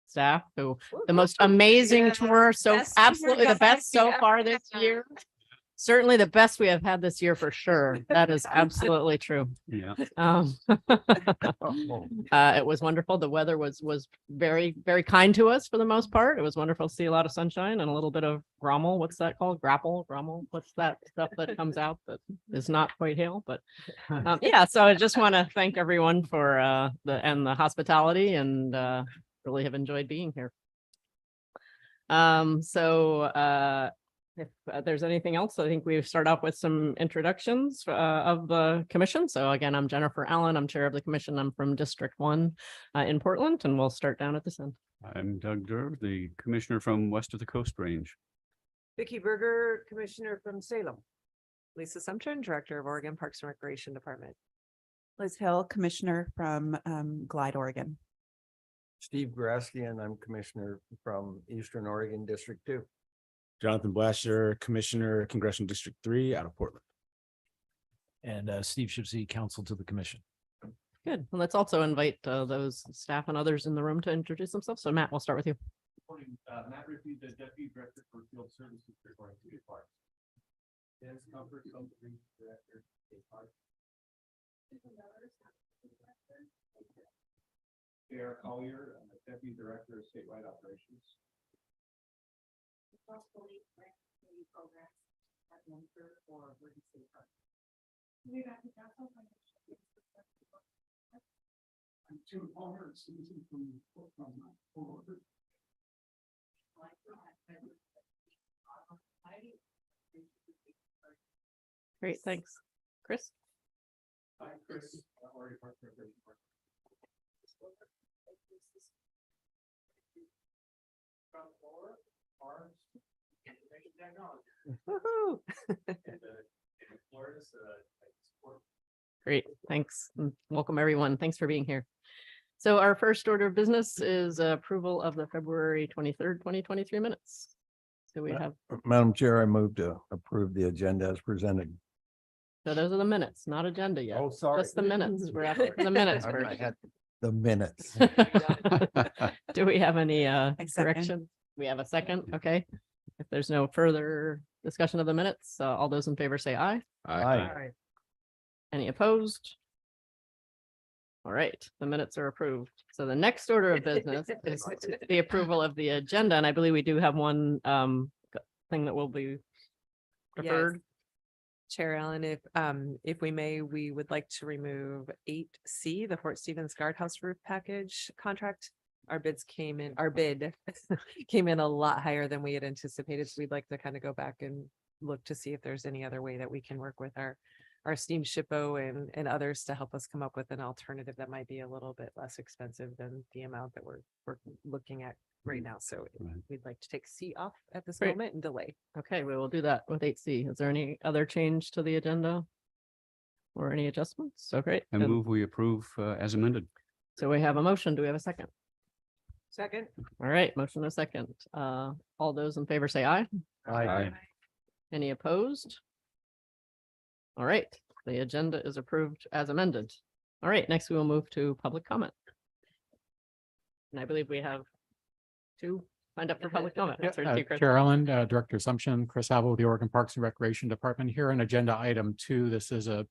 staff who the most amazing tour. So Best absolutely the tour best so ever. far this year. Certainly the best we have had this year for sure. That is absolutely true. Yeah. It was wonderful. The weather was very, very kind to us for the most part. It was wonderful to see a lot of sunshine and a little bit of grommel. What's that called? Grommel? What's that stuff that comes out that is not quite hail? But yeah, so I just want to thank everyone for the hospitality and really have enjoyed being here. If there's anything else, I think we start off with some introductions of the commission. So again, I'm Jennifer Allen. I'm chair of the commission. I'm from District 1 in Portland, and we'll start down at this end. I'm Doug Derv, the commissioner from west of the Coast Range. Vicky Berger, Commissioner from Salem. Lisa Sumption, Director of Oregon Parks and Recreation Department. Liz Hill, Commissioner from Glide, Oregon. Steve Grasky, and I'm Commissioner from Eastern Oregon District 2. Jonathan Blasher, Commissioner, Congressional District 3 out of Portland. And Steve Shipsey, counsel to the commission. Good. Well, let's also invite those staff and others in the room to introduce themselves. So Matt, we'll start with you. Matt Rippey, the Deputy Director for Field Services for City Parks. Dennis Comfort, Company Director, State Parks. J.R. Collier, Deputy Director of Statewide Operations. I'm Jim Palmer and Susan from Portland. Great. Thanks. Chris. Hi, Chris, Oregon Parks and Recreation Department. From Florida, Farms, Information Technology. Woohoo. In Florida's support. Great. Thanks. And welcome, everyone. Thanks for being here. So our first order of business is approval of the February 23rd, 2023 minutes. So we have, Madam Chair, I move to approve the agenda as presented. so those are the minutes, not agenda yet. Oh, sorry. Just the minutes. We're after the minutes I first. had the minutes. Do we have any second. corrections? We have a second. Okay. If there's no further discussion of the minutes, all those in favor say aye. Aye. Any opposed? All right, the minutes are approved. So the next order of business is the approval of the agenda, and I believe we do have one thing that will be deferred. Chair Allen, if we may, we would like to remove 8C, the Fort Stevens Guardhouse Roof Package contract. Our bid came in a lot higher than we had anticipated. So we'd like to kind of go back and look to see if there's any other way that we can work with our Steam Shippo and others to help us come up with an alternative that might be a little bit less expensive than the amount that we're looking at right now. So Right. we'd like to take C off at this Great. moment and delay. Okay, we will do that with 8C. Is there any other change to the agenda? Or any adjustments? So great. I Then- move we approve as amended. So we have a motion. Do we have a second? Second. All right, motion and a second. All those in favor say aye. Aye. Any opposed? All right, the agenda is approved as amended. All right, next we will move to public comment. And I believe we have two signed up for public comment. Let's turn to you, Chris. Chair Allen, Director Assumption, Chris Havel with the Oregon Parks and Recreation Department here on agenda item 2. This is a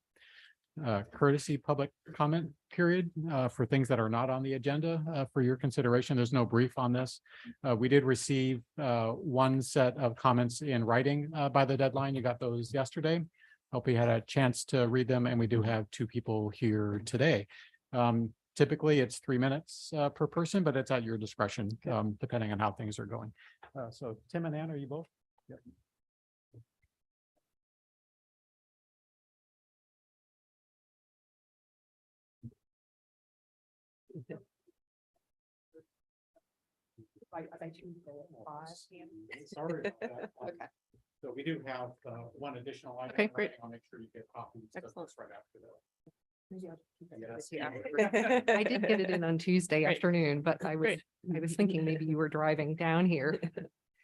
courtesy public comment period for things that are not on the agenda for your consideration. There's no brief on this. We did receive one set of comments in writing by the deadline. You got those yesterday. Hope you had a chance to read them, and we do have 2 people here today. Typically, it's 3 minutes per person, but it's at your discretion, depending on how things are going. So Tim and Ann, are you both? Yep. Sorry about that. Okay. So we do have one additional item. Okay, great. I'll make sure you get copies. Excellent. Right after that. I did get it in on Tuesday Great. afternoon, but I was Great. thinking maybe you were driving down here.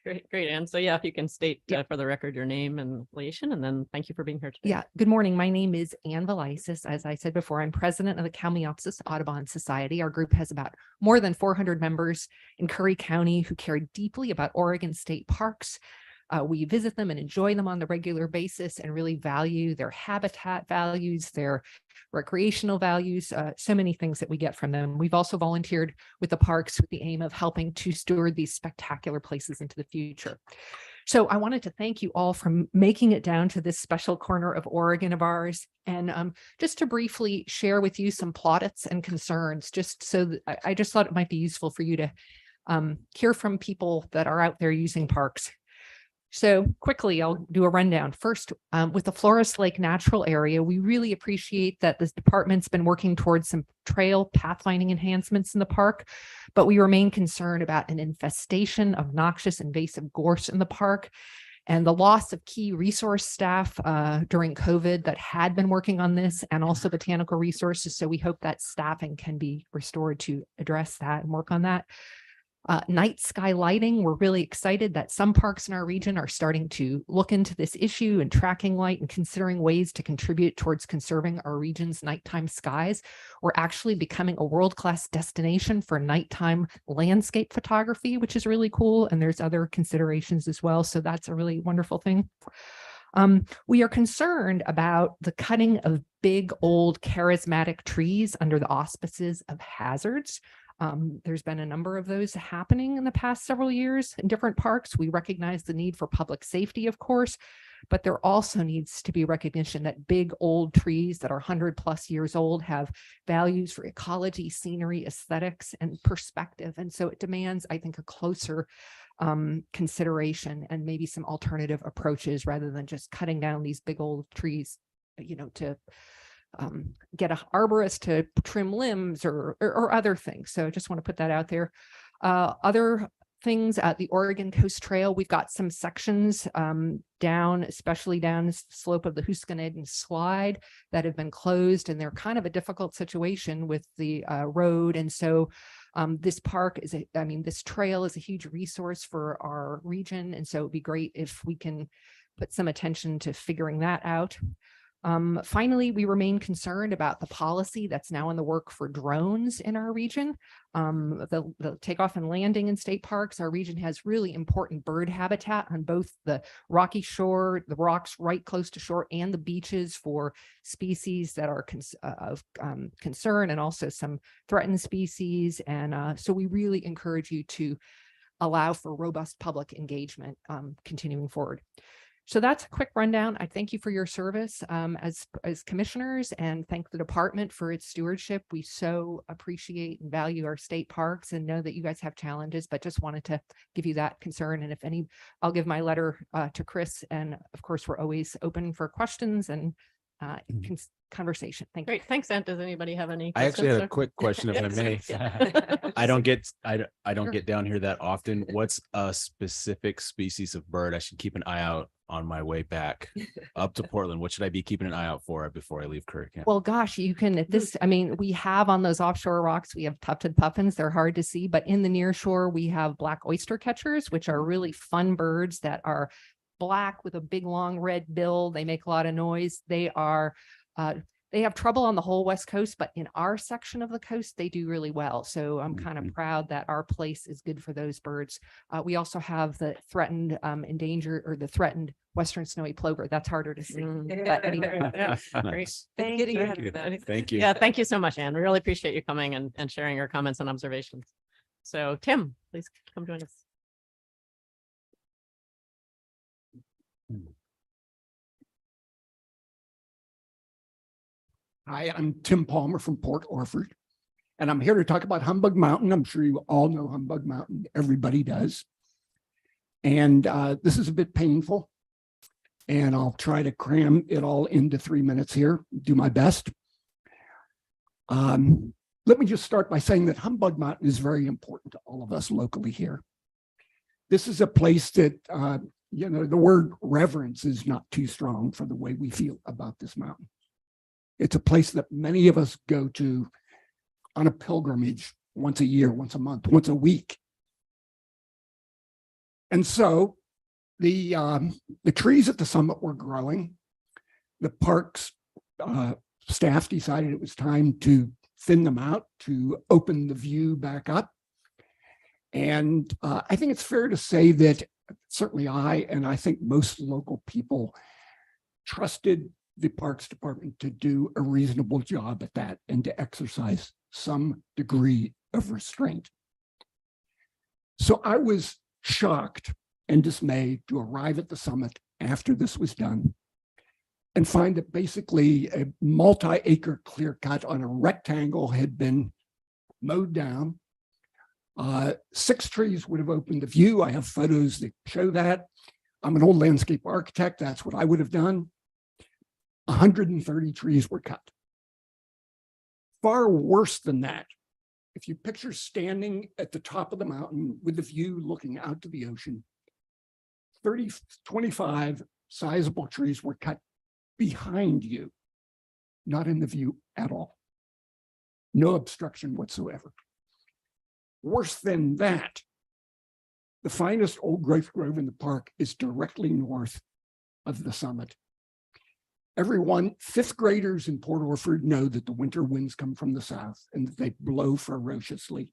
Great, great. And so, yeah, if you can state for the record your name and affiliation, and then thank you for being here today. Yeah, good morning. My name is Ann Velisis. As I said before, I'm president of the Kalmiopsis Audubon Society. Our group has about more than 400 members in Curry County who care deeply about Oregon state parks. We visit them and enjoy them on the regular basis and really value their habitat values, their recreational values, so many things that we get from them. We've also volunteered with the parks with the aim of helping to steward these spectacular places into the future. So I wanted to thank you all for making it down to this special corner of Oregon of ours. And just to briefly share with you some plaudits and concerns, just so that I just thought it might be useful for you to hear from people that are out there using parks. So quickly, I'll do a rundown. First, with the Flores Lake Natural Area, we really appreciate that this department's been working towards some trail pathfinding enhancements in the park, but we remain concerned about an infestation of noxious invasive gorse in the park and the loss of key resource staff during COVID that had been working on this, and also botanical resources. So we hope that staffing can be restored to address that and work on that. Night sky lighting, we're really excited that some parks in our region are starting to look into this issue and tracking light and considering ways to contribute towards conserving our region's nighttime skies. We're actually becoming a world-class destination for nighttime landscape photography, which is really cool. And there's other considerations as well. So that's a really wonderful thing. We are concerned about the cutting of big, old, charismatic trees under the auspices of hazards. There's been a number of those happening in the past several years in different parks. We recognize the need for public safety, of course, but there also needs to be recognition that big old trees that are 100+ years old have values for ecology, scenery, aesthetics, and perspective. And so it demands, I think, a closer consideration and maybe some alternative approaches rather than just cutting down these big old trees, you know, to get an arborist to trim limbs or other things. So I just want to put that out there. Other things at the Oregon Coast Trail, we've got some sections down, especially down the slope of the Huskaneden slide that have been closed, and they're kind of a difficult situation with the road. And so this park is, this trail is a huge resource for our region. And so it'd be great if we can put some attention to figuring that out. Finally, we remain concerned about the policy that's now in the work for drones in our region. The takeoff and landing in state parks. Our region has really important bird habitat on both the rocky shore, the rocks right close to shore, and the beaches for species that are of concern, and also some threatened species. And so we really encourage you to allow for robust public engagement continuing forward. So that's a quick rundown. I thank you for your service as commissioners, and thank the department for its stewardship. We so appreciate and value our state parks and know that you guys have challenges, but just wanted to give you that concern. And if any, I'll give my letter to Chris. And of course, we're always open for questions and conversation. Thank you. Great. Thanks, Ant. Does anybody have any I actually questions, had a or- quick question, if I may. Yeah. I don't get down here that often. What's a specific species of bird I should keep an eye out on my way back up to Portland? What should I be keeping an eye out for before I leave Curry County? Well, gosh, you can at this, we have on those offshore rocks, we have tufted puffins. They're hard to see, but in the near shore, we have black oyster catchers, which are really fun birds that are black with a big, long red bill. They make a lot of noise. They have trouble on the whole West Coast, but in our section of the coast, they do really well. So I'm kind of proud that our place is good for those birds. We also have the threatened, endangered, or the threatened Western snowy plover. That's harder to see. But anyway, Yeah, great. Nice. It's getting ahead of that. Thank you. Yeah, thank you so much, Anne. We really appreciate you coming and sharing your comments and observations. So Tim, please come join us. Hi, I'm Tim Palmer from Port Orford, and I'm here to talk about Humbug Mountain. I'm sure you all know Humbug Mountain. Everybody does. And this is a bit painful, and I'll try to cram it all into 3 minutes here, do my best. Let me just start by saying that Humbug Mountain is very important to all of us locally here. This is a place that, the word reverence is not too strong for the way we feel about this mountain. It's a place that many of us go to on a pilgrimage once a year, once a month, once a week. And so the trees at the summit were growing. The parks staff decided it was time to thin them out to open the view back up. And I think it's fair to say that certainly I think most local people trusted the Parks Department to do a reasonable job at that and to exercise some degree of restraint. So I was shocked and dismayed to arrive at the summit after this was done and find that basically a multi-acre clear cut on a rectangle had been mowed down. 6 trees would have opened the view. I have photos that show that. I'm an old landscape architect. That's what I would have done. 130 trees were cut. Far worse than that, if you picture standing at the top of the mountain with the view looking out to the ocean, 25 sizable trees were cut behind you, not in the view at all. No obstruction whatsoever. Worse than that, the finest old growth grove in the park is directly north of the summit. Everyone, 5th graders in Port Orford know that the winter winds come from the south and that they blow ferociously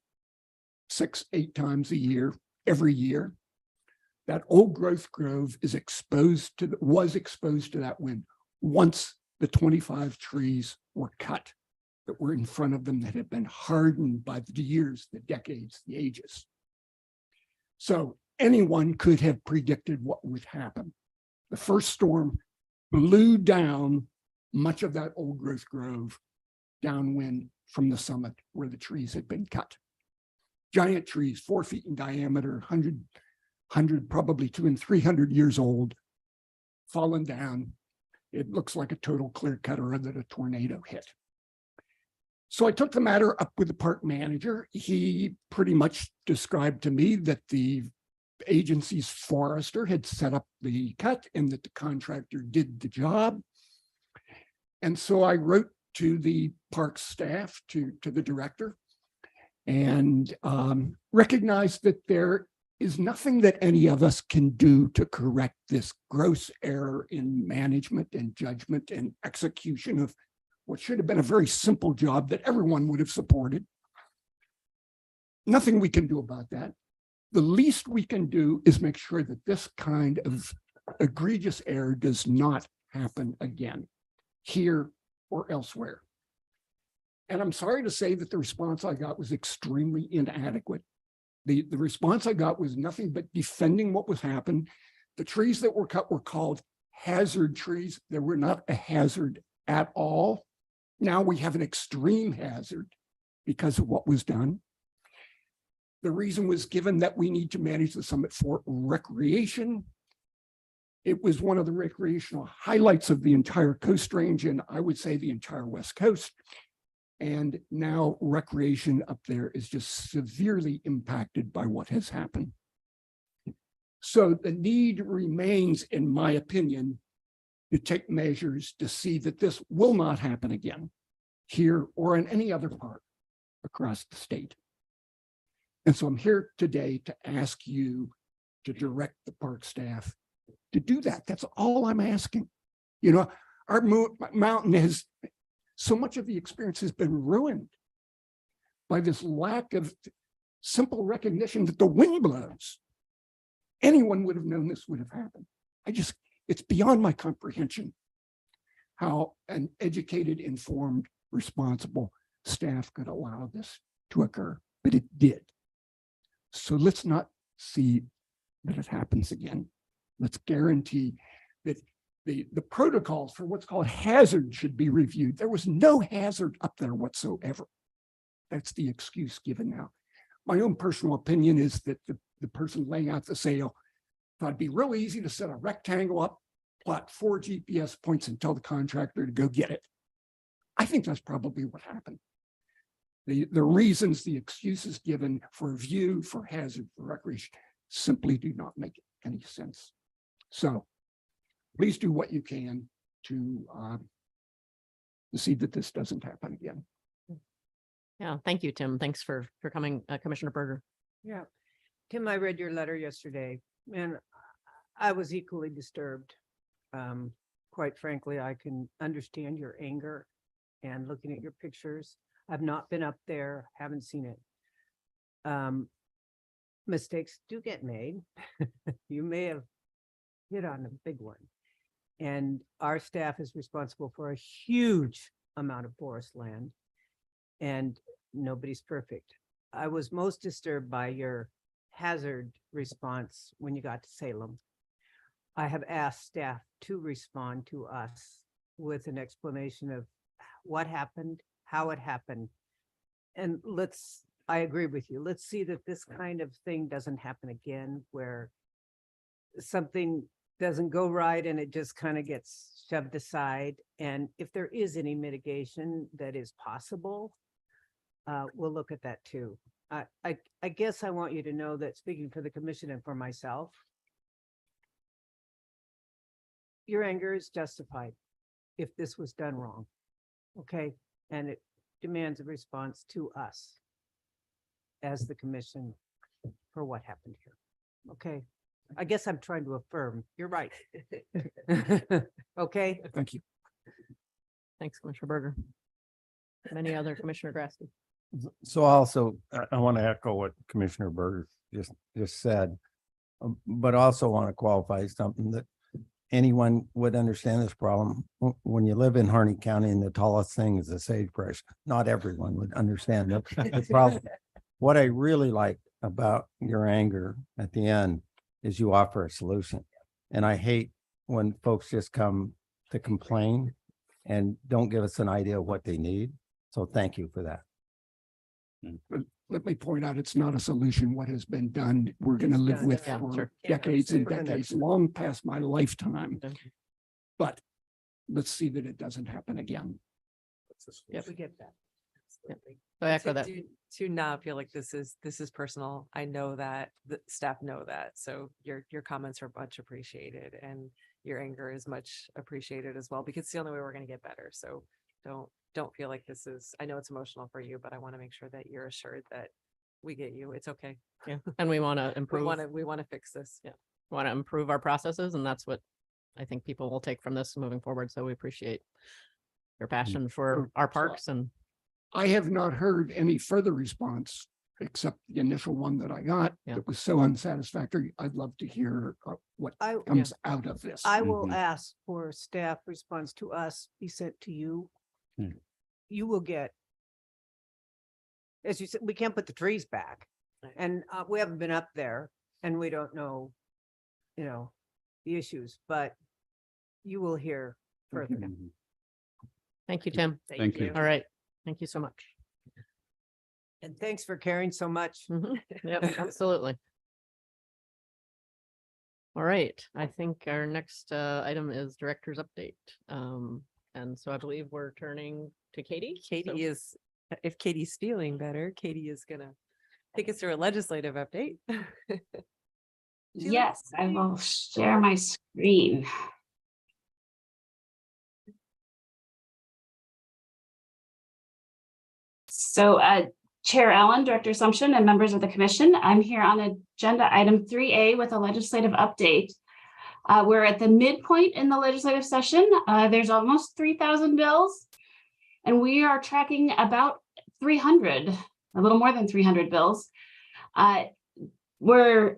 6-8 times a year, every year. That old growth grove was exposed to that wind once the 25 trees were cut that were in front of them that had been hardened by the years, the decades, the ages. So anyone could have predicted what would happen. The first storm blew down much of that old growth grove downwind from the summit where the trees had been cut. Giant trees, 4 feet in diameter, 100, probably 200 and 300 years old, fallen down. It looks like a total clear cut or that a tornado hit. So I took the matter up with the park manager. He pretty much described to me that the agency's forester had set up the cut and that the contractor did the job. And so I wrote to the park staff, to the director, and recognized that there is nothing that any of us can do to correct this gross error in management and judgment and execution of what should have been a very simple job that everyone would have supported. Nothing we can do about that. The least we can do is make sure that this kind of egregious error does not happen again, here or elsewhere. And I'm sorry to say that the response I got was extremely inadequate. The response I got was nothing but defending what was happening. The trees that were cut were called hazard trees. They were not a hazard at all. Now we have an extreme hazard because of what was done. The reason was given that we need to manage the summit for recreation. It was one of the recreational highlights of the entire Coast Range, and I would say the entire West Coast. And now recreation up there is just severely impacted by what has happened. So the need remains, in my opinion, to take measures to see that this will not happen again here or in any other park across the state. And so I'm here today to ask you to direct the park staff to do that. That's all I'm asking. You know, our mountain has, so much of the experience has been ruined by this lack of simple recognition that the wind blows. Anyone would have known this would have happened. It's beyond my comprehension how an educated, informed, responsible staff could allow this to occur, but it did. So let's not see that it happens again. Let's guarantee that the protocols for what's called hazard should be reviewed. There was no hazard up there whatsoever. That's the excuse given now. My own personal opinion is that the person laying out the sale thought it'd be real easy to set a rectangle up, plot 4 GPS points and tell the contractor to go get it. I think that's probably what happened. The reasons, the excuses given for view, for hazard, for recreation simply do not make any sense. So please do what you can to see that this doesn't happen again. Yeah, thank you, Tim. Thanks for coming, Commissioner Berger. Yeah. Tim, I read your letter yesterday And I was equally disturbed. Quite frankly, I can understand your anger and looking at your pictures. I've not been up there, haven't seen it. Mistakes do get made. You may have hit on a big one. And our staff is responsible for a huge amount of forest land. And nobody's perfect. I was most disturbed by your hazard response when you got to Salem. I have asked staff to respond to us with an explanation of what happened, how it happened. And I agree with you. Let's see that this kind of thing doesn't happen again, where something doesn't go right and it just kind of gets shoved aside. And if there is any mitigation that is possible, we'll look at that too. I guess I want you to know that, speaking for the commission and for myself, your anger is justified if this was done wrong. Okay, and it demands a response to us as the commission for what happened here. Okay, I guess I'm trying to affirm, you're right. Okay, Thank you. Thanks, Commissioner Berger. Any other Commissioner Grassley? So also, I want to echo what Commissioner Berger just said, but also want to qualify something that anyone would understand this problem. When you live in Harney County and the tallest thing is the sagebrush, not everyone would understand the problem. What I really like about your anger at the end is you offer a solution. And I hate when folks just come to complain and don't give us an idea of what they need. So thank you for that. But let me point out, it's not a solution. What has been done, we're going to live done, with yeah, for sure. decades and We're gonna- decades, long past my lifetime. Okay. But let's see that it doesn't happen again. Yep. we get that. So I echo that. To not feel like this is personal. I know that the staff know that. So your comments are much appreciated and your anger is much appreciated as well, because it's the only way we're going to get better. So don't feel like this is, I know it's emotional for you, but I want to make sure that you're assured that we get you. It's okay. Yeah, and we want to We improve. want to fix this. Yeah. Want to improve our processes, and that's what I think people will take from this moving forward. So we appreciate your passion for our parks and I have not heard any further response except the initial one that I got. Yeah. It was so unsatisfactory. I'd love to hear what comes out of this. I will ask for staff response to us be sent to you. Hmm. You will get, as you said, we can't put the trees back, and we haven't been up there and we don't know, the issues, but you will hear further. thank you, Tim. Thank you. All right. Thank you so much. And thanks for caring so much. Yep, absolutely. All right, I think our next item is director's update. And so I believe we're turning to Katie. Katie is, if Katie's feeling better, Katie is gonna take us through a legislative update. Yes, I will share my screen. So Chair Allen, Director Assumption, and members of the commission, I'm here on agenda item 3A with a legislative update. We're at the midpoint in the legislative session. There's almost 3,000 bills, and we are tracking about 300, a little more than 300 bills. The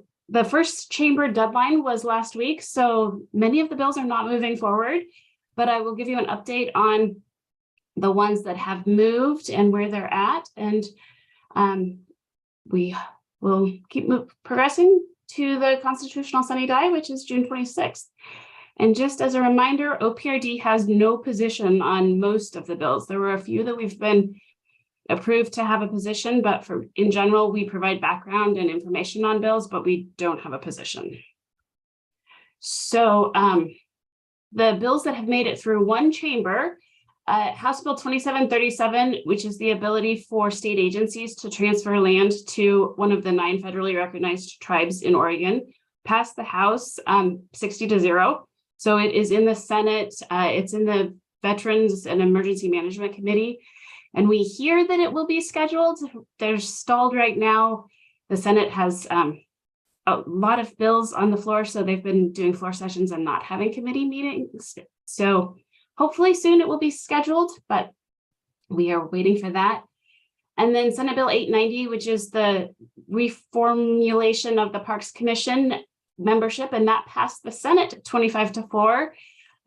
first chamber deadline was last week, so many of the bills are not moving forward, but I will give you an update on the ones that have moved and where they're at. And we will keep progressing to the constitutional sine die, which is June 26th. And just as a reminder, OPRD has no position on most of the bills. There were a few that we've been approved to have a position, but in general, we provide background and information on bills, but we don't have a position. So the bills that have made it through one chamber, House Bill 2737, which is the ability for state agencies to transfer land to one of the 9 federally recognized tribes in Oregon, passed the House 60-0. So it is in the Senate, it's in the Veterans and Emergency Management Committee, and we hear that it will be scheduled. They're stalled right now. The Senate has a lot of bills on the floor, so they've been doing floor sessions and not having committee meetings. So hopefully soon it will be scheduled, but we are waiting for that. And then Senate Bill 890, which is the reformulation of the Parks Commission membership, and that passed the Senate 25-4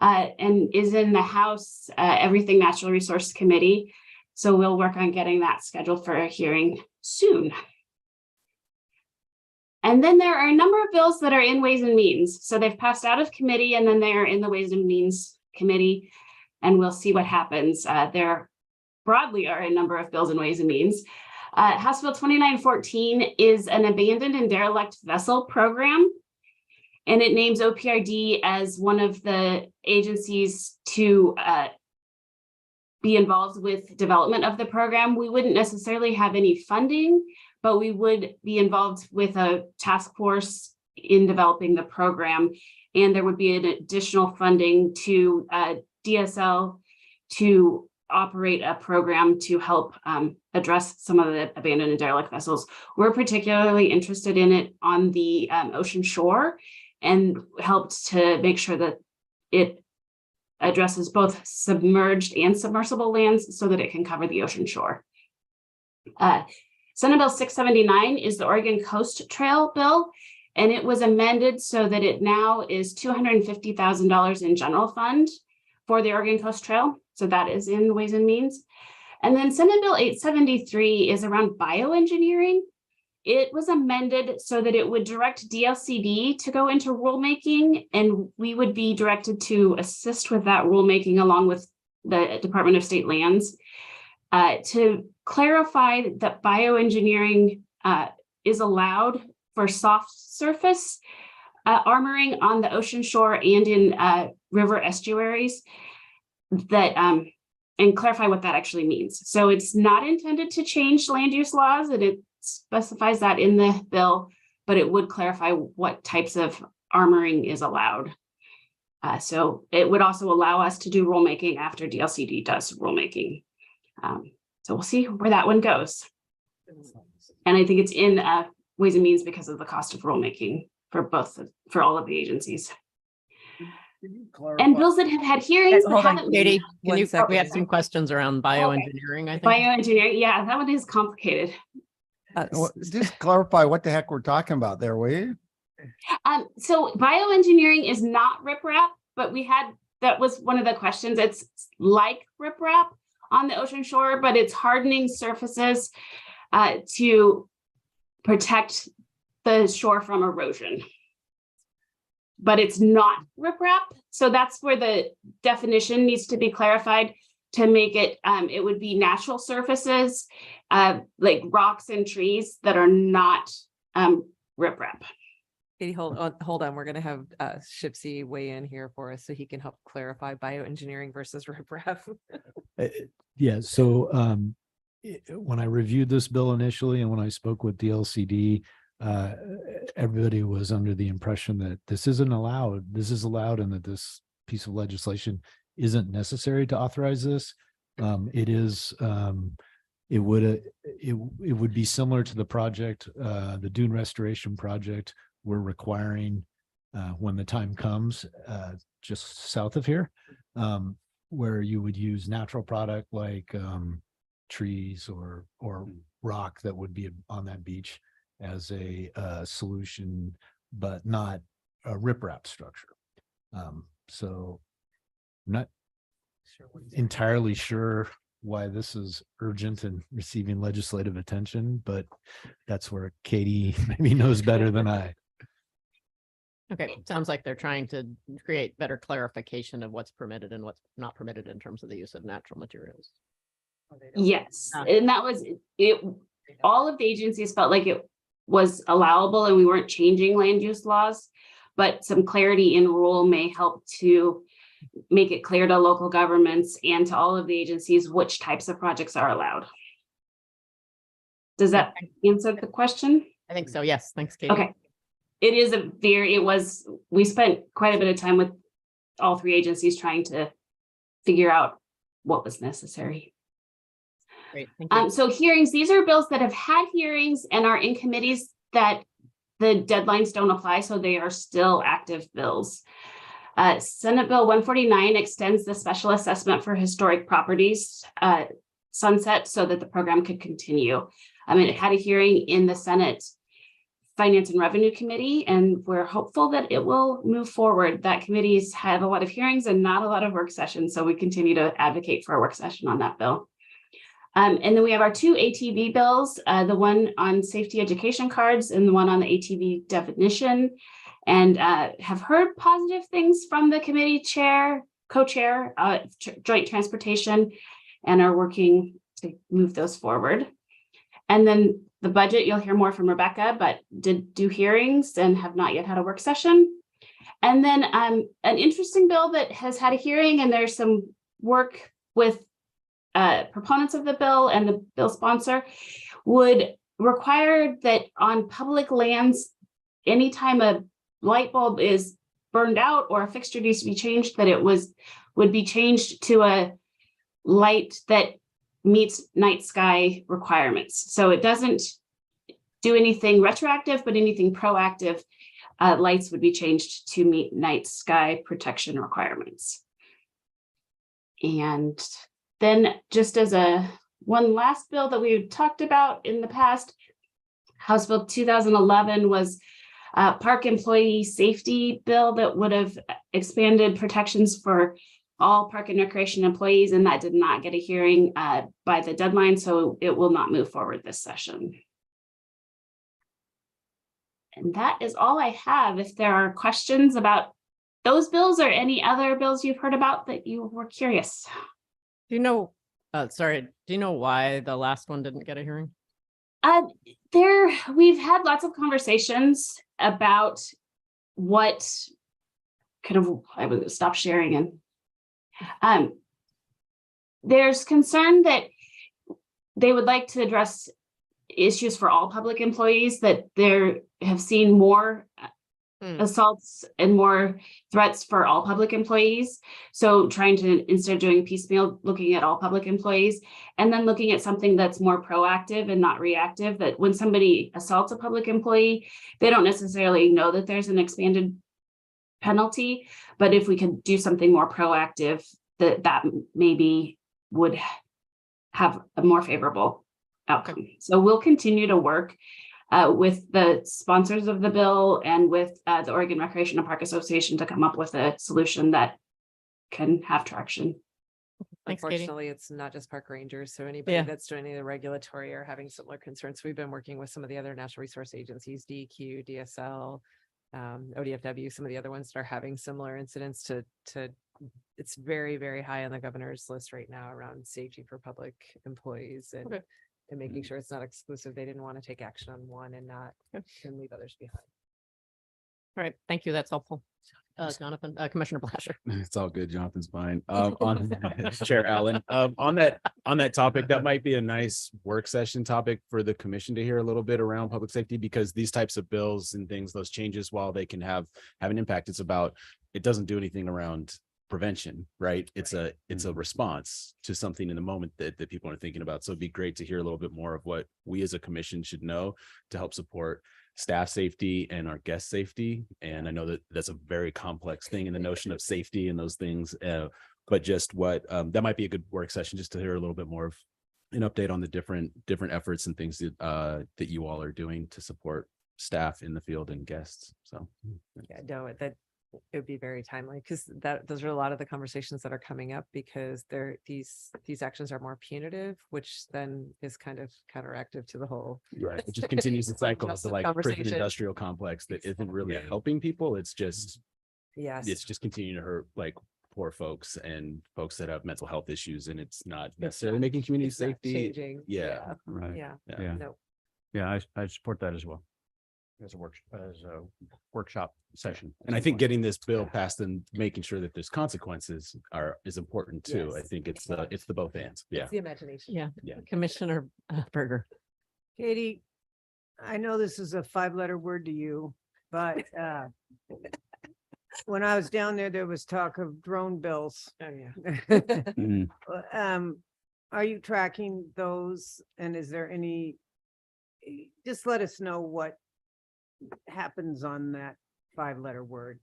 and is in the House Everything Natural Resource Committee. So we'll work on getting that scheduled for a hearing soon. And then there are a number of bills that are in Ways and Means. So they've passed out of committee and then they're in the Ways and Means Committee, and we'll see what happens. There broadly are a number of bills in Ways and Means. House Bill 2914 is an abandoned and derelict vessel program, and it names OPRD as one of the agencies to be involved with development of the program. We wouldn't necessarily have any funding, but we would be involved with a task force in developing the program. And there would be an additional funding to DSL to operate a program to help address some of the abandoned and derelict vessels. We're particularly interested in it on the ocean shore, and helped to make sure that it addresses both submerged and submersible lands so that it can cover the ocean shore. Senate Bill 679 is the Oregon Coast Trail bill, and it was amended so that it now is $250,000 in general fund for the Oregon Coast Trail. So that is in Ways and Means. And then Senate Bill 873 is around bioengineering. It was amended so that it would direct DLCD to go into rulemaking, and we would be directed to assist with that rulemaking along with the Department of State Lands to clarify that bioengineering is allowed for soft surface armoring on the ocean shore and in river estuaries, that and clarify what that actually means. So it's not intended to change land use laws, and it specifies that in the bill, but it would clarify what types of armoring is allowed. So it would also allow us to do rulemaking after DLCD does rulemaking. So we'll see where that one goes. And I think it's in Ways and Means because of the cost of rulemaking for all of the agencies. And bills that have had hearings. Hold on, Katie, One we have second. some questions around bioengineering, I think. Bioengineering, yeah, that one is complicated. Just clarify what the heck we're talking about there, will you? So bioengineering is not riprap, but that was one of the questions. It's like riprap on the ocean shore, but it's hardening surfaces to protect the shore from erosion. But it's not riprap. So that's where the definition needs to be clarified to make it, it would be natural surfaces, like rocks and trees that are not riprap. Katie, hold on. We're going to have Shipsy weigh in here for us so he can help clarify bioengineering versus riprap. Yeah, so when I reviewed this bill initially and when I spoke with DLCD, everybody was under the impression that this is allowed and that this piece of legislation isn't necessary to authorize this. It is, it would be similar to the project, the dune restoration project we're requiring when the time comes, just south of here, where you would use natural product like trees or rock that would be on that beach as a solution, but not a riprap structure. So I'm not entirely sure why this is urgent and receiving legislative attention, but that's where Katie maybe knows better than I. Okay, sounds like they're trying to create better clarification of what's permitted and what's not permitted in terms of the use of natural materials. Yes, and that was it. All of the agencies felt like it was allowable and we weren't changing land use laws, but some clarity in rule may help to make it clear to local governments and to all of the agencies which types of projects are allowed. Does that answer the question? I think so. Yes. Thanks, Katie. Okay. We spent quite a bit of time with all three agencies trying to figure out what was necessary. Great. Thank you. So hearings, these are bills that have had hearings and are in committees that the deadlines don't apply, so they are still active bills. Senate Bill 149 extends the special assessment for historic properties sunset so that the program could continue. It had a hearing in the Senate Finance and Revenue Committee, and we're hopeful that it will move forward. That committee's had a lot of hearings and not a lot of work sessions, so we continue to advocate for a work session on that bill. And then we have our two ATV bills, the one on safety education cards and the one on the ATV definition, and have heard positive things from the committee chair, co-chair, joint transportation, and are working to move those forward. And then the budget, you'll hear more from Rebecca, but did do hearings and have not yet had a work session. And then an interesting bill that has had a hearing, and there's some work with proponents of the bill and the bill sponsor, would require that on public lands, anytime a light bulb is burned out or a fixture needs to be changed, that it would be changed to a light that meets night sky requirements. So it doesn't do anything retroactive, but anything proactive, lights would be changed to meet night sky protection requirements. And then just as one last bill that we talked about in the past, House Bill 2011 was a park employee safety bill that would have expanded protections for all park and recreation employees, and that did not get a hearing by the deadline, so it will not move forward this session. And that is all I have. If there are questions about those bills or any other bills you've heard about that you were curious. Do you know, do you know why the last one didn't get a hearing? We've had lots of conversations about what I would stop sharing, and there's concern that they would like to address issues for all public employees, that there have seen more assaults and more threats for all public employees. So trying to, instead of doing piecemeal, looking at all public employees, and then looking at something that's more proactive and not reactive, that when somebody assaults a public employee, they don't necessarily know that there's an expanded penalty, but if we could do something more proactive, that maybe would have a more favorable outcome. So we'll continue to work with the sponsors of the bill and with the Oregon Recreation and Park Association to come up with a solution that can have traction. Thanks, Katie. Unfortunately, it's not just park rangers. So anybody Yeah. that's doing any of the regulatory or having similar concerns, we've been working with some of the other natural resource agencies, DEQ, DSL, ODFW, some of the other ones that are having similar incidents to it's very, very high on the governor's list right now around safety for public employees and, Okay. and making sure it's not exclusive. They didn't want to take action on one and not and leave others behind. All right, thank you. That's helpful. Jonathan, Commissioner Blasher. It's all good. Jonathan's fine. On Chair Allen, on that topic, that might be a nice work session topic for the commission to hear a little bit around public safety, because these types of bills and things, those changes, while they can have an impact, it doesn't do anything around prevention, right? It's a response to something in the moment that people are thinking about. So it'd be great to hear a little bit more of what we as a commission should know to help support staff safety and our guest safety. And I know that that's a very complex thing in the notion of safety and those things, but just what that might be a good work session just to hear a little bit more of an update on the different efforts and things that you all are doing to support staff in the field and guests. So Yeah, no, that it would be very timely, because those are a lot of the conversations that are coming up, because these actions are more punitive, which then is kind of counteractive to the whole. right, it just continues the cycle of the like prison Conversation. industrial complex that isn't really helping people. It's just Yes. it's just continuing to hurt like poor folks and folks that have mental health issues, and it's not necessarily making community It's not safety. changing. Yeah. Right. Yeah. Yeah. No. Yeah, I support that as well. As a workshop session. And I think getting this bill passed and making sure that there's consequences is important too. Yes. I think it's the both ends. Yeah. It's the imagination. Yeah, Yeah. Commissioner Berger. Katie, I know this is a 5-letter word to you, but when I was down there was talk of drone bills. Oh, yeah. Mhm. Are you tracking those? And is there any, just let us know happens on that 5-letter word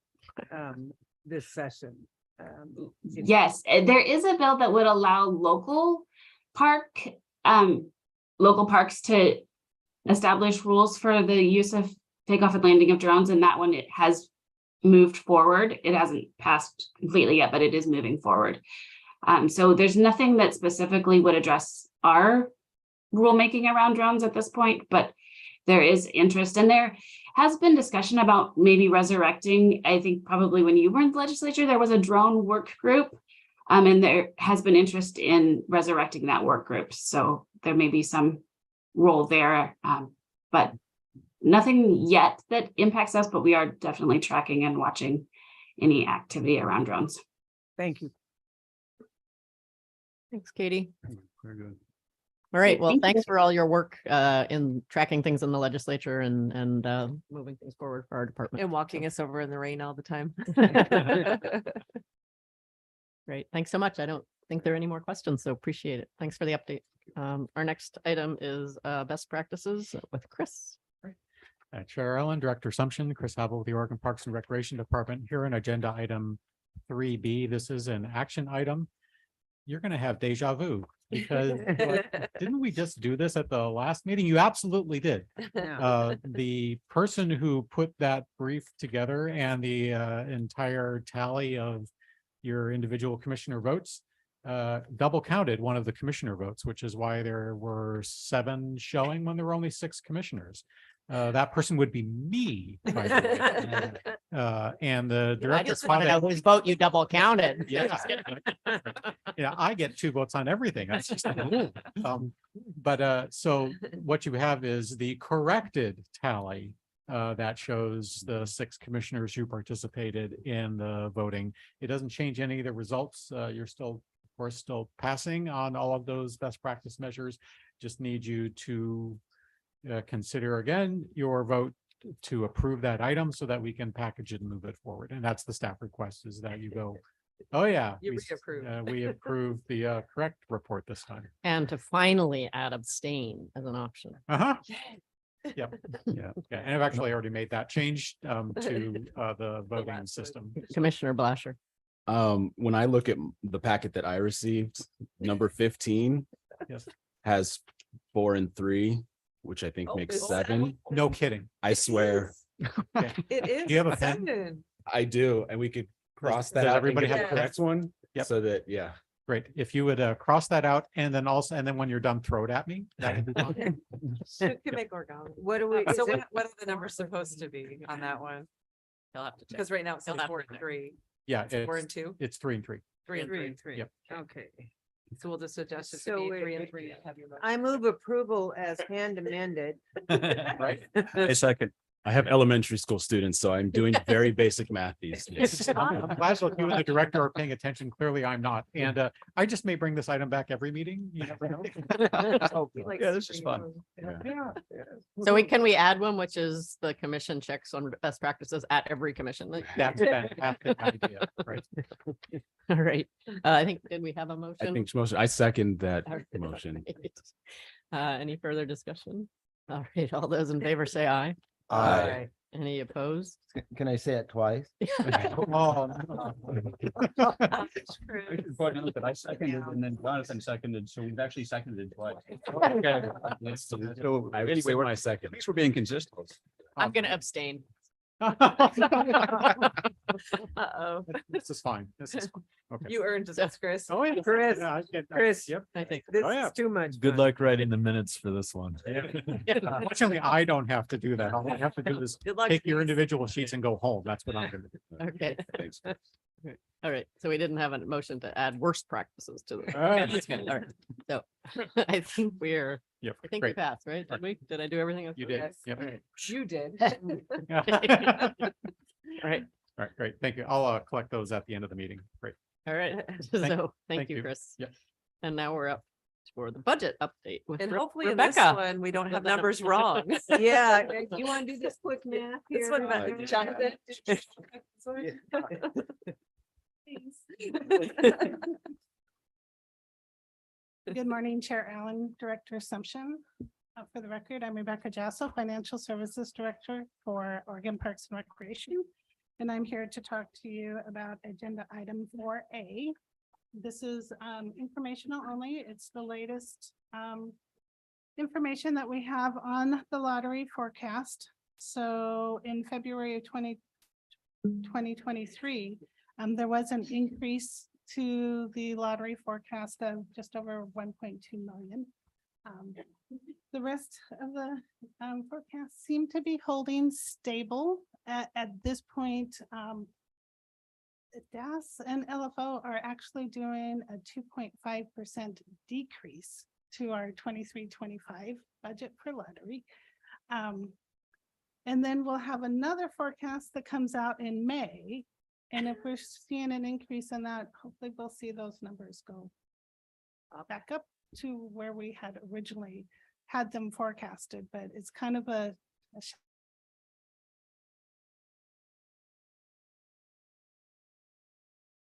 this session. Yes, there is a bill that would allow local parks to establish rules for the use of takeoff and landing of drones, and that one, it has moved forward. It hasn't passed completely yet, but it is moving forward. So there's nothing that specifically would address our rulemaking around drones at this point, but there is interest, and there has been discussion about maybe resurrecting. I think probably when you were in the legislature, there was a drone work group, and there has been interest in resurrecting that work group. So there may be some role there, but nothing yet that impacts us, but we are definitely tracking and watching any activity around drones. Thank you. Thanks, Katie. Very good. All right, well, Thank you. thanks for all your work in tracking things in the legislature and moving things forward for our department. And walking us over in the rain all the time. Great, thanks so much. I don't think there are any more questions, so appreciate it. Thanks for the update. Our next item is best practices with Chris. Chair Ellen, Director Assumption, Chris Havel with the Oregon Parks and Recreation Department here in agenda item 3B. This is an action item. You're going to have deja vu because didn't we just do this at the last meeting? You absolutely did. The person who put that brief together and the entire tally of your individual commissioner votes double counted one of the commissioner votes, which is why there were 7 showing when there were only 6 commissioners. That person would be me. By the way. And the I director. just want to know whose vote you double counted. Yeah. Yeah, I get 2 votes on everything. That's just the rule. So what you have is the corrected tally that shows the 6 commissioners who participated in the voting. It doesn't change any of the results. You're still, of course, still passing on all of those best practice measures. Just need you to consider again your vote to approve that item so that we can package it and move it forward. And that's the staff request, is that you go, oh yeah, You reapprove. we approved the correct report this time. And to finally add abstain as an option. Uh-huh. Yep. Yeah. And I've actually already made that change to the voting system. Commissioner Blasher. When I look at the packet that I received, number 15 Yes. has 4 and 3, which I think Oh, makes it's 7. No kidding. I swear It is. Do you have a pen? 7. I do. And we could cross that does out. everybody Everybody have have a the correct one. Yep. So that, yeah. Great. If you would cross that out and then when you're done, throw it at me. That would be fine. You can make origami. What do we? So is it- what are the numbers supposed to be on that one? He'll have to check. Because right now it's He'll like have 4 to and check. 3. Yeah, 4 and 2. it's 3 and 3. 3 and 3. 3. Yep. Okay. So we'll just adjust it to So be it- 3 and 3. Have your vote. I move approval as hand amended. Right. A second. I have elementary school students, so I'm doing very basic math these days. I'm glad that you and the director are paying attention. Clearly, I'm not. And I just may bring this item back every meeting. You never know. He likes Yeah, this is free fun. food. So can we add one, which is the commission checks on best practices at every commission? Like- That's a fantastic idea. Right. All right. I think, did we have a I motion? think motion, I second that All right. motion. Any further discussion? All right, all those in favor say aye. Aye. Any opposed? Can I say it twice? Oh, no. I seconded and then Jonathan seconded, so we've actually seconded twice. Okay. So I anyway, anyway, we're, my at second. least we're being consistent. I'm gonna abstain. Uh-oh. This is fine. This is, okay. You earned this, Chris. Oh, yeah. Chris, Yeah, I get that. Chris. Yep. I think. This Oh, yeah. is too much. Good fun. luck writing the minutes for this one. Fortunately, I don't have to do that. All I have to do is Good luck. take your Chris. individual sheets and go home. That's what I'm gonna do. Okay, Thanks. all right. So we didn't have a motion to add worst practices to the. All right. All right. So I think we're, Yep, I think we great. passed, right? Did we? Did I do everything? You did. Yes. Yep. You did. All right, All right, great. Thank you. I'll collect those at the end of the meeting. Great. all right. Thank- So thank thank you, you. Chris. Yep. And now we're up for the budget update with And Re- hopefully in this Rebecca. one, we don't have the numbers wrong. Yeah, you want to do this quick math This here? one, Jonathan. Good morning, Chair Allen, Director Assumption. For the record, I'm Rebecca Jasso, Financial Services Director for Oregon Parks and Recreation. And I'm here to talk to you about agenda item 4A. This is informational only. It's the latest information that we have on the lottery forecast. So in February of 2023, there was an increase to the lottery forecast of just over 1.2 million. The rest of the forecasts seem to be holding stable at this point. DAS and LFO are actually doing a 2.5% decrease to our 23-25 budget for lottery. And then we'll have another forecast that comes out in May. And if we're seeing an increase in that, hopefully we'll see those numbers go back up to where we had originally had them forecasted, but it's kind of a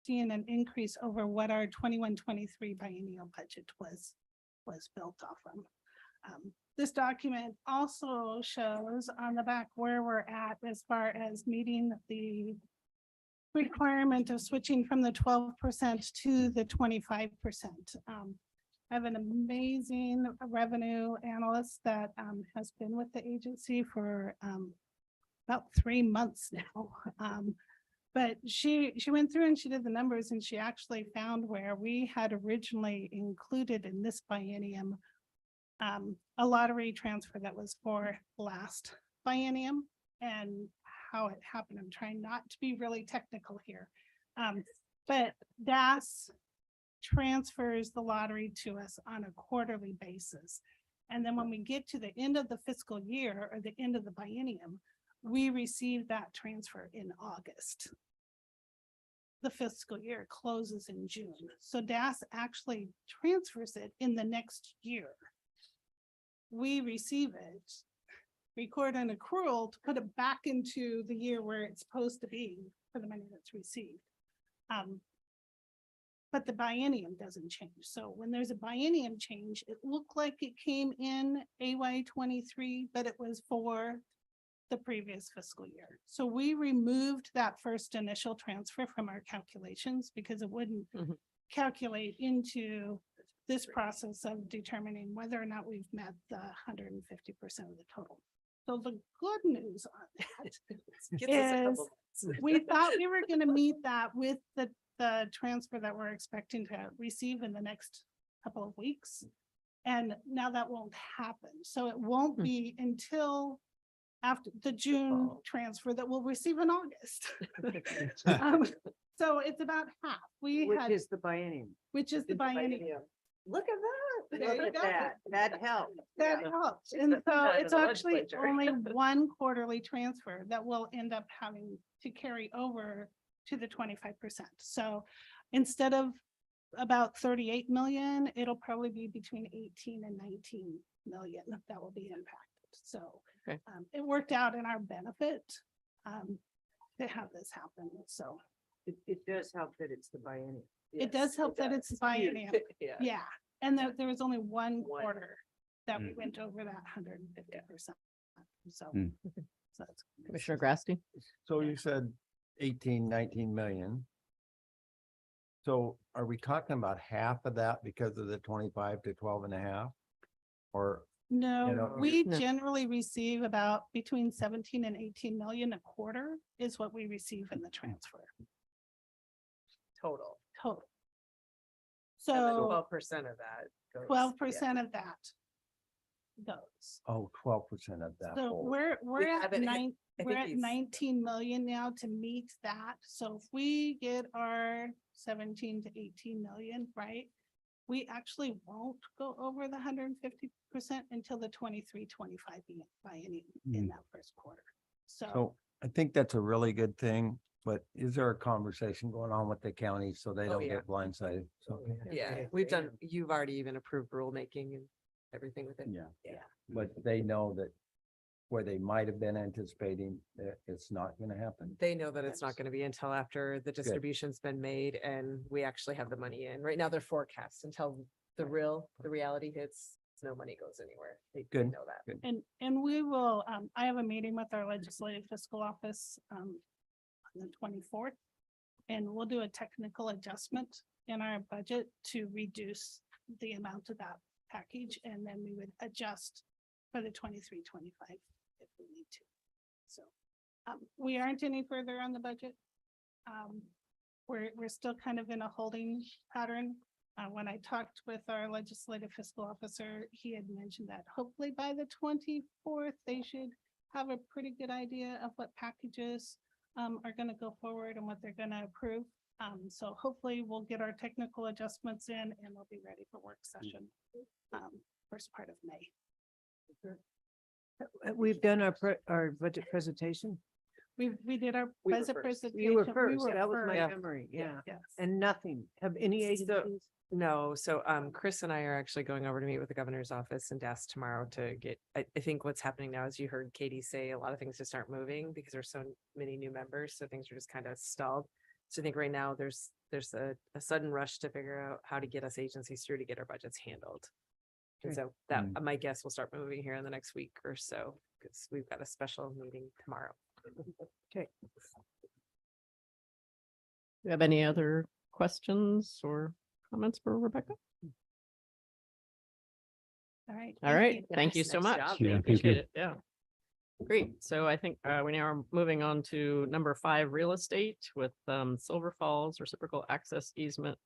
seeing an increase over what our 21-23 biennial budget was built off from. This document also shows on the back where we're at as far as meeting the requirement of switching from the 12% to the 25%. I have an amazing revenue analyst that has been with the agency for about 3 months now. But she went through and she did the numbers and she actually found where we had originally included in this biennium a lottery transfer that was for last biennium and how it happened. I'm trying not to be really technical here. But DAS transfers the lottery to us on a quarterly basis. And then when we get to the end of the fiscal year or the end of the biennium, we receive that transfer in August. The fiscal year closes in June. So DAS actually transfers it in the next year. We receive it, record an accrual to put it back into the year where it's supposed to be for the money that's received. But the biennium doesn't change. So when there's a biennium change, it looked like it came in AY 23, but it was for the previous fiscal year. So we removed that first initial transfer from our calculations because it wouldn't calculate into this process of determining whether or not we've met the 150% of the total. So the good news on that is we thought we were going to meet that with the transfer that we're expecting to receive in the next couple of weeks. And now that won't happen. So it won't be until after the June transfer that we'll receive in August. So it's about half. Which is the biennium. Which is the biennium. Look at that. There you Look at go. that. That helped. That helps. And so it's actually only one quarterly transfer that will end up having to carry over to the 25%. So instead of about 38 million, it'll probably be between 18 and 19 million that will be impacted. So it worked out in our benefit to have this happen. So it does help that it's the biennium. it does help that it's biennium. Yeah. Yeah. And there was only one quarter that we went over that 150%. So, so that's Commissioner Grassley? So you said 18, 19 million. So are we talking about half of that because of the 25 to 12.5? Or no, You know, we No. generally receive about between 17 and 18 million a quarter is what we receive in the transfer Total. total. And then So 12% of that. goes- 12% of that goes. 12% of that. So whole. we're at haven't hit- nine, I we're think at he's- 19 million now to meet that. So if we get our 17 to 18 million, right? We actually won't go over the 150% until the 23-25 biennium in that first quarter. So I think that's a really good thing, but is there a conversation going on with the county so they don't yeah. get blindsided? So, Yeah, we've done, you've already even approved rulemaking and everything with it. yeah, but they know that where they might have been anticipating that it's not going to happen. They know that it's not going to be until after the distribution's been made and we actually have the money in. Right now, they're forecast until the reality hits. No money goes anywhere. They Good. know that. And we will, I have a meeting with our legislative fiscal office, on the 24th. And we'll do a technical adjustment in our budget to reduce the amount of that package, and then we would adjust for the 23-25 if we need to. So, we aren't any further on the budget. We're still kind of in a holding pattern. When I talked with our legislative fiscal officer, he had mentioned that hopefully by the 24th, they should have a pretty good idea of what packages are going to go forward and what they're going to approve. So hopefully we'll get our technical adjustments in and we'll be ready for work session first part of May. We've done our budget presentation. We did our We were budget first. presentation. You were We first. were That was my first. memory. Yeah. Yes. And nothing. Have any agencies? No, so Chris and I are actually going over to meet with the governor's office and desk tomorrow to get, I think what's happening now is you heard Katie say a lot of things just aren't moving because there's so many new members, so things are just kind of stalled. So I think right now there's a sudden rush to figure out how to get us agencies through to get our budgets handled. And Okay. so that, my guess will start moving here in the next week or so, because we've got a special meeting tomorrow. Okay. Do you have any other questions or comments for Rebecca? All right. All thank right, you. thank you Nice so much. job. Yeah, thank Appreciate you. it, yeah. Great, so I think we now are moving on to number 5, real estate with Silver Falls reciprocal access easement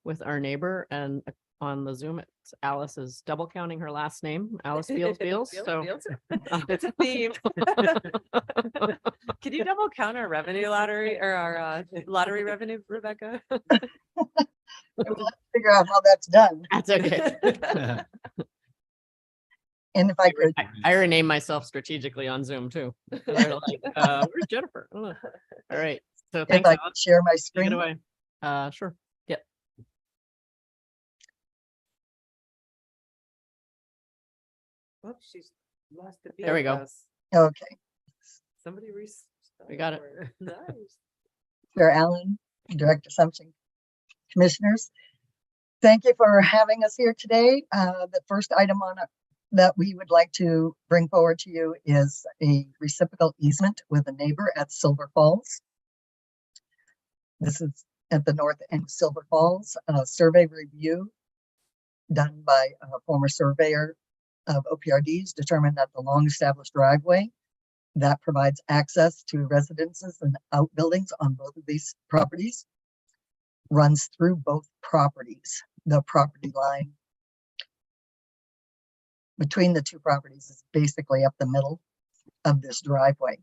with our neighbor, and on the Zoom, it's Alice is double counting her last name, Alice Fields Beals, so. It's a theme. Can you double count our revenue lottery or our lottery revenue, Rebecca? Figure out how that's done. That's okay. And if I could, I rename myself strategically on Zoom too. They're like, where's Jennifer? Oh, all right, so if thanks, I could Alice. share my Take it screen. away. Sure, yep. Oops, she's lost the. There we go. Okay. Somebody. We got it. Nice. Chair Allen, Director Sumption, Commissioners. Thank you for having us here today. The first item on it that we would like to bring forward to you is a reciprocal easement with a neighbor at Silver Falls. This is at the north end of Silver Falls. A survey review done by a former surveyor of OPRDs determined that the long-established driveway that provides access to residences and outbuildings on both of these properties runs through both properties. The property line between the two properties is basically up the middle of this driveway.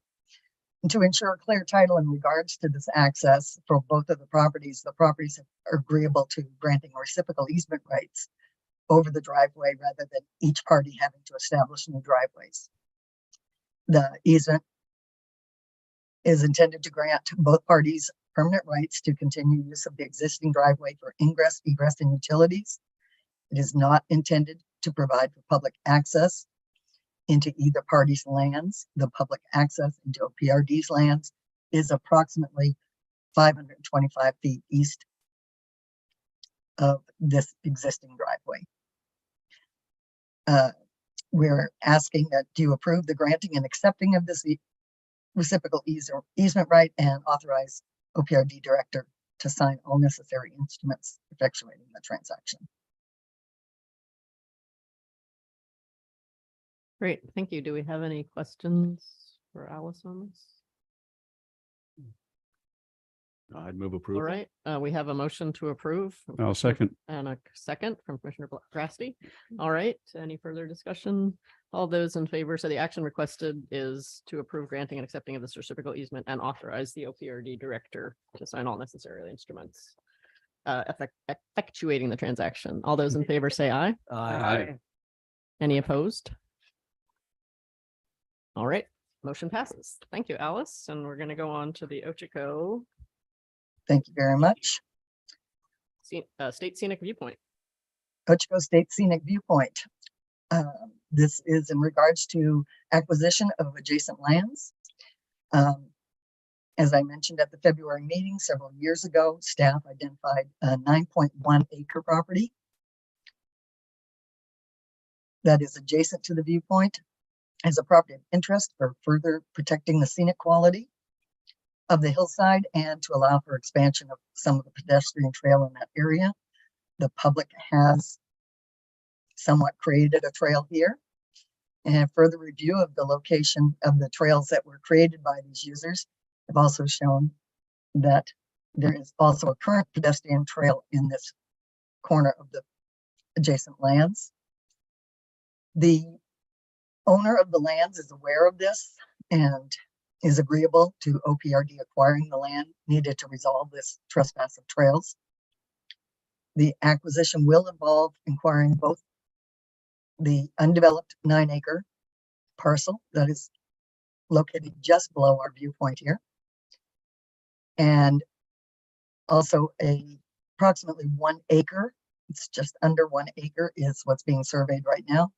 And to ensure clear title in regards to this access for both of the properties are agreeable to granting reciprocal easement rights over the driveway rather than each party having to establish new driveways. The easement is intended to grant both parties permanent rights to continue use of the existing driveway for ingress, egress, and utilities. It is not intended to provide for public access into either party's lands. The public access into OPRD's lands is approximately 525 feet east of this existing driveway. We're asking that you approve the granting and accepting of this reciprocal easement right and authorize OPRD director to sign all necessary instruments effectuating the transaction. Great, thank you. Do we have any questions for Alice on this? I'd move All approval. right, we have a motion to approve. I'll second. And a second from Commissioner Grasty. All right, any further discussion? All those in favor, so the action requested is to approve granting and accepting of this reciprocal easement and authorize the OPRD director to sign all necessary instruments. Effectuating the transaction. All those in favor say aye. Aye. Any opposed? All right, motion passes. Thank you, Alice. And we're going to go on to the Ochico Thank you very much. State Scenic Viewpoint. Ochico State Scenic Viewpoint. This is in regards to acquisition of adjacent lands. As I mentioned at the February meeting several years ago, staff identified a 9.1 acre property that is adjacent to the viewpoint as a property of interest for further protecting the scenic quality of the hillside and to allow for expansion of some of the pedestrian trail in that area. The public has somewhat created a trail here. And further review of the location of the trails that were created by these users have also shown that there is also a current pedestrian trail in this corner of the adjacent lands. The owner of the lands is aware of this and is agreeable to OPRD acquiring the land needed to resolve this trespass of trails. The acquisition will involve acquiring both the undeveloped 9-acre parcel that is located just below our viewpoint here, and also approximately 1 acre. It's just under 1 acre is what's being surveyed right now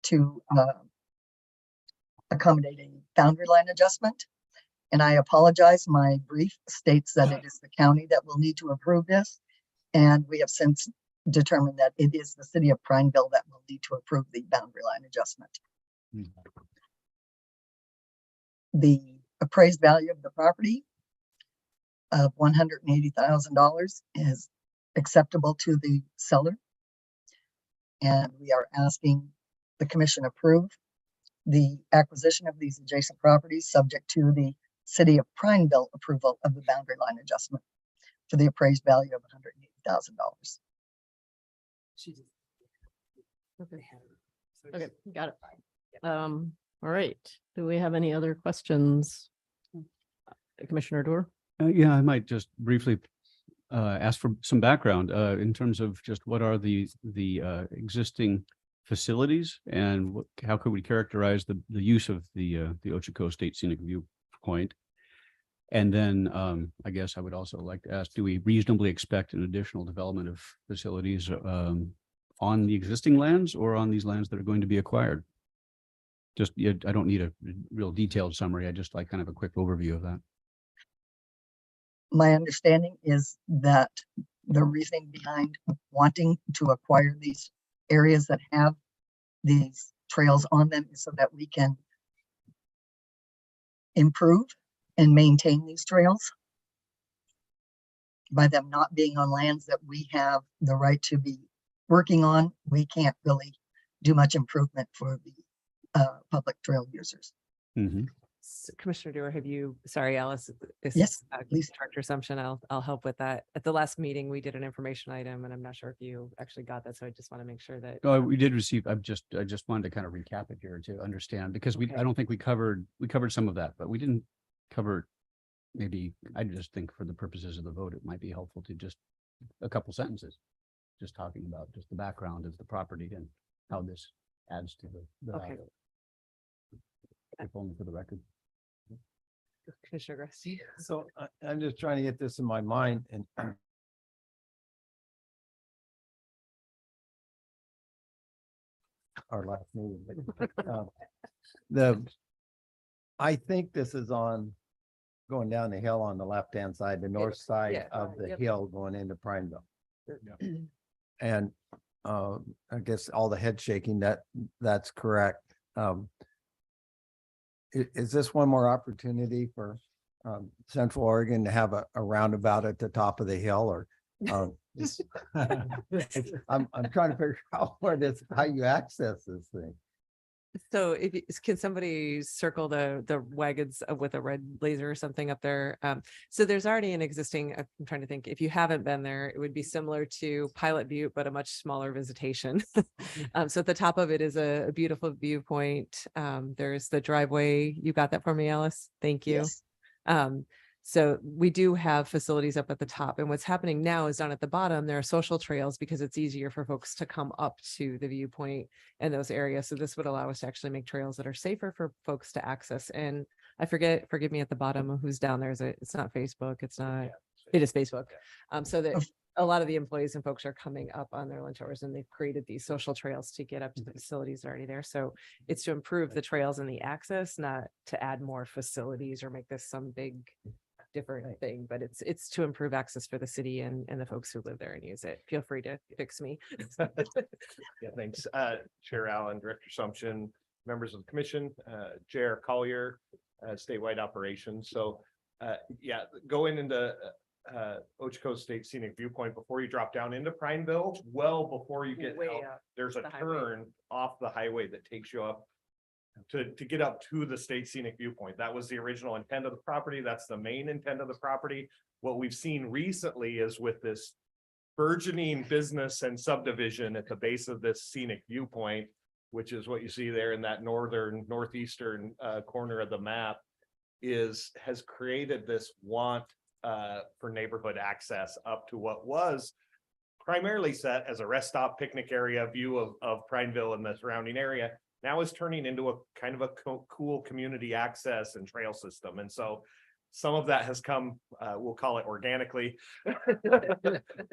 to accommodate a boundary line adjustment. And I apologize, my brief states that it is the county that will need to approve this. And we have since determined that it is the city of Prineville that will need to approve the boundary line adjustment. The appraised value of the property of $180,000 is acceptable to the seller. And we are asking the commission approve the acquisition of these adjacent properties subject to the city of Prineville approval of the boundary line adjustment for the appraised value of $180,000. Okay, got it. All right. Do we have any other questions? Commissioner Dorr? Yeah, I might just briefly ask for some background in terms of just what are the existing facilities and how could we characterize the use of the Ochoco State Scenic Viewpoint? And then I guess I would also like to ask, do we reasonably expect an additional development of facilities on the existing lands or on these lands that are going to be acquired? Just, I don't need a real detailed summary. I just like kind of a quick overview of that. My understanding is that the reasoning behind wanting to acquire these areas that have these trails on them is so that we can improve and maintain these trails. By them not being on lands that we have the right to be working on, we can't really do much improvement for the public trail users. So, Commissioner Dewar, have you, sorry, Alice, this Yes, is a please. director assumption. I'll help with that. At the last meeting, we did an information item and I'm not sure if you actually got that. So I just want to make sure that. Oh, we did receive, I just wanted to kind of recap it here to understand, because Okay. I don't think we covered some of that, but we didn't cover, maybe, I just think for the purposes of the vote, it might be helpful to just a couple sentences, just talking about just the background of the property and how this adds to the Okay. value. If only for the record. Commissioner Grassi. So I'm just trying to get this in my mind and our last meeting. I think this is on going down the hill on the left-hand side, the north side yeah, of the yep. hill going into Prineville. And I guess all the head shaking, that's correct. Is this one more opportunity for Central Oregon to have a roundabout at the top of the hill, or I'm trying to figure out how you access this thing. So can somebody circle the wagons with a red laser or something up there? So there's already an existing, I'm trying to think, if you haven't been there, it would be similar to Pilot Butte, but a much smaller visitation. So at the top of it is a beautiful viewpoint. There's the driveway. You got that for me, Alice? Thank you. Yes. So we do have facilities up at the top, and what's happening now is down at the bottom, there are social trails because it's easier for folks to come up to the viewpoint in those areas. So this would allow us to actually make trails that are safer for folks to access. And I forgive me at the bottom who's down there. It's not Facebook. It's not, it is Facebook. So that a lot of the employees and folks are coming up on their lunch hours, and they've created these social trails to get up to the facilities already there. So it's to improve the trails and the access, not to add more facilities or make this some big different thing, but it's to improve access for the city and the folks who live there and use it. Feel free to fix me. Yeah, thanks. Chair Allen, Director Sumption, members of the commission, Chair Collier, statewide operations. So, yeah, going into Ochoco State Scenic Viewpoint before you drop down into Prineville, well before you get Way out, up there's a the highway. turn off the highway that takes you up to get up to the State Scenic Viewpoint. That was the original intent of the property. That's the main intent of the property. What we've seen recently is with this burgeoning business and subdivision at the base of this scenic viewpoint, which is what you see there in that northeastern corner of the map, has created this want for neighborhood access up to what was primarily set as a rest stop, picnic area, view of Prineville and the surrounding area, now is turning into a kind of a cool community access and trail system. And so some of that has come, we'll call it organically,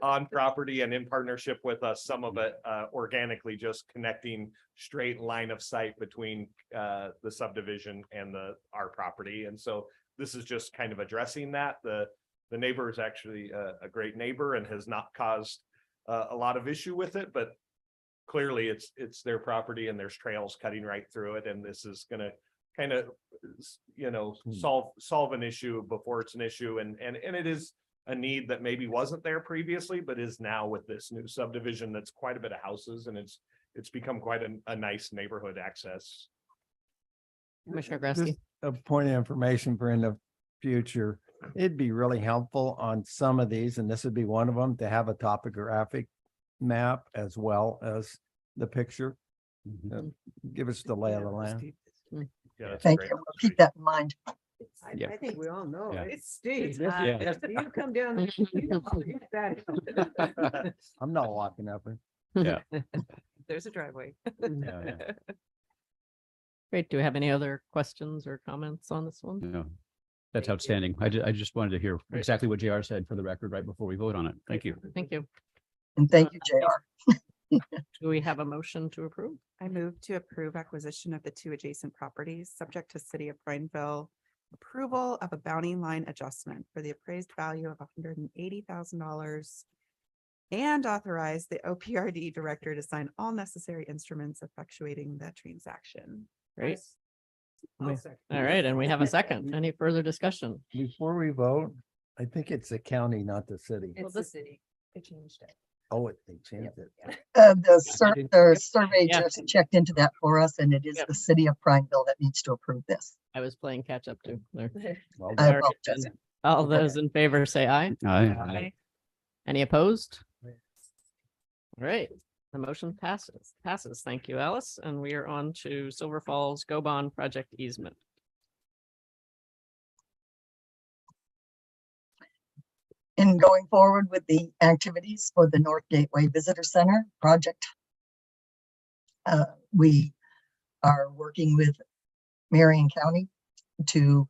on property and in partnership with us, some of it organically, just connecting straight line of sight between the subdivision and our property. And so this is just kind of addressing that. The neighbor is actually a great neighbor and has not caused a lot of issue with it, but clearly it's their property and there's trails cutting right through it. And this is going to kind of, solve an issue before it's an issue. And it is a need that maybe wasn't there previously, but is now with this new subdivision. That's quite a bit of houses, and it's become quite a nice neighborhood access. Commissioner Just Gresky. a point of information for in the future, it'd be really helpful on some of these, and this would be one of them, to have a topographic map as well as the picture. Give us the lay of the land. Yeah, that's a Thank great you. We'll keep that in mind. Yeah. I think we all know, Yeah. it's Steve. Yeah. You come down. You don't forget that. I'm not walking up it. Yeah. There's a driveway. Yeah. Great. Do we have any other questions or comments on this one? No, that's outstanding. I just wanted to hear exactly what JR said for the record right before we vote on it. Thank you. Thank you. And thank you, JR. Do we have a motion to approve? I move to approve acquisition of the two adjacent properties, subject to City of Prineville approval of a boundary line adjustment for the appraised value of $180,000 and authorize the OPRD director to sign all necessary instruments effectuating that transaction. Great. I'll We- second. All right, and we have a second. Any further discussion? Before we vote, I think it's the county, not the city. It's the city. They changed it. Oh, they changed it. The survey Yeah. just checked into that for us, and it is Yep. the City of Prineville that needs to approve this. I was playing catch up too. There. Well I All right, apologize. then. All those in favor say aye. Aye. Any opposed? All right, the motion passes. Thank you, Alice. And we are on to Silver Falls Go Bond project easement. In going forward with the activities for the North Gateway Visitor Center project, we are working with Marion County to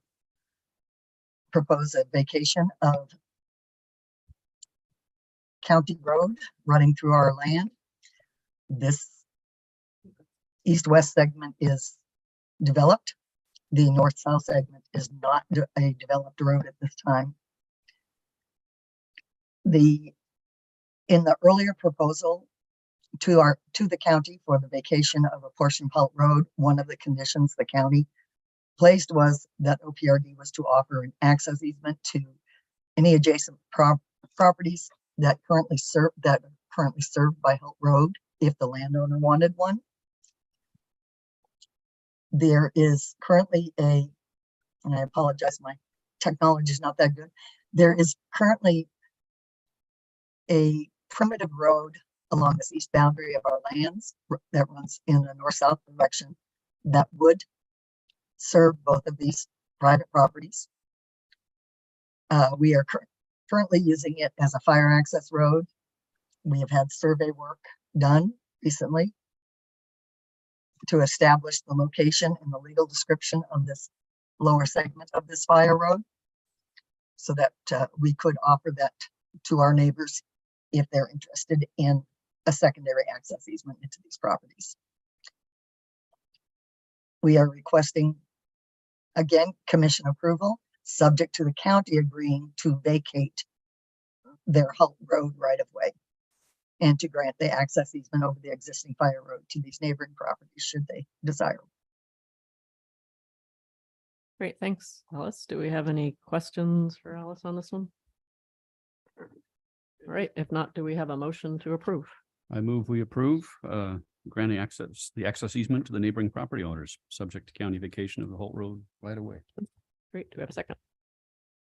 propose a vacation of county road running through our land. This east-west segment is developed. The north-south segment is not a developed road at this time. In the earlier proposal to the county for the vacation of a portion Pelt Road, one of the conditions the county placed was that OPRD was to offer an access easement to any adjacent properties that are currently served by Pelt Road if the landowner wanted one. There is currently and I apologize, my technology is not that good. There is currently a primitive road along this east boundary of our lands that runs in a north-south direction that would serve both of these private properties. We are currently using it as a fire access road. We have had survey work done recently to establish the location and the legal description of this lower segment of this fire road so that we could offer that to our neighbors if they're interested in a secondary access easement into these properties. We are requesting, again, commission approval, subject to the county agreeing to vacate their Hull Road right of way and to grant the access easement over the existing fire road to these neighboring properties should they desire. Great, thanks, Alice. Do we have any questions for Alice on this one? All right, if not, do we have a motion to approve? I move we approve granting the access easement to the neighboring property owners, subject to county vacation of the Holt Road right away. Great, do we have a second?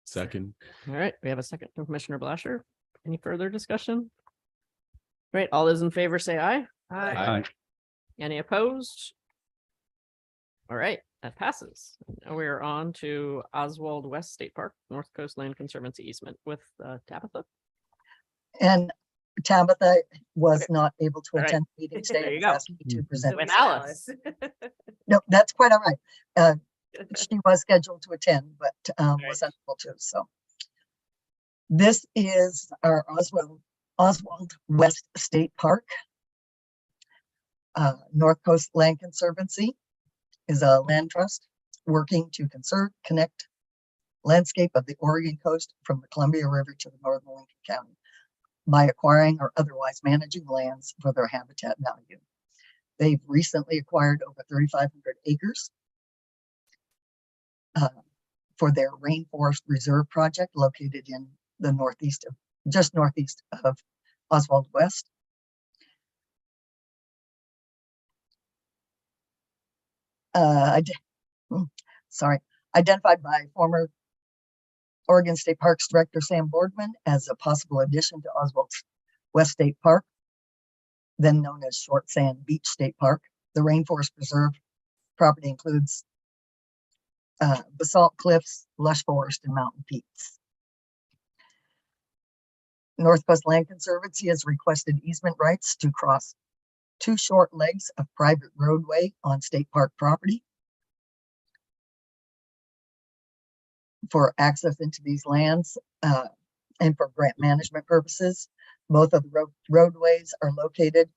Second. All right, we have a second from Commissioner Blasher. Any further discussion? Great, all those in favor say aye. Aye. Any opposed? All right, that passes. Now we're on to Oswald West State Park, North Coast Land Conservancy easement with Tabitha. And Tabitha was Okay. not able to All right. attend the meeting There today. you and go. asked me to present. With Alice. No, that's quite all right. She was scheduled to attend, but was unable to, so. This is our Oswald West State Park. North Coast Land Conservancy is a land trust working to conserve, connect landscape of the Oregon coast from the Columbia River to the northern Lincoln County by acquiring or otherwise managing lands for their habitat value. They've recently acquired over 3,500 acres for their Rainforest Reserve project located in the just northeast of Oswald West. Identified by former Oregon State Parks Director Sam Boardman as a possible addition to Oswald's West State Park, then known as Short Sand Beach State Park. The Rainforest Preserve property includes basalt cliffs, lush forest, and mountain peaks. North Coast Land Conservancy has requested easement rights to cross 2 short legs of private roadway on state park property for access into these lands and for grant management purposes. Both of the roadways are located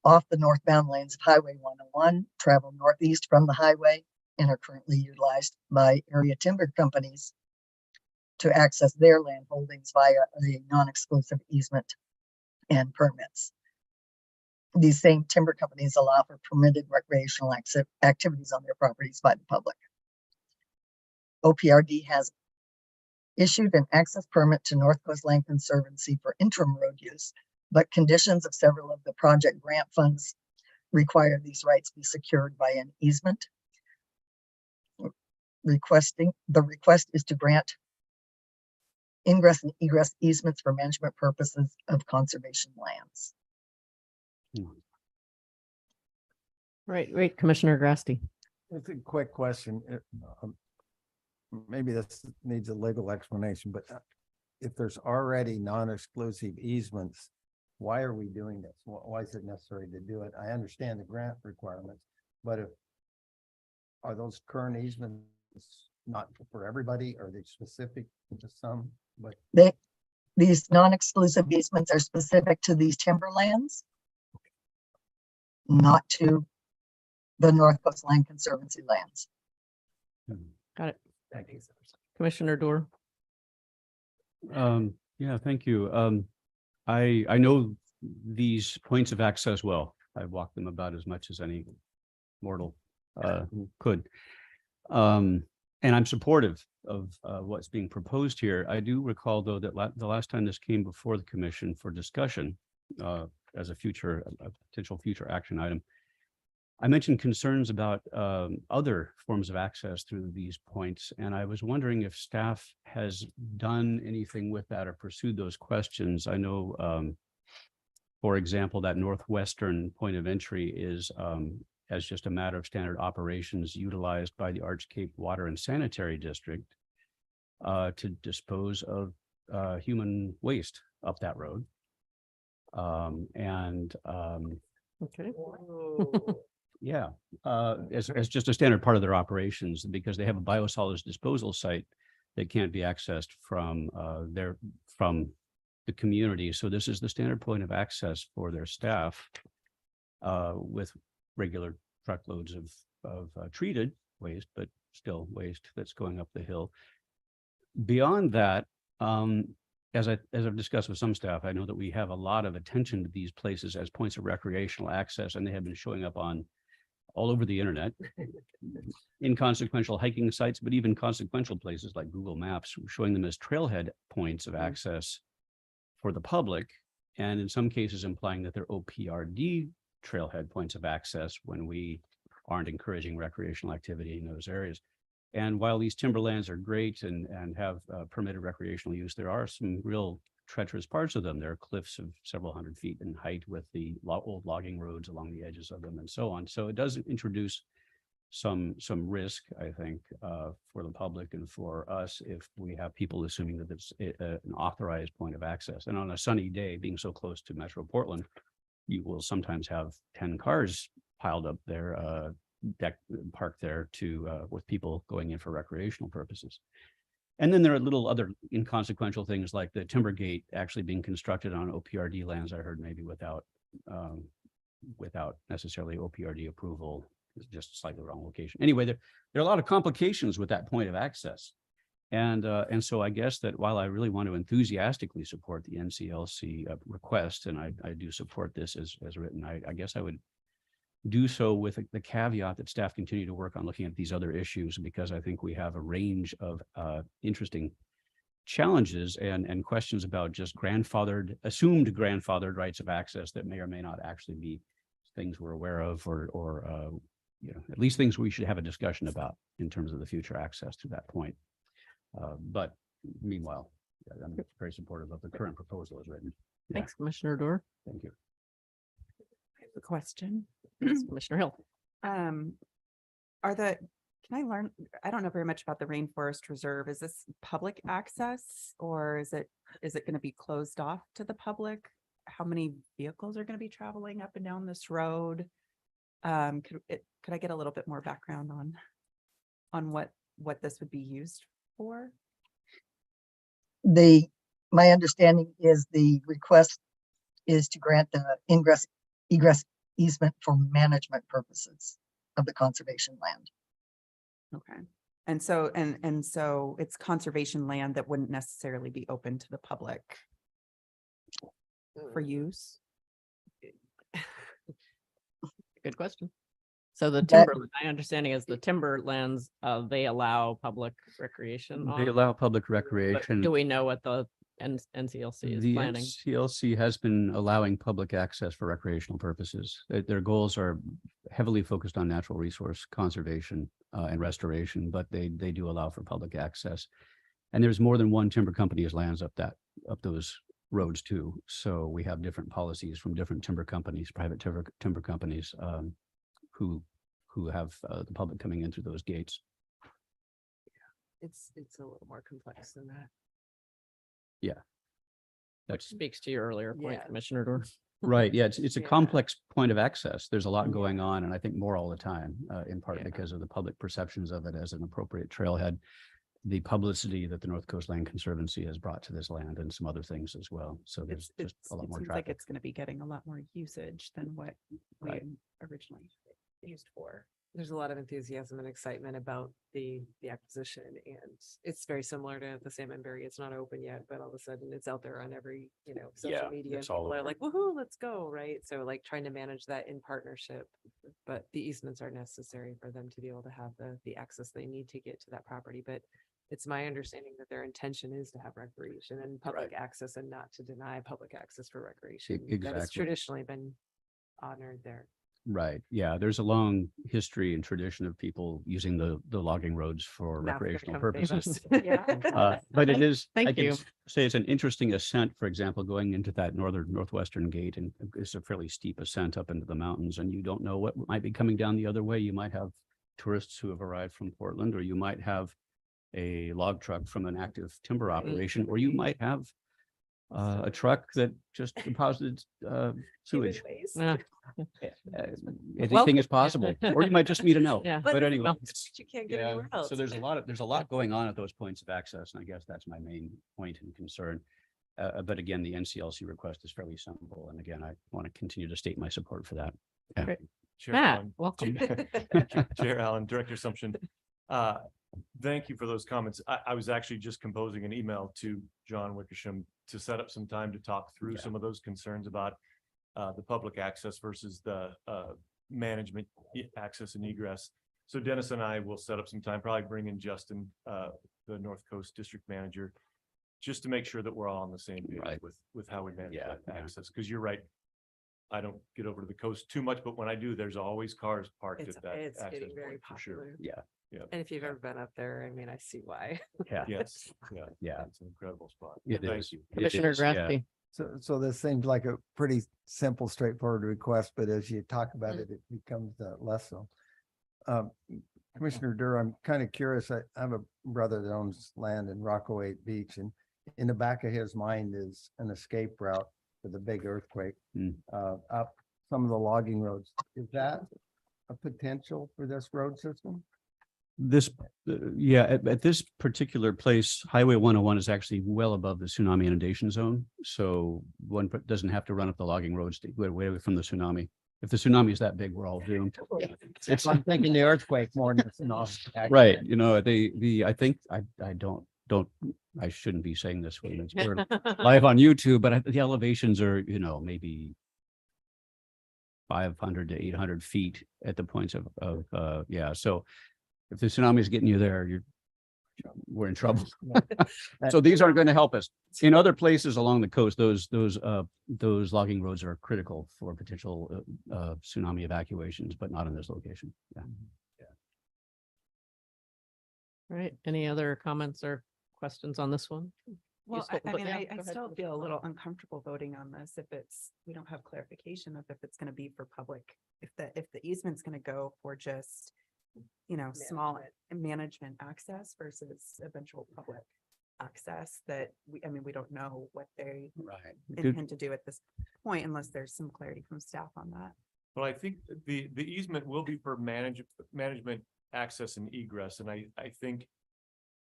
off the northbound lanes of Highway 101, travel northeast from the highway, and are currently utilized by area timber companies to access their land holdings via a non-exclusive easement and permits. These same timber companies allow for permitted recreational activities on their properties by the public. OPRD has issued an access permit to North Coast Land Conservancy for interim road use, but conditions of several of the project grant funds require these rights be secured by an easement. The request is to grant ingress and egress easements for management purposes of conservation lands. Right, Commissioner Grasty. It's a quick question. Maybe this needs a legal explanation, but if there's already non-exclusive easements, why are we doing this? Why is it necessary to do it? I understand the grant requirements, but are those current easements not for everybody? Are they specific to some? But These non-exclusive easements are specific to these timberlands, not to the North Coast Land Conservancy lands. Got it. Commissioner Dorr. Yeah, thank you. I know these points of access well. I've walked them about as much as any mortal could. And I'm supportive of what's being proposed here. I do recall, though, that the last time this came before the commission for discussion as a potential future action item, I mentioned concerns about other forms of access through these points, and I was wondering if staff has done anything with that or pursued those questions. I know, for example, that northwestern point of entry is, as just a matter of standard operations, utilized by the Arch Cape Water and Sanitary District to dispose of human waste up that road. Okay. Yeah, as just a standard part of their operations, because they have a biosolids disposal site that can't be accessed from the community. So this is the standard point of access for their staff with regular truckloads of treated waste, but still waste that's going up the hill. beyond that, as I've discussed with some staff, I know that we have a lot of attention to these places as points of recreational access, and they have been showing up on all over the internet, inconsequential hiking sites, but even consequential places like Google Maps, showing them as trailhead points of access for the public, and in some cases implying that they're OPRD trailhead points of access when we aren't encouraging recreational activity in those areas. And while these timberlands are great and have permitted recreational use, there are some real treacherous parts of them. There are cliffs of several hundred feet in height with the old logging roads along the edges of them and so on. So it does introduce some risk, I think, for the public and for us if we have people assuming that it's an authorized point of access. And on a sunny day, being so close to Metro Portland, you will sometimes have 10 cars piled up there, parked there with people going in for recreational purposes. And then there are little other inconsequential things like the timber gate actually being constructed on OPRD lands, I heard maybe without necessarily OPRD approval, just slightly wrong location. Anyway, there are a lot of complications with that point of access. And so I guess that while I really want to enthusiastically support the NCLC request, and I do support this as written, I guess I would do so with the caveat that staff continue to work on looking at these other issues, because I think we have a range of interesting challenges and questions about just assumed grandfathered rights of access that may or may not actually be things we're aware of, or at least things we should have a discussion about in terms of the future access to that point. But meanwhile, I'm very supportive of the current proposal as written. Yeah. Thanks, Commissioner Dorr. Thank you. The question. Commissioner Hill. Can I learn, I don't know very much about the Rainforest Reserve. Is this public access or is it going to be closed off to the public? How many vehicles are going to be traveling up and down this road? Could I get a little bit more background on what this would be used for? My understanding is the request is to grant the egress easement for management purposes of the conservation land. Okay. And so it's conservation land that wouldn't necessarily be open to the public for use. Good question. So the That- timber, my understanding is the timberlands, they allow public recreation. They on, allow public but recreation. do we know what the NCLC is The planning? NCLC has been allowing public access for recreational purposes. Their goals are heavily focused on natural resource conservation and restoration, but they do allow for public access. And there's more than one timber company has lands up those roads too. So we have different policies from different timber companies, private timber companies, who have the public coming in through those gates. It's a little more complex than that. Which speaks to your earlier point, Yeah. Commissioner Dorr. Right. Yeah, it's a Yeah. complex point of access. There's a lot going on, and I think more all the time, in part Yeah. because of the public perceptions of it as an appropriate trailhead, the publicity that the North Coast Land Conservancy has brought to this land, and some other things as well. So there's just a lot It more seems like traffic. it's going to be getting a lot more usage than what we Right. had originally used for. There's a lot of enthusiasm and excitement about the acquisition, and it's very similar to the San Berry. It's not open yet, but all of a sudden it's out there on every, Yeah, social media. it's all People are over. like, woohoo, let's go, right? So like trying to manage that in partnership, but the easements are necessary for them to be able to have the access they need to get to that property. But it's my understanding that their intention is to have recreation and public access and not to deny public access for recreation. That has exactly. traditionally been honored there. Right. Yeah, there's a long history and tradition of people using the logging roads for Now they're recreational become purposes. famous. Yeah. But it is, I Thank can you. say it's an interesting ascent, for example, going into that northwestern gate, and it's a fairly steep ascent up into the mountains, and you don't know what might be coming down the other way. You might have tourists who have arrived from Portland, or you might have a log truck from an active timber operation, or you might have a truck that just deposited sewage. Yeah. Anything is possible, or you might just meet an elk. Yeah. But anyway, Well, it's- You can't get yeah, anywhere else. so there's a lot going on at those points of access, and I guess that's my main point and concern. But again, the NCLC request is fairly simple, and again, I want to continue to state my support for that. Yeah. Great. Chair Matt, Allen- welcome. Chair Allen, Director Assumption. Thank you for those comments. I was actually just composing an email to John Wickersham to set up some time to talk through some of those concerns about the public access versus the management access and egress. So Dennis and I will set up some time, probably bring in Justin, the North Coast District Manager, just to make sure that we're all on the same page Right. with how we manage Yeah, that yeah. access. Because you're right. I don't get over to the coast too much, but when I do, there's always cars parked It's, at that it's access getting very point for sure. popular. Yeah, And if you've ever been up there, I mean, I see why. yeah. Yes, yeah, Yeah. it's an incredible spot. It Thank is. you. It Commissioner is, yeah. Grassley. So this seems like a pretty simple, straightforward request, but as you talk about it, it becomes less so. Commissioner Durr, I'm kind of curious. I have a brother that owns land in Rockaway Beach, and in the back of his mind is an escape route for the big earthquake up some of the logging roads. Is that a potential for this road system? This, yeah, at this particular place, Highway 101 is actually well above the tsunami inundation zone. So one doesn't have to run up the logging roads to get away from the tsunami. If the tsunami is that big, we're all doomed. It's, I'm thinking the earthquake more than the tsunami. Right, you know, I think, I I shouldn't be saying this when it's we're live on YouTube, but the elevations are, you know, maybe 500 to 800 feet at the points of yeah, so if the tsunami is getting you there, we're in trouble. So these aren't going to help us. In other places along the coast, those logging roads are critical for potential tsunami evacuations, but not in this location. Yeah. Right. Any other comments or questions on this one? Well, Useful, I but mean, yeah, I go ahead, still Commissioner feel a little Foil. uncomfortable voting on this if we don't have clarification of if it's gonna be for public, if the easement's gonna go for just, small management access versus eventual public access that we don't know what they Right. intend to do at this point unless there's some clarity from staff on that. Well, I think the easement will be for management access and egress, and I think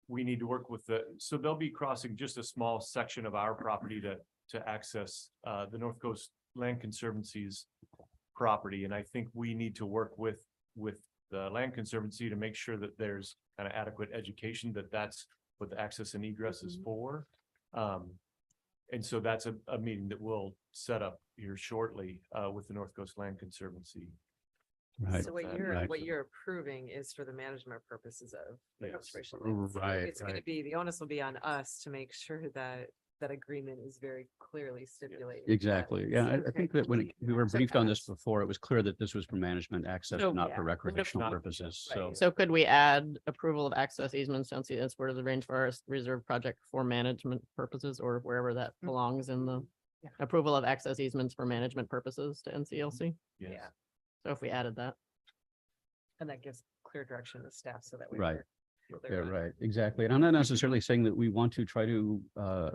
we need to work with so they'll be crossing just a small section of our property to access the North Coast Land Conservancy's property, and I think we need to work with the Land Conservancy to make sure that there's kind of adequate education that that's what the access and egress is for. And so that's a meeting that we'll set up here shortly with the North Coast Land Conservancy. Right. So Right. what you're approving is for the management purposes of the Yes. conservation. land. So Right, It's gonna be, the onus will be on us to make sure that that agreement is very clearly stipulated. that Exactly. Yeah, I it's think that when we were So briefed on this pass. before, it was clear that this was for management access, So- not for Yeah. recreational Not- purposes. So Right. So could we add approval of access easements to NCS where the Rainforest Reserve Project for management purposes or wherever that belongs in the Yeah. approval of access easements for management purposes to NCLC? Yes. Yeah. So if we added that. And that gives clear direction to staff so that we. Right. Yeah, right, exactly. And I'm not necessarily saying that we want to try to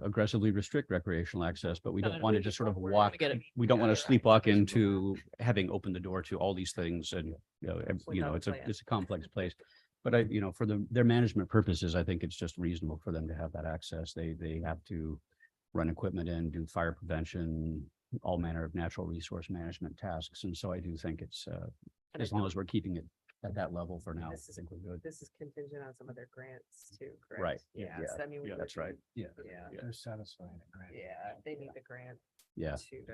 aggressively restrict recreational access, but we No, don't no, want to we just just sort of want- we're walk, gonna get it- we don't want to Yeah, right. sleepwalk into having opened the door to all these things and, Without a it's a, plan. it's a complex place. But for their management purposes, I think it's just reasonable for them to have that access. They have to run equipment in, do fire prevention, all manner of natural resource management tasks. And so I do think it's, as long as we're keeping it at that level for now, I This is- think we're good. This is contingent on some of their grants too, correct? Right. Yeah, Yeah. so I mean. we Yeah, would That's be- right. Yeah. Yeah, Yeah. They're satisfying it, right? yeah, they need the grant Yeah, too,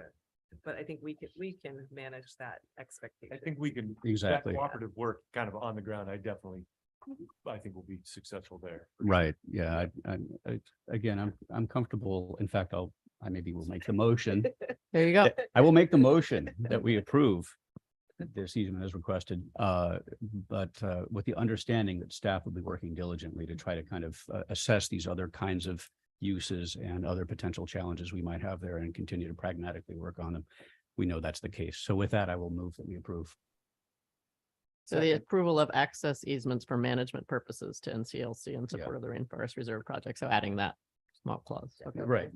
but I think we can manage that expectation. I think we can, that exactly. cooperative work kind of on the ground, I think we'll be successful there. Right, yeah, again, I'm comfortable, in fact, I maybe will make the motion. There you go. I will make the motion that we approve this easement as requested, but with the understanding that staff will be working diligently to try to kind of assess these other kinds of uses and other potential challenges we might have there and continue to pragmatically work on them. We know that's the case. So with that, I will move that we approve. So the approval of access easements for management purposes to NCLC in Yeah. support of the Rainforest Reserve Project. So adding that small clause. Okay. Right.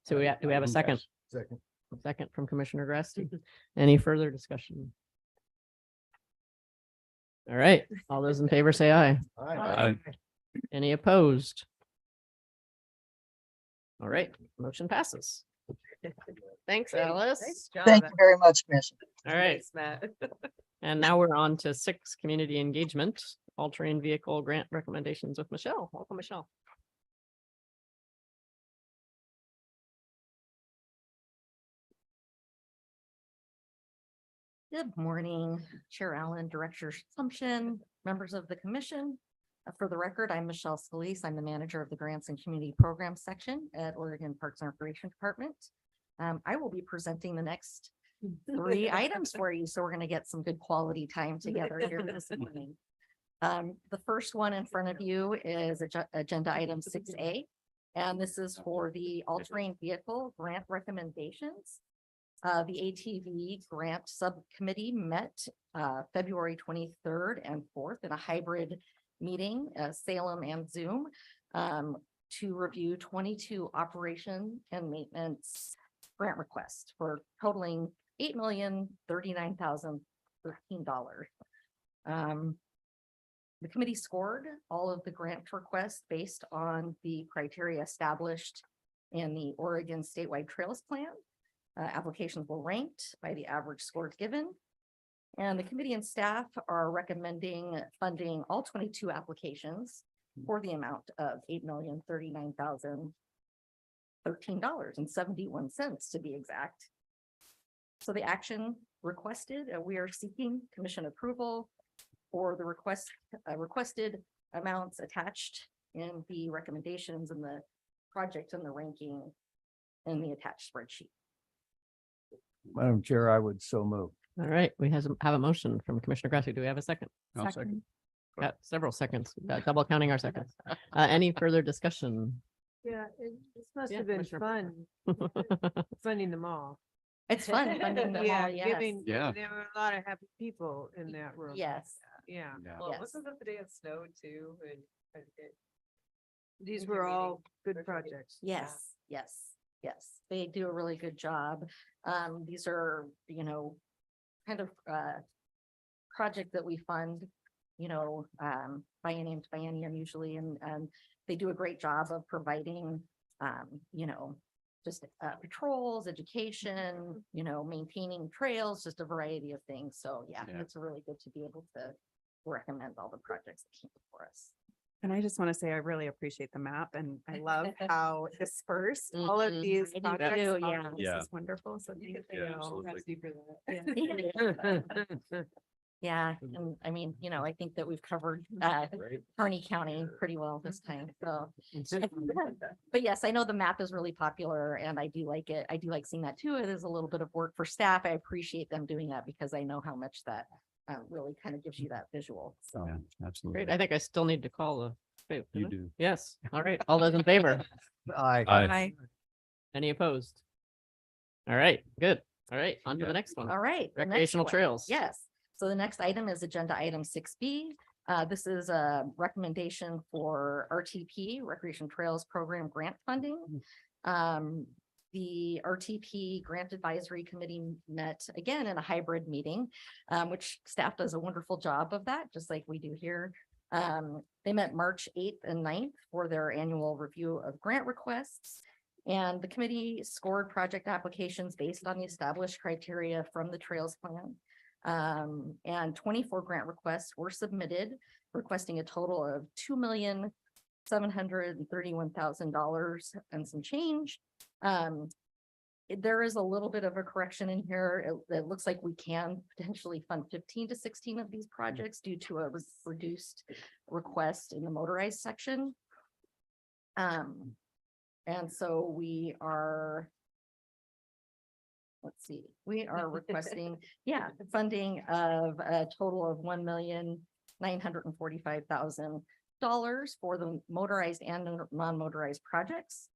So do we have a second? Second. Second from Commissioner Grassley. Any further discussion? All right, all those in favor say aye. Any opposed? All right, motion passes. Thanks, Alice. Nice job. Thank you very much, Commissioner. All right, Thanks, Matt. and now we're on to 6, community engagement. all-terrain vehicle grant recommendations with Michelle. Welcome, Michelle. Good morning, Chair Allen, Director Assumption, members of the commission. For the record, I'm Michelle Scalise. I'm the manager of the Grants and Community Programs section at Oregon Parks and Recreation Department. I will be presenting the next 3 items for you, so we're going to get some good quality time together here this morning. The first one in front of you is agenda item 6A, and this is for the all-terrain vehicle grant recommendations. The ATV grant subcommittee met February 23rd and 4th in a hybrid meeting, Salem and Zoom, to review 22 operation and maintenance grant requests for totaling $8,039,013. The committee scored all of the grant requests based on the criteria established in the Oregon statewide trails plan. Applications were ranked by the average scores given. And the committee and staff are recommending funding all 22 applications for the amount of $8,039,013.71 to be exact. So the action requested, we are seeking commission approval for the requested amounts attached in the recommendations and the project and the ranking in the attached spreadsheet. Madam Chair, I would so move. All right, we have a motion from Commissioner Grassi. Do we have a second? I'll second. Got several seconds. We've got double counting our seconds. Any further discussion? Yeah, this must Yeah, have been Commissioner. fun, funding them all. It's fun funding them Yeah, all, yes. giving, Yeah. there were a lot of happy people in that room. Yes. Yeah, Yeah. Well, Yes. wasn't that the day of snow too? these were all good projects. Yes, yes, yes. They do a really good job. These are, kind of project that we fund, biennium to biennium usually, and they do a great job of providing, just patrols, education, maintaining trails, just a variety of things. So yeah, Yeah. it's really good to be able to recommend all the projects that came before us. And I just want to say, I really appreciate the map and I love how dispersed all of Mhm. these I do projects too, are. yeah. This Yeah. is wonderful. So thank Yeah, you. absolutely. Yeah, and I mean, I think that we've covered Right. Harney County pretty well this time, so. But yes, I know the map is really popular and I do like it. I do like seeing that too. It is a little bit of work for staff. I appreciate them doing that because I know how much that really kind of gives you that visual. So Yeah, absolutely. Great. I think I still need to call the. vote, You don't I? do. Yes. All right. All those in favor? Aye. Aye. Any opposed? All right, good. All right, on to Yeah. the next one. all right. the next Recreational one. trails. Yes. So the next item is agenda item 6B. This is a recommendation for RTP, Recreation Trails Program grant funding. The RTP Grant Advisory Committee met again in a hybrid meeting, which staff does a wonderful job of that, just like we do here. They met March 8th and 9th for their annual review of grant requests. And the committee scored project applications based on the established criteria from the Trails Plan. And 24 grant requests were submitted, requesting a total of $2,731,000 and some change. There is a little bit of a correction in here. It looks like we can potentially fund 15 to 16 of these projects due to a reduced request in the motorized section. And so we are, let's see, we are requesting, funding of a total of $1,945,000 for the motorized and non-motorized projects.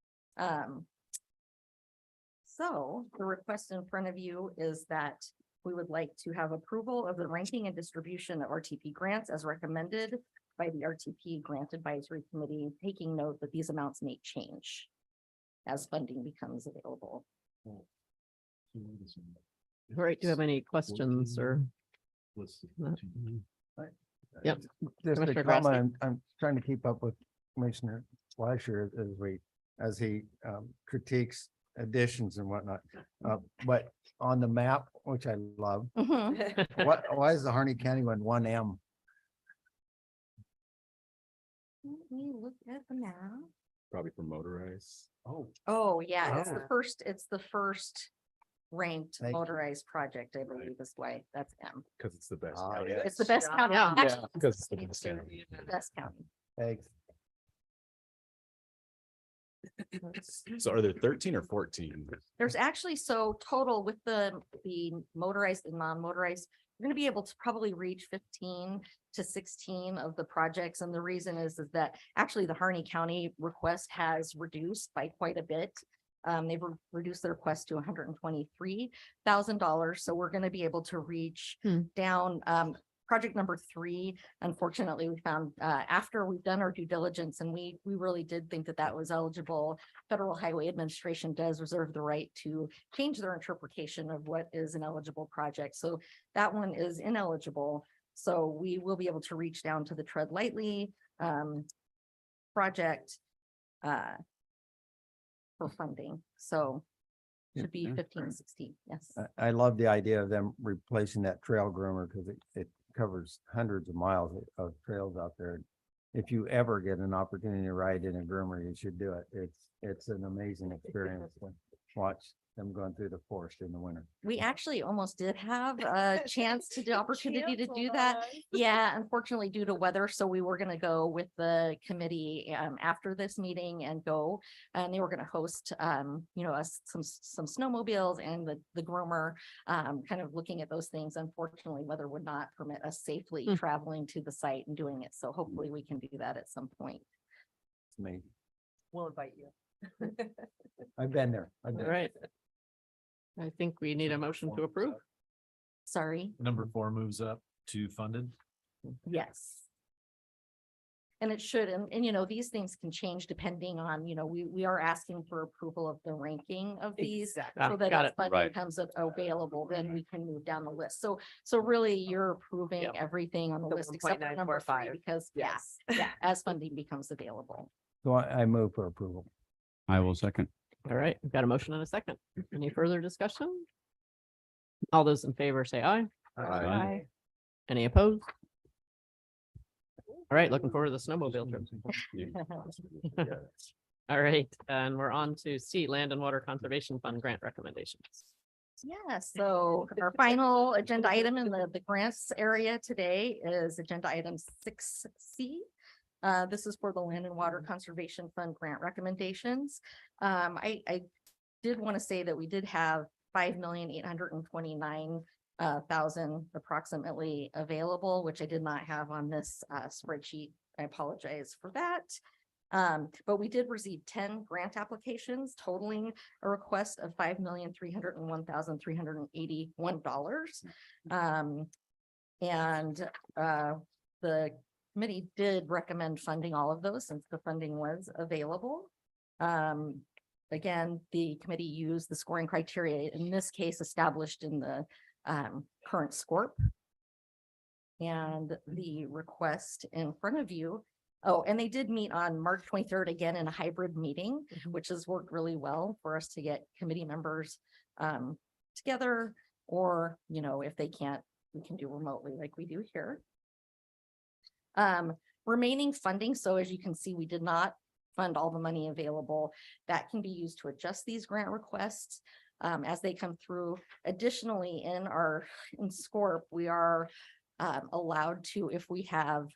So the request in front of you is that we would like to have approval of the ranking and distribution of RTP grants as recommended by the RTP Grant Advisory Committee, taking note that these amounts may change as funding becomes available. All right, do you have any questions or? Yep. Just Commissioner a Grassley. comment, I'm trying to keep up with Commissioner Fleischer as he critiques additions and whatnot. But on the map, which I love, why is the Harney County one 1M? me look at the map. Probably for motorized. Oh, yeah, it's the Ah. first ranked Thank you. motorized project, I believe is why that's M. Because it's the best. Oh, county. yeah. It's the best county. Yeah. Actually, Because it's the it's best county. the best county. Thanks. So are there 13 or 14? There's actually, so total with the motorized and non-motorized, you're gonna be able to probably reach 15 to 16 of the projects. And the reason is that actually the Harney County request has reduced by quite a bit. They've reduced their request to $123,000. So we're gonna be able to reach down, project number 3, unfortunately, we found after we've done our due diligence, and we really did think that that was eligible. Federal Highway Administration does reserve the right to change their interpretation of what is an eligible project. So that one is ineligible. So we will be able to reach down to the Tread Lightly project for funding. So should be Yeah. 15, 16, yes. I love the idea of them replacing that trail groomer because it covers hundreds of miles of trails out there. If you ever get an opportunity to ride in a groomer, you should do it. It's an amazing experience to watch them going through the forest in the winter. We actually almost did have a chance to the opportunity to do that. Yeah, unfortunately due to weather. So we were gonna go with the committee after this meeting and go, and they were gonna host some snowmobiles and the groomer, kind of looking at those things. Unfortunately, weather would not permit us safely traveling to the site and doing it. So hopefully we can do that at some point. It's amazing. We'll invite you. I've been there. All right. I think we need a motion to approve. Sorry, Number 4 moves up to funded. yes. And it should, and these things can change depending on, we are asking for approval of the ranking of these. Ah, So that got if it. funding Right. becomes available, then we can move down the list. So really you're approving Yep. everything on the The list except for number 3 1.945. because, Yes. yeah, as funding becomes available. So I move for approval. I will second. All right, we've got a motion and a second. Any further discussion? All those in favor say aye. Aye. Any opposed? All right, looking forward to the snowmobile trip. All right, and we're on to C, Land and Water Conservation Fund grant recommendations. Yeah, so our final agenda item in the grants area today is agenda item 6C. This is for the Land and Water Conservation Fund grant recommendations. I did want to say that we did have 5,829,000 approximately available, which I did not have on this spreadsheet. I apologize for that. But we did receive 10 grant applications totaling a request of $5,301,381. And the committee did recommend funding all of those since the funding was available. Again, the committee used the scoring criteria, in this case established in the current SCORP. And the request in front of you. Oh, and they did meet on March 23rd again in a hybrid meeting, which has worked really well for us to get committee members together, or, if they can't, we can do remotely like we do here. Remaining funding. So as you can see, we did not fund all the money available. That can be used to adjust these grant requests as they come through. Additionally, in SCORP, we are allowed to, if we have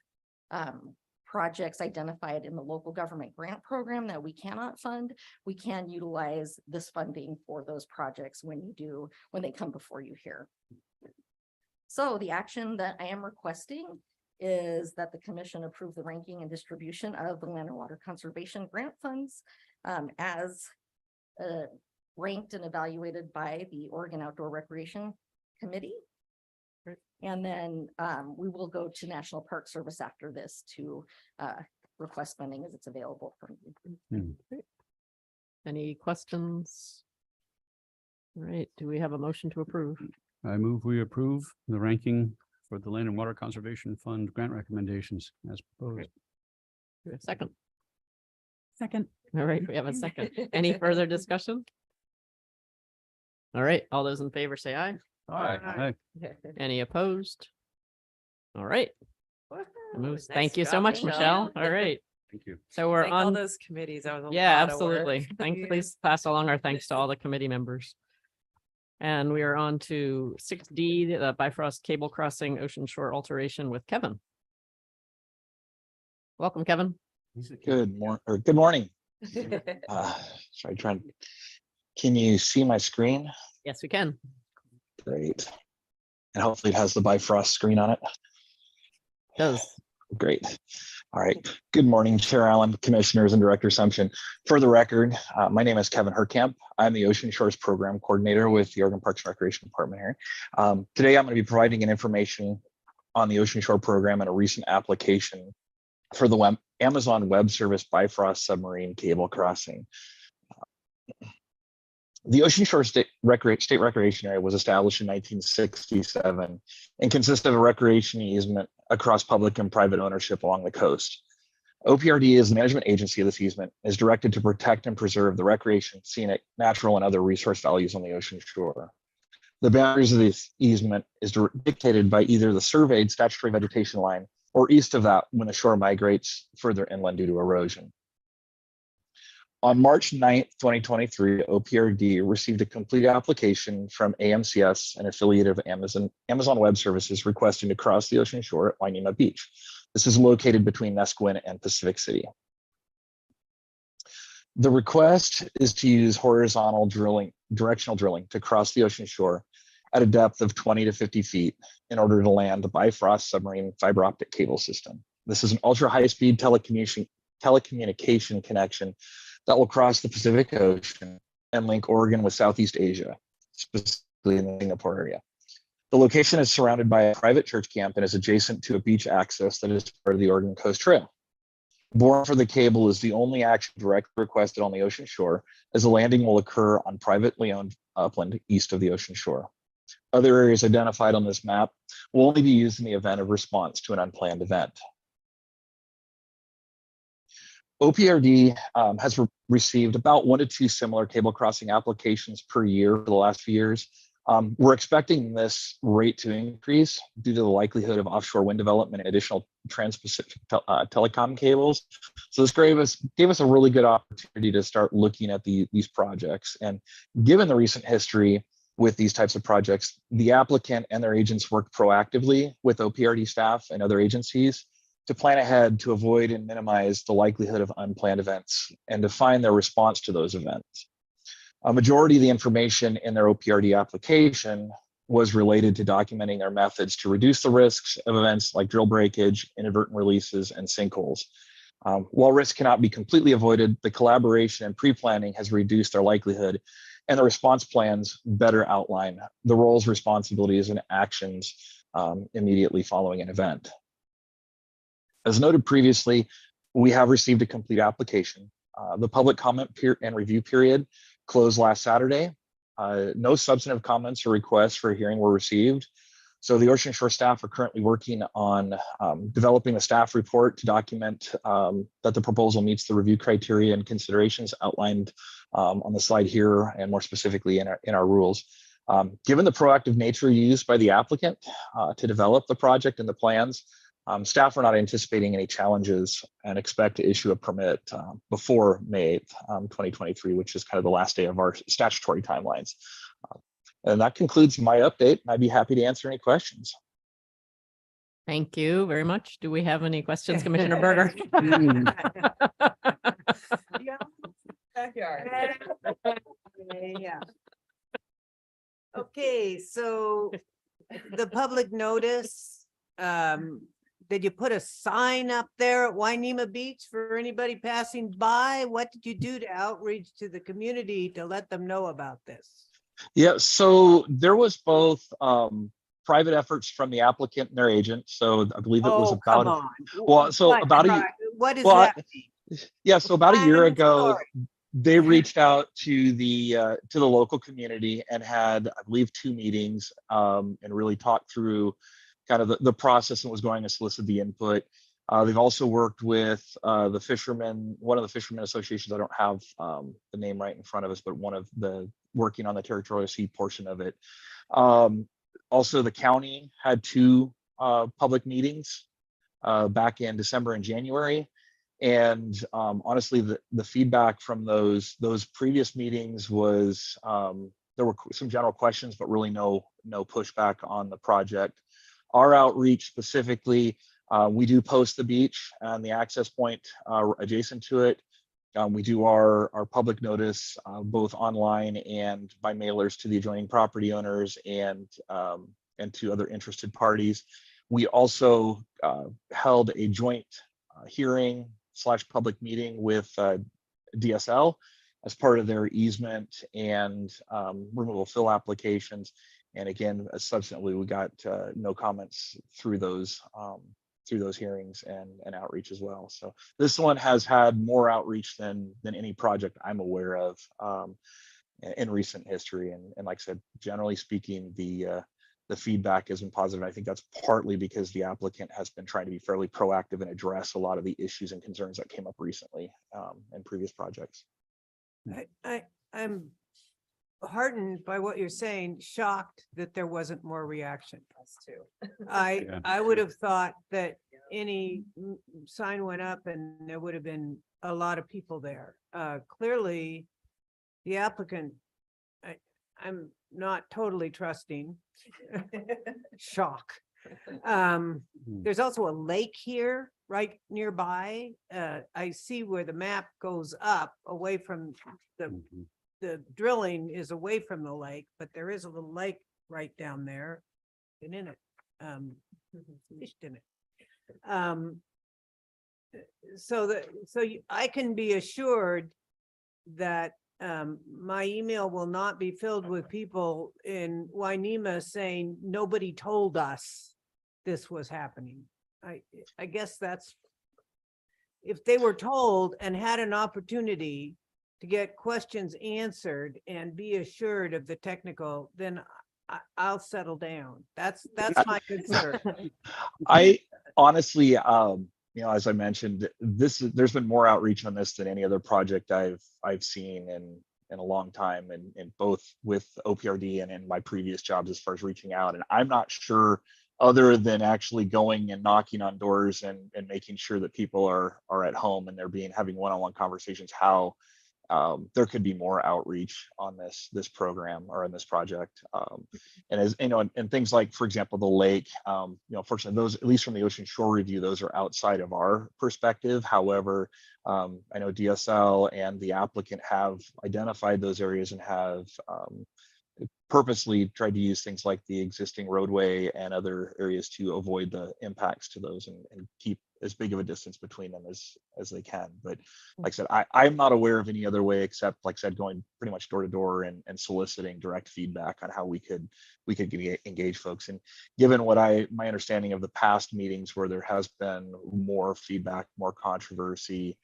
projects identified in the local government grant program that we cannot fund, we can utilize this funding for those projects when they come before you here. So the action that I am requesting is that the commission approve the ranking and distribution of the Land and Water Conservation grant funds as ranked and evaluated by the Oregon Outdoor Recreation Committee. And then we will go to National Park Service after this to request funding as it's available from you. Any questions? All right, do we have a motion to approve? I move we approve the ranking for the Land and Water Conservation Fund grant recommendations as proposed. Do we have a second? Second. All right, we have a second. Any further discussion? All right, all those in favor say aye. Aye. Any opposed? All right. Moves. Nice Thank you so job, much, Michelle. Michelle. All right. Thank you. So we're Thank all on. those committees. That was a Yeah, lot of work. absolutely. Thank, Yeah. please pass along our thanks to all the committee members. And we are on to 6D, the Bifrost Cable Crossing Ocean Shore Alteration with Kevin. Welcome, Kevin. Good morning. Sorry, can you see my screen? Yes, we can. Great. And hopefully it has the Bifrost screen on it. Does. Great. All right. Good morning, Chair Allen, Commissioners, and Director Sumption. For the record, my name is Kevin Herkamp. I'm the Ocean Shores Program Coordinator with the Oregon Parks and Recreation Department here. Today, I'm going to be providing an information on the Ocean Shore Program and a recent application for the Amazon Web Service Bifrost Submarine Cable Crossing. The Ocean Shore State Recreation Area was established in 1967 and consists of a recreation easement across public and private ownership along the coast. OPRD is the management agency of this easement, is directed to protect and preserve the recreation, scenic, natural, and other resource values on the ocean shore. The boundaries of this easement is dictated by either the surveyed statutory vegetation line or east of that when the shore migrates further inland due to erosion. On March 9th, 2023, OPRD received a complete application from AMCS, an affiliate of Amazon Web Services, requesting to cross the ocean shore at Wainema Beach. This is located between Nesquin and Pacific City. The request is to use horizontal directional drilling to cross the ocean shore at a depth of 20 to 50 feet in order to land the Bifrost submarine fiber optic cable system. This is an ultra high-speed telecommunication connection that will cross the Pacific Ocean and link Oregon with Southeast Asia, specifically in the Singapore area. The location is surrounded by a private church camp and is adjacent to a beach access that is part of the Oregon Coast Trail. Boring for the cable is the only action directly requested on the ocean shore, as the landing will occur on privately owned upland east of the ocean shore. Other areas identified on this map will only be used in the event of response to an unplanned event. OPRD has received about 1 to 2 similar cable crossing applications per year for the last few years. We're expecting this rate to increase due to the likelihood of offshore wind development and additional trans-Pacific telecom cables. So this gave us a really good opportunity to start looking at these projects. And given the recent history with these types of projects, the applicant and their agents work proactively with OPRD staff and other agencies to plan ahead to avoid and minimize the likelihood of unplanned events and define their response to those events. A majority of the information in their OPRD application was related to documenting their methods to reduce the risks of events like drill breakage, inadvertent releases, and sinkholes. While risk cannot be completely avoided, the collaboration and pre-planning has reduced their likelihood, and the response plans better outline the roles, responsibilities, and actions immediately following an event. As noted previously, we have received a complete application. The public comment and review period closed last Saturday. No substantive comments or requests for a hearing were received. So the Ocean Shore staff are currently working on developing a staff report to document that the proposal meets the review criteria and considerations outlined on the slide here, and more specifically in our rules. Given the proactive nature used by the applicant to develop the project and the plans, staff are not anticipating any challenges and expect to issue a permit before May 8th, 2023, which is kind of the last day of our statutory timelines. And that concludes my update. I'd be happy to answer any questions. Thank you very much. Do we have any questions, Commissioner Berger? Backyard. Yeah. Okay, so the public notice, did you put a sign up there at Wainema Beach for anybody passing by? What did you do to outreach to the community to let them know about this? Yeah, so there was both private efforts from the applicant and their agent. So I believe it was come about, on. well, so What, about right, what does well, that mean? yeah, so about a year Fine ago, story. they reached out to the local community and had, I believe, 2 meetings and really talked through kind of the process and was going to solicit the input. They've also worked with the fishermen, one of the fishermen associations. I don't have the name right in front of us, but one of the working on the territorial sea portion of it. Also, the county had 2 public meetings back in December and January. And honestly, the feedback from those previous meetings was there were some general questions, but really no pushback on the project. Our outreach specifically, we do post the beach and the access point adjacent to it. We do our public notice both online and by mailers to the adjoining property owners and to other interested parties. We also held a joint hearing / public meeting with DSL as part of their easement and removal fill applications. And again, subsequently, we got no comments through those hearings and outreach as well. So this one has had more outreach than any project I'm aware of in recent history. And like I said, generally speaking, the feedback has been positive. I think that's partly because the applicant has been trying to be fairly proactive and address a lot of the issues and concerns that came up recently in previous projects. I'm heartened by what you're saying, shocked that there wasn't more reaction. Us too. I would have thought that any sign went up and there would have been a lot of people there. Clearly, the applicant, I'm not totally trusting. Shock. There's also a lake here right nearby. I see where the map goes up away from the drilling is away from the lake, but there is a little lake right down there and in it, fished in it. I can be assured that my email will not be filled with people in Wainema saying nobody told us this was happening. I guess that's, if they were told and had an opportunity to get questions answered and be assured of the technical, then I'll settle down. That's my concern. I honestly, as I mentioned, there's been more outreach on this than any other project I've seen in a long time, and both with OPRD and in my previous jobs as far as reaching out. And I'm not sure, other than actually going and knocking on doors and making sure that people are at home and they're having one-on-one conversations, how there could be more outreach on this program or in this project. And as you know, and things like, for example, the lake, fortunately, those, at least from the Ocean Shore Review, those are outside of our perspective. However, I know DSL and the applicant have identified those areas and have purposely tried to use things like the existing roadway and other areas to avoid the impacts to those and keep as big of a distance between them as they can. But like I said, I'm not aware of any other way except, like I said, going pretty much door to door and soliciting direct feedback on how we could engage folks. And given my understanding of the past meetings where there has been more feedback, more controversy,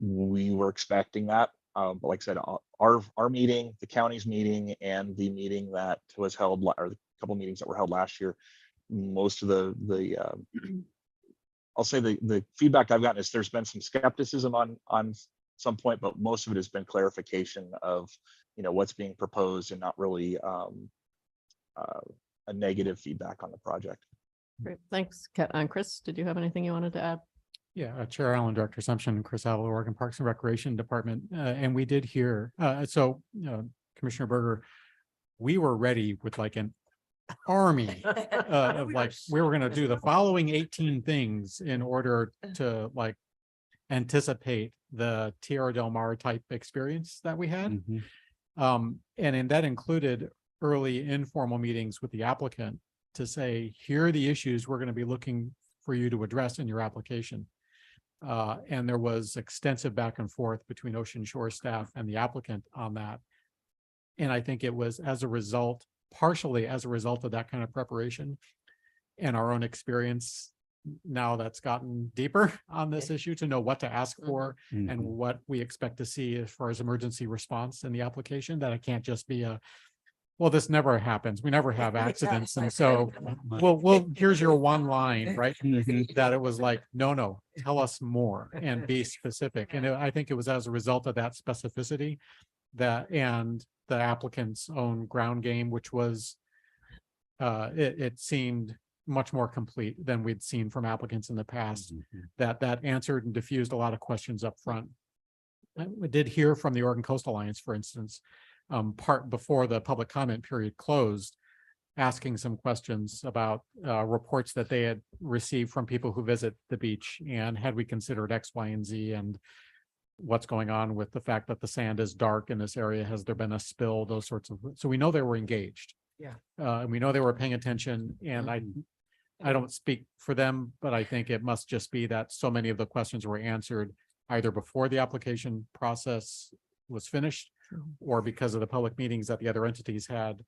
we were expecting that. But like I said, our meeting, the county's meeting, and the meeting that was held, or the couple meetings that were held last year, most of I'll say the feedback I've gotten is there's been some skepticism on some point, but most of it has been clarification of what's being proposed and not really a negative feedback on the project. Great, thanks. Chris, did you have anything you wanted to add? Yeah, Chair Allen, Director Assumption, Chris Havel, Oregon Parks and Recreation Department. And we did hear, Commissioner Berger, we were ready with like an army of like, we were going to do the following 18 things in order to like anticipate the Tierra del Mar type experience that we had. And that included early informal meetings with the applicant to say, here are the issues we're going to be looking for you to address in your application. And there was extensive back and forth between Ocean Shore staff and the applicant on that. And I think it was partially as a result of that kind of preparation and our own experience now that's gotten deeper on this issue to know what to ask for and what we expect to see as far as emergency response in the application, that it can't just be well, this never happens. We never have accidents. And so, well, here's your one line, right? That it was like, no, tell us more and be specific. And I think it was as a result of that specificity and the applicant's own ground game, which was, it seemed much more complete than we'd seen from applicants in the past. That answered and diffused a lot of questions up front. We did hear from the Oregon Coastal Alliance, for instance, part before the public comment period closed, asking some questions about reports that they had received from people who visit the beach, and had we considered X, Y, and Z, and what's going on with the fact that the sand is dark in this area. Has there been a spill? Those sorts of, so we know they were engaged. Yeah. And we know they were paying attention, and I don't speak for them, but I think it must just be that so many of the questions were answered either before the application process was finished, or because of the public meetings that the other entities had,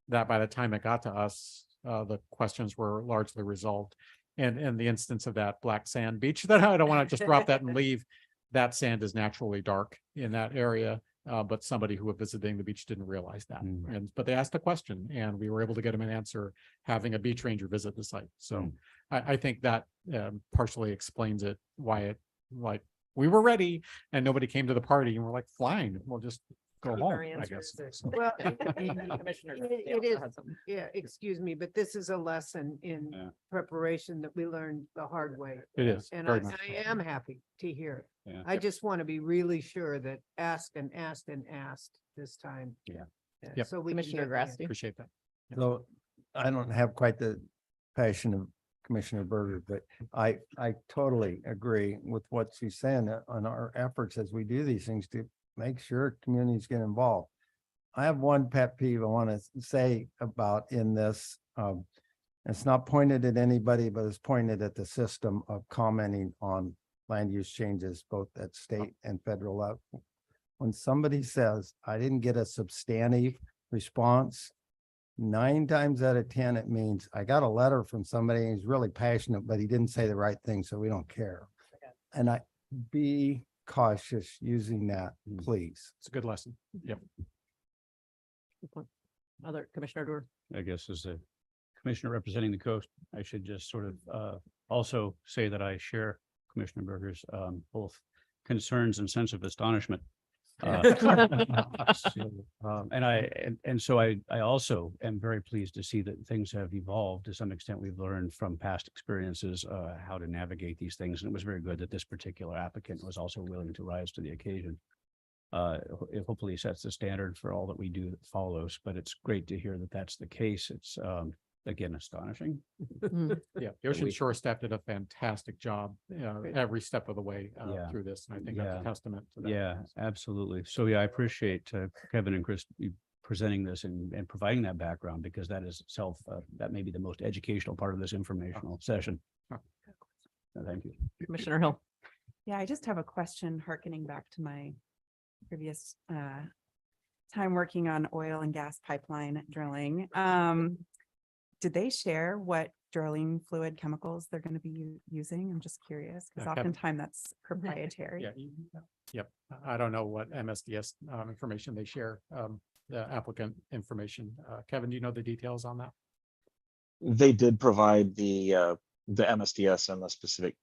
that by the time it got to us, the questions were largely resolved. And the instance of that black sand beach, that I don't want to just drop that and leave, that sand is naturally dark in that area. But somebody who was visiting the beach didn't realize that. But they asked a question, and we were able to get them an answer, having a beach ranger visit the site. So I think that partially explains it, why it, like, we were ready and nobody came to the party, and we're like, fine, we'll just go home, I guess. Well, Commissioner it is, yeah, excuse me, but this is a lesson in preparation that we learned the hard way. It is, And very I much I am happy to hear it. Yeah. I just want to be really sure that asked and asked and asked this time. Yeah. Yep. So we can Commissioner get the Grassley. Appreciate that. So I don't have quite the passion of Commissioner Berger, but I totally agree with what she's saying on our efforts as we do these things to make sure communities get involved. I have one pet peeve I want to say about in this. It's not pointed at anybody, but it's pointed at the system of commenting on land use changes, both at state and federal level. When somebody says, I didn't get a substantive response, 9 times out of 10, it means I got a letter from somebody and he's really passionate, but he didn't say the right thing, so we don't care. And be cautious using that, please. It's a good lesson. Yep. Other Commissioner Dewar. I guess as a commissioner representing the coast, I should just sort of also say that I share Commissioner Berger's both concerns and sense of astonishment. So I also am very pleased to see that things have evolved. To some extent, we've learned from past experiences how to navigate these things. And it was very good that this particular applicant was also willing to rise to the occasion. It hopefully sets the standard for all that we do that follows, but it's great to hear that that's the case. It's again, astonishing. Yeah, the Ocean Shore staff did a fantastic job every step of the way through this. And I think that's a testament to that. Yeah, absolutely. So yeah, I appreciate Kevin and Chris presenting this and providing that background, because that is itself, that may be the most educational part of this informational session. Thank you. Commissioner Hill. Yeah, I just have a question hearkening back to my previous time working on oil and gas pipeline drilling. Did they share what drilling fluid chemicals they're going to be using? I'm just curious, because Kevin. oftentimes that's proprietary. Yeah. Yep. I don't know what MSDS information they share, the applicant information. Kevin, do you know the details on that? They did provide the MSDS and the specific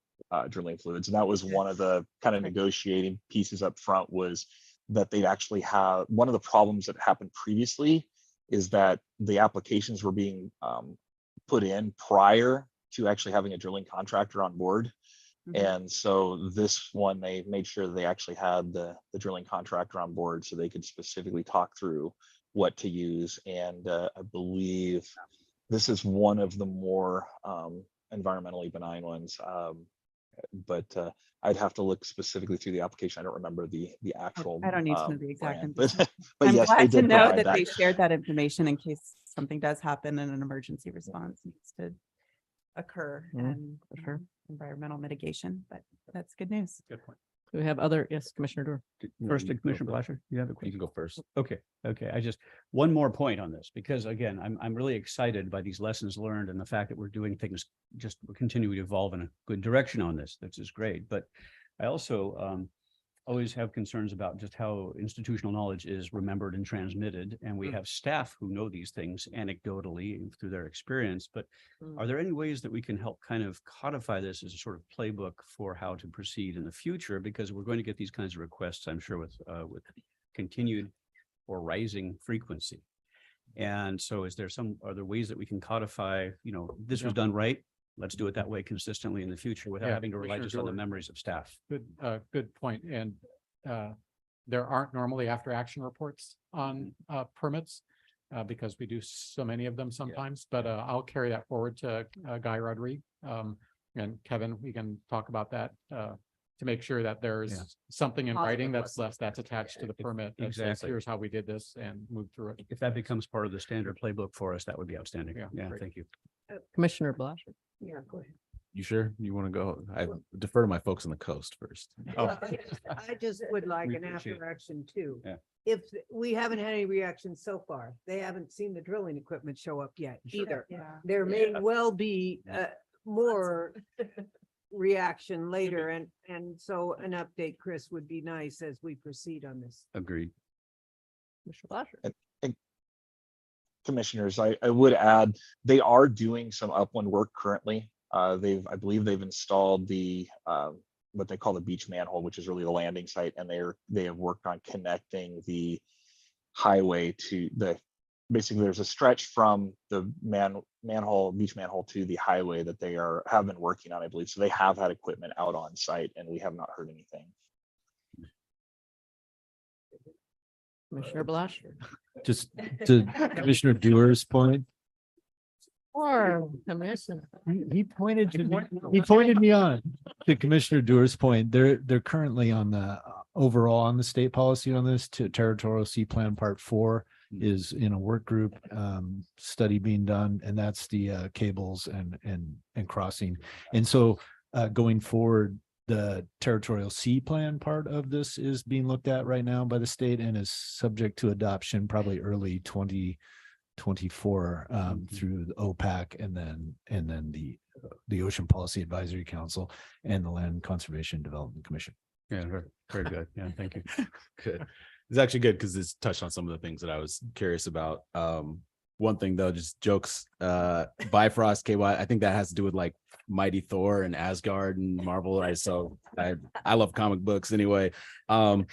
drilling fluids. And that was one of the kind of negotiating pieces up front, was that they'd actually have, one of the problems that happened previously is that the applications were being put in prior to actually having a drilling contractor on board. And so this one, they made sure they actually had the drilling contractor on board so they could specifically talk through what to use. And I believe this is one of the more environmentally benign ones. But I'd have to look specifically through the application. I don't remember the actual. I don't need to know the exact brand, information. but I'm yes, they glad to did know provide that they shared that information in case something does happen and an emergency response needs to occur and environmental mitigation, but that's good news. Good point. Do we have other? Yes, Commissioner Dewar. First, Commissioner Blatcher, you have a question? You can go first. Okay. I just, one more point on this, because again, I'm really excited by these lessons learned and the fact that we're doing things, just we're continuing to evolve in a good direction on this. This is great. But I also always have concerns about just how institutional knowledge is remembered and transmitted. And we have staff who know these things anecdotally and through their experience. But are there any ways that we can help kind of codify this as a sort of playbook for how to proceed in the future? Because we're going to get these kinds of requests, I'm sure, with continued or rising frequency. And so is there are there ways that we can codify, this was done right? Let's do it that way consistently in the future without Yeah, having to rely Commissioner just on the Jordan. memories of staff. Good point. And there aren't normally after action reports on permits because we do so many of them sometimes, but I'll carry that forward to Guy Rodriguez. And Kevin, we can talk about that to make sure that there's something in writing Positive that's attached to the permit. That says, Exactly. here's how we did this and move through it. If that becomes part of the standard playbook for us, that would be outstanding. Yeah, Yeah, great. thank you. Commissioner Blasher. Yeah, go ahead. You sure you want to go? I defer to my folks on the coast first. Oh. I just would like We an appreciate after action too. Yeah. If we haven't had any reactions so far, they haven't seen the drilling equipment show up yet either. There may well be more reaction later and so an update, Chris, would be nice as we proceed on this. Agreed. Commissioner Blasher. Commissioners, I would add, they are doing some upland work currently. I believe they've installed the what they call the beach manhole, which is really the landing site, and they have worked on connecting the highway to basically there's a stretch from the beach manhole to the highway that they have been working on, I believe. So they have had equipment out on site and we have not heard anything. Commissioner Blasher. Just to Commissioner Dewar's point, Or Commissioner. he pointed to me, he pointed me on to Commissioner Dewar's point. They're currently on the overall on the state policy on this to territorial sea plan part 4 is in a work group study being done, and that's the cables and crossing. And so going forward, the territorial sea plan part of this is being looked at right now by the state and is subject to adoption probably early 2024 through the OPAC and then the Ocean Policy Advisory Council and the Land Conservation Development Commission. Yeah, very, very good. Yeah, thank you. Good. It's actually good because it's touched on some of the things that I was curious about. One thing though, just jokes, Bifrost KY, I think that has to do with like Mighty Thor and Asgard and Marvel. So I love comic books anyway. I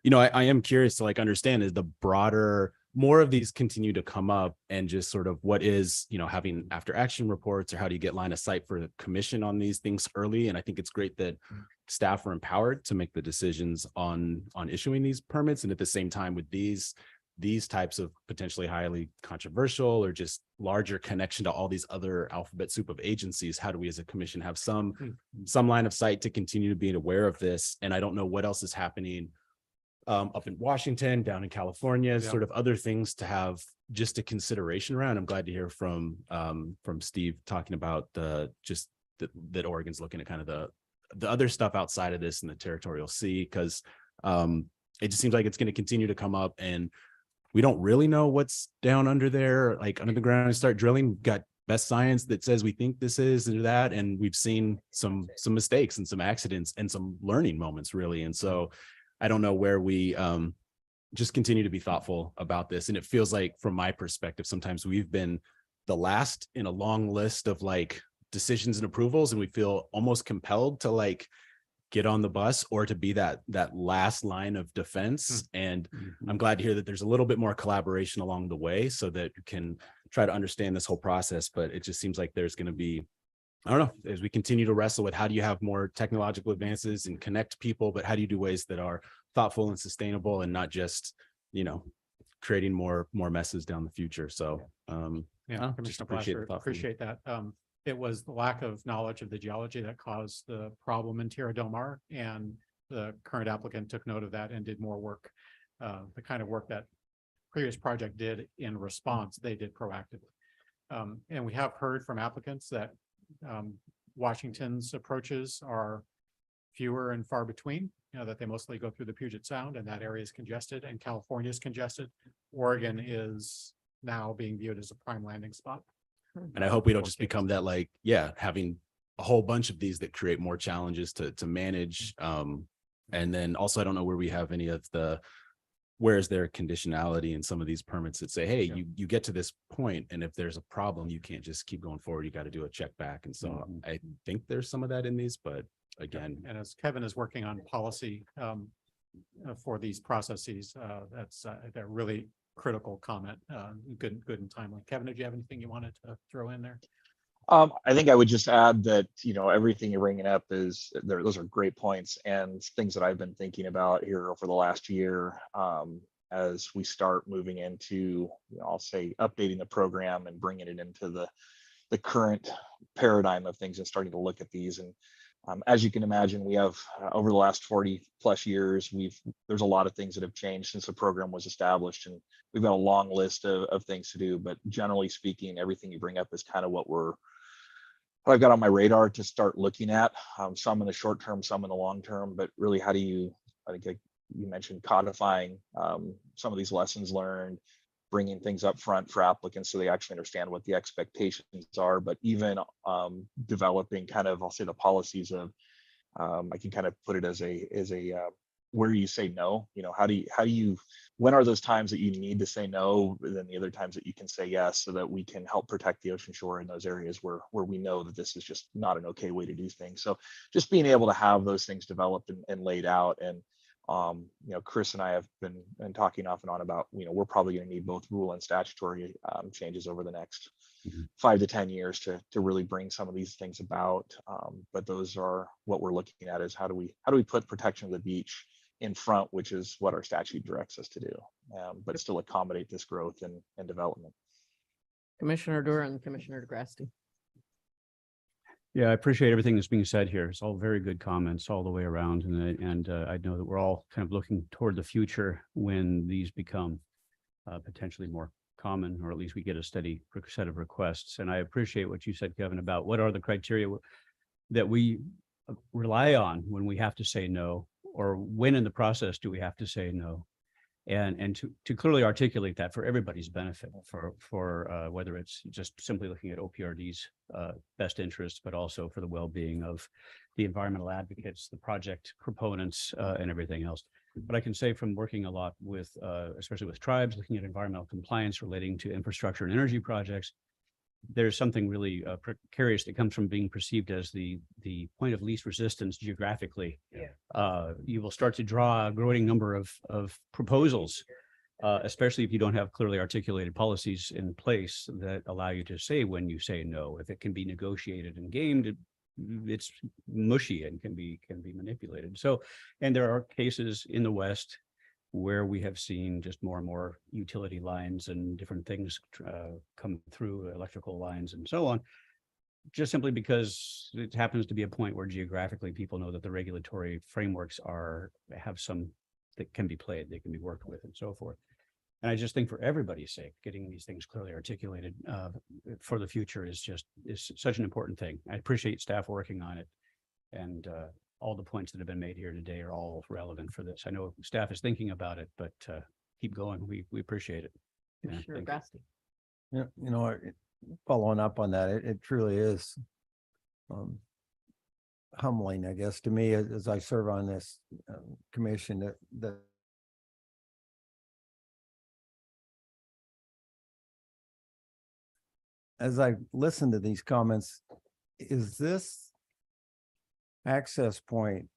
am curious to like understand is the broader, more of these continue to come up and just sort of what is, having after action reports or how do you get line of sight for the commission on these things early? And I think it's great that staff are empowered to make the decisions on issuing these permits. And at the same time with these types of potentially highly controversial or just larger connection to all these other alphabet soup of agencies, how do we as a commission have some line of sight to continue to be aware of this? And I don't know what else is happening up in Washington, down in California, sort of other things to have just a consideration around. I'm glad to hear from Steve talking about that Oregon's looking at kind of the other stuff outside of this in the territorial sea, because it just seems like it's going to continue to come up and we don't really know what's down under there, like under the ground and start drilling. We've got best science that says we think this is or that, and we've seen some mistakes and some accidents and some learning moments really. And so I don't know where we just continue to be thoughtful about this. And it feels like from my perspective, sometimes we've been the last in a long list of like decisions and approvals, and we feel almost compelled to like get on the bus or to be that last line of defense. And I'm glad to hear that there's a little bit more collaboration along the way so that you can try to understand this whole process. But it just seems like there's going to be, I don't know, as we continue to wrestle with how do you have more technological advances and connect people, but how do you do ways that are thoughtful and sustainable and not just, creating more messes down the future. So Yeah, just Commissioner appreciate the Blasher, thoughtfulness. appreciate that. It was the lack of knowledge of the geology that caused the problem in Tierra del Mar, and the current applicant took note of that and did more work. The kind of work that previous project did in response, they did proactively. And we have heard from applicants that Washington's approaches are fewer and far between, that they mostly go through the Puget Sound and that area is congested, and California is congested. Oregon is now being viewed as a prime landing spot. And I hope we don't just become that, like, having a whole bunch of these that create more challenges to manage. And then also, I don't know where we have any of where is there conditionality in some of these permits that say, hey, you get to this point, and if there's a problem, you can't just keep going forward. You got to do a check back. And so I think there's some of that in these, but again. And as Kevin is working on policy for these processes, that really critical comment, good and timely. Kevin, did you have anything you wanted to throw in there? I think I would just add that, everything you're bringing up is there. Those are great points and things that I've been thinking about here over the last year. As we start moving into, I'll say, updating the program and bringing it into the current paradigm of things and starting to look at these. And as you can imagine, we have over the last 40 plus years, there's a lot of things that have changed since the program was established, and we've got a long list of things to do. But generally speaking, everything you bring up is kind of what I've got on my radar to start looking at. Some in the short term, some in the long term. But really, how do you? I think you mentioned codifying some of these lessons learned, bringing things up front for applicants so they actually understand what the expectations are, but even developing kind of, I'll say, the policies of, I can kind of put it as a where you say no. How do you when are those times that you need to say no, and then the other times that you can say yes, so that we can help protect the ocean shore in those areas where we know that this is just not an okay way to do things. So just being able to have those things developed and laid out. And Chris and I have been talking off and on about, we're probably going to need both rule and statutory changes over the next 5 to 10 years to really bring some of these things about. But those are what we're looking at, is how do we put protection of the beach in front, which is what our statute directs us to do, but still accommodate this growth and development. Commissioner Duran, Commissioner DeGrassi. Yeah, I appreciate everything that's being said here. It's all very good comments all the way around. And I know that we're all kind of looking toward the future when these become potentially more common, or at least we get a steady set of requests. And I appreciate what you said, Kevin, about what are the criteria that we rely on when we have to say no, or when in the process do we have to say no? And to clearly articulate that for everybody's benefit, for whether it's just simply looking at OPRD's best interests, but also for the well-being of the environmental advocates, the project proponents, and everything else. But I can say from working a lot with, especially with tribes, looking at environmental compliance relating to infrastructure and energy projects, there's something really precarious that comes from being perceived as the point of least resistance geographically. You will start to draw a growing number of proposals, especially if you don't have clearly articulated policies in place that allow you to say when you say no. If it can be negotiated and gamed, it's mushy and can be manipulated. So, and there are cases in the West where we have seen just more and more utility lines and different things come through, electrical lines and so on, just simply because it happens to be a point where geographically people know that the regulatory frameworks have some that can be played, they can be worked with and so forth. And I just think for everybody's sake, getting these things clearly articulated for the future is such an important thing. I appreciate staff working on it, and all the points that have been made here today are all relevant for this. I know staff is thinking about it, but keep going. We appreciate it. Yeah, Commissioner thank you. DeGrassi. Following up on that, it truly is humbling, I guess, to me as I serve on this commission that as I listen to these comments, is this access point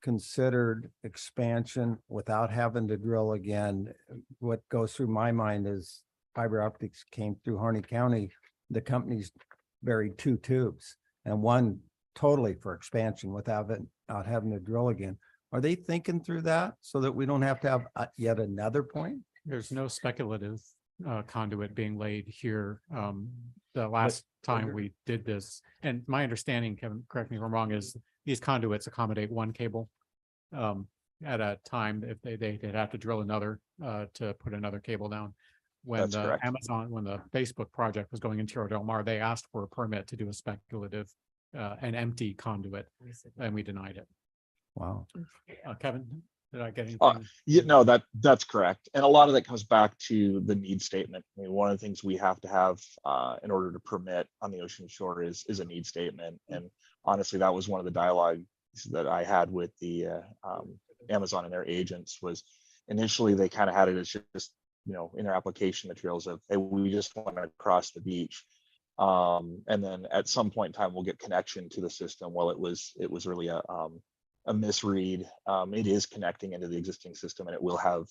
considered expansion without having to drill again? What goes through my mind is fiber optics came through Harney County. The company's buried 2 tubes, and one totally for expansion without having to drill again. Are they thinking through that so that we don't have to have yet another point? There's no speculative conduit being laid here. The last time we did this, and my understanding, Kevin, correct me if I'm wrong, is these conduits accommodate one cable at a time. If they'd have to drill another to put another cable down. When the Facebook project was going into Del Mar, they asked for a permit to do a speculative an empty conduit, and we denied it. Wow. Kevin, did I get anything? Yeah, no, that's correct. And a lot of that comes back to the need statement. I mean, one of the things we have to have in order to permit on the ocean shore is a need statement. And honestly, that was one of the dialogues that I had with the Amazon and their agents. Was initially they kind of had it as just, in their application materials of, hey, we just want to cross the beach. And then at some point in time, we'll get connection to the system. Well, it was really a misread. It is connecting into the existing system, and it will have,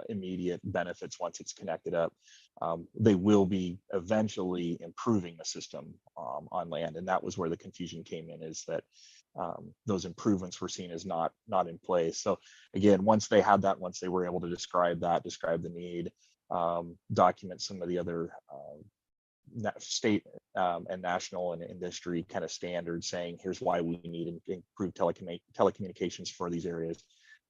immediate benefits once it's connected up. They will be eventually improving the system on land, and that was where the confusion came in, is that those improvements were seen as not in place. So again, once they had that, once they were able to describe the need, document some of the other state and national and industry kind of standards, saying here's why we need improved telecommunications for these areas,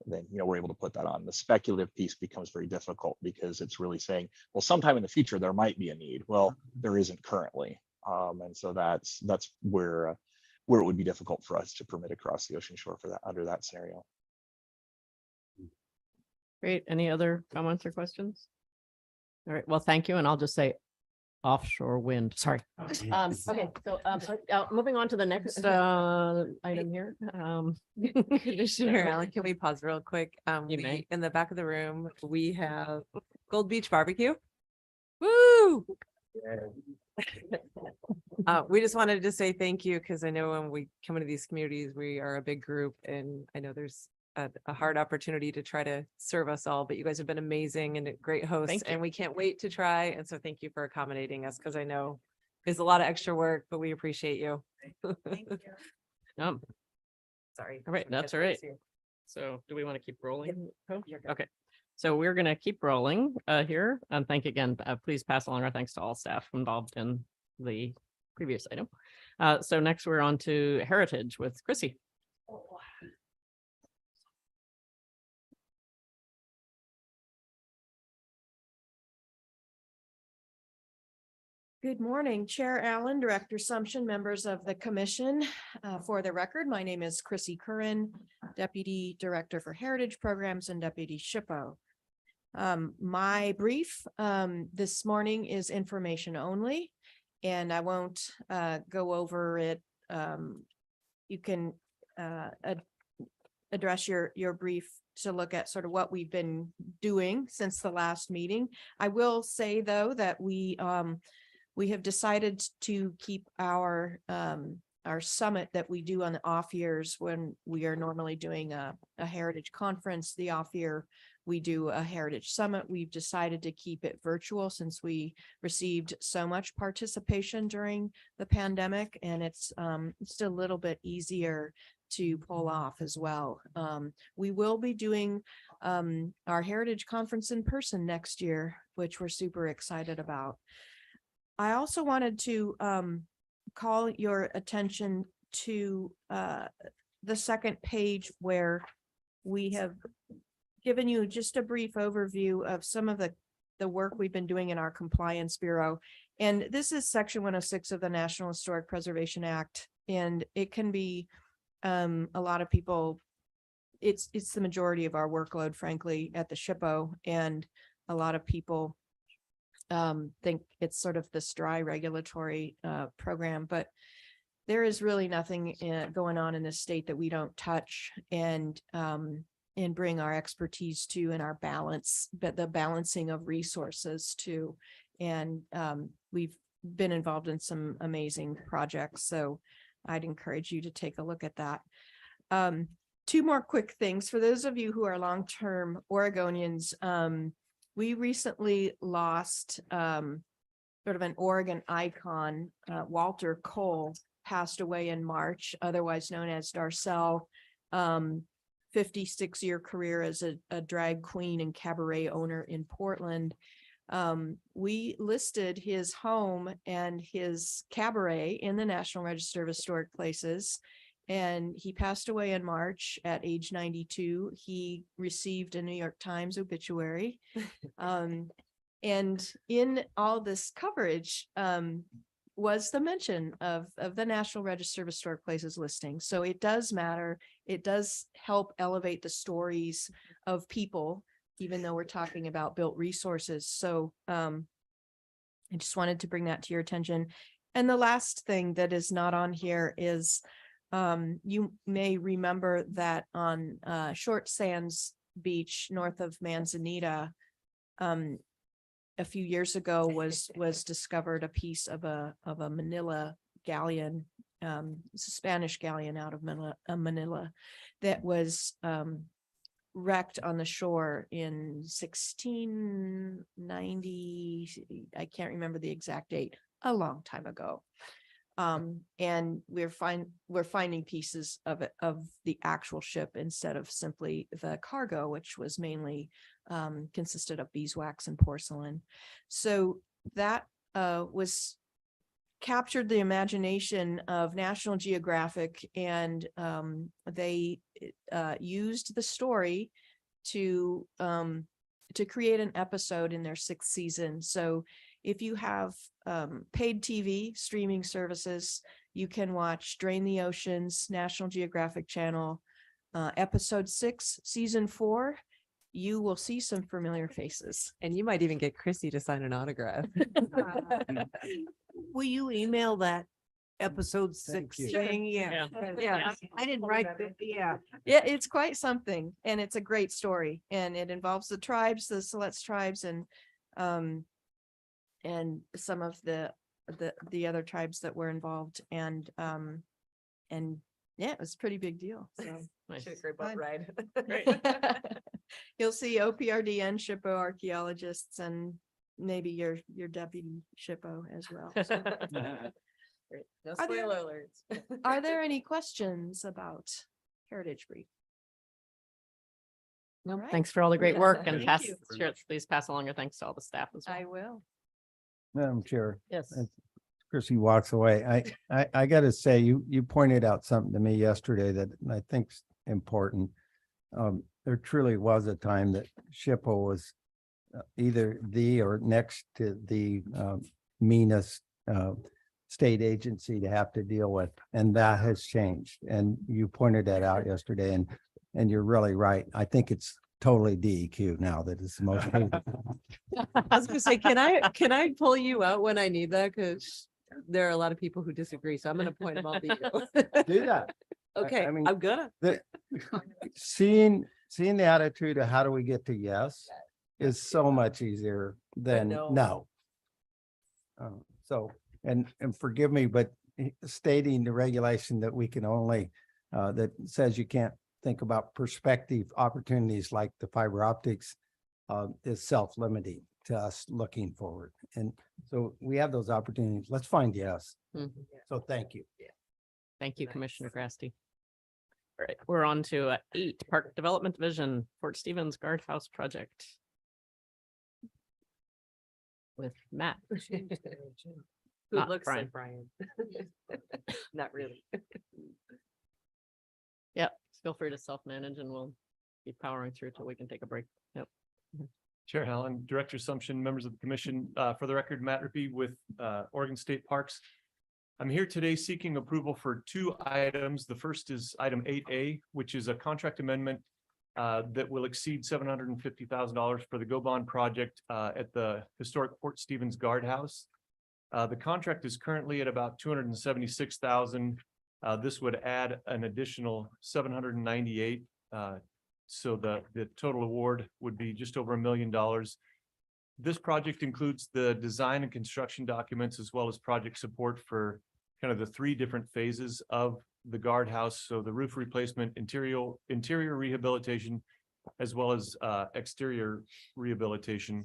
then we're able to put that on. The speculative piece becomes very difficult, because it's really saying, well, sometime in the future there might be a need. Well, there isn't currently, and so that's where it would be difficult for us to permit across the ocean shore for that under that scenario. Great. Any other comments or questions? All right. Well, thank you. And I'll just say offshore wind. Sorry. Okay. So moving on to the next item here. Commissioner Allen, can we pause real quick? You may. In the back of the room, we have Gold Beach Barbecue. Woo! We just wanted to say thank you, because I know when we come into these communities, we are a big group, and I know there's a hard opportunity to try to serve us all, but you guys have been amazing and a great hosts, and we can't wait to try. And so thank you for accommodating us, because I know it's a lot of extra work, but we appreciate you. Sorry. All right. That's all right. So do we want to keep rolling? Okay. So we're going to keep rolling here. And thank you again. Please pass along our thanks to all staff involved in the previous item. So next we're on to Heritage with Chrissy. Good morning, Chair Allen, Director Sumption, members of the commission. For the record, my name is Chrissy Curran, Deputy Director for Heritage Programs and Deputy SHPO. My brief this morning is information only, and I won't go over it. You can address your brief to look at sort of what we've been doing since the last meeting. I will say, though, that we have decided to keep our summit that we do on the off years, when we are normally doing a heritage conference. The off year, we do a heritage summit. We've decided to keep it virtual since we received so much participation during the pandemic, and it's a little bit easier to pull off as well. We will be doing our heritage conference in person next year, which we're super excited about. I also wanted to call your attention to the second page, where we have given you just a brief overview of some of the work we've been doing in our Compliance Bureau. And this is Section 106 of the National Historic Preservation Act. And it can be a lot of people, it's the majority of our workload, frankly, at the SHPO. And a lot of people think it's sort of this dry regulatory program, but there is really nothing going on in this state that we don't touch and bring our expertise to, and our balance, but the balancing of resources to. And we've been involved in some amazing projects, so I'd encourage you to take a look at that. Two more quick things for those of you who are long-term Oregonians. We recently lost sort of an Oregon icon. Walter Cole passed away in March, otherwise known as Darcel. 56-year career as a drag queen and cabaret owner in Portland. We listed his home and his cabaret in the National Register of Historic Places, and he passed away in March at age 92. He received a New York Times obituary. And in all this coverage was the mention of the National Register of Historic Places listing. So it does matter. It does help elevate the stories of people, even though we're talking about built resources. So I just wanted to bring that to your attention. And the last thing that is not on here is you may remember that on Short Sands Beach, north of Manzanita, a few years ago was discovered a piece of a Manila galleon, it's a Spanish galleon out of Manila that was wrecked on the shore in 1690. I can't remember the exact date, a long time ago. And we're finding pieces of it, of the actual ship instead of simply the cargo, which was mainly consisted of beeswax and porcelain. So that was captured the imagination of National Geographic, and they used the story to create an episode in their 6th season. So if you have paid TV streaming services, you can watch Drain the Oceans, National Geographic Channel, episode 6, season 4. You will see some familiar faces. And you might even get Chrissy to sign an autograph. Will you email that episode 6 you. thing? Yeah. Yeah. I didn't write that. Yeah. Yeah, it's quite something, and it's a great story, and it involves the tribes, the Siletz tribes, and some of the other tribes that were involved, and yeah, it was a pretty big deal. So Nice. Great boat ride. you'll see OPRD and SHPO archaeologists, and maybe your deputy SHPO as well. So, Great. No Are there- spoiler alerts. are there any questions about Heritage Brief? No, All right. thanks for all the great work and Thank pass, you. sure, please pass along your thanks to all the staff as well. I will. Madam Chair, Yes. as Chrissy walks away, I gotta say, you pointed out something to me yesterday that I think's important. There truly was a time that SHPO was either the or next to the meanest state agency to have to deal with, and that has changed. And you pointed that out yesterday, and you're really right. I think it's totally DEQ now that it's the most. I was gonna say, can I pull you out when I need that? Because there are a lot of people who disagree, so I'm gonna point them all to you. Do that. Okay, I mean, I'm gonna. Seeing the attitude of how do we get to yes is so much easier than know. no. So, and forgive me, but stating the regulation that we can only, that says you can't think about prospective opportunities like the fiber optics is self-limiting to us looking forward. And so we have those opportunities. Let's find yes. Mhm. So thank you. Thank you, Commissioner Grasty. All right, we're on to 8, Park Development Division, Fort Stevens Guardhouse Project. With Matt. Who Not looks Brian. like Brian? Not really. Yep, feel free to self-manage and we'll keep powering through till we can take a break. Yep. Chair Allen, Director Assumption, members of the commission, for the record, Matt Rippey with Oregon State Parks. I'm here today seeking approval for 2 items. The first is item 8A, which is a contract amendment that will exceed $750,000 for the Go Bond project at the historic Fort Stevens Guardhouse. The contract is currently at about $276,000. This would add an additional $798. So the total award would be just over $1 million. This project includes the design and construction documents as well as project support for kind of the 3 different phases of the guardhouse. So the roof replacement, interior rehabilitation, as well as exterior rehabilitation.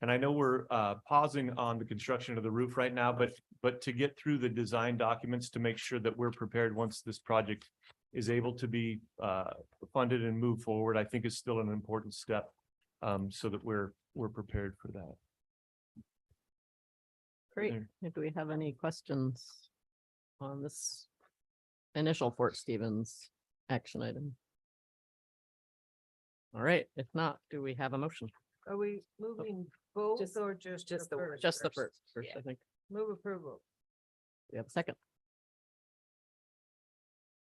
And I know we're pausing on the construction of the roof right now, but to get through the design documents to make sure that we're prepared once this project is able to be funded and move forward, I think is still an important step so that we're prepared for that. Great. Do we have any questions on this initial Fort Stevens action item? All right, if not, do we have a motion? Are we moving both or just the word Just the first. first, Yeah. I think. Move approval. We have a second.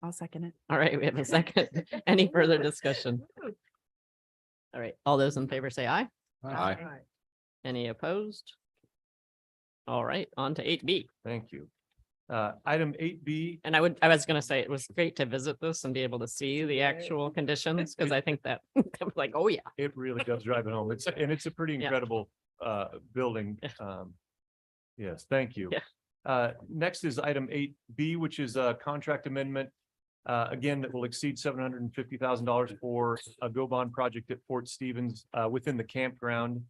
I'll second it. All right, we have a second. Any further discussion? All right, all those in favor say aye. Aye. Any opposed? All right, on to 8B. Thank you. Item 8B, And I was gonna say, it was great to visit this and be able to see the actual conditions, because I think that, I'm like, oh yeah. it really does drive it home. It's a pretty Yeah. incredible building. Yes, thank you. Yeah. Next is item 8B, which is a contract amendment Again, that will exceed $750,000 for a go bond project at Fort Stevens within the campground.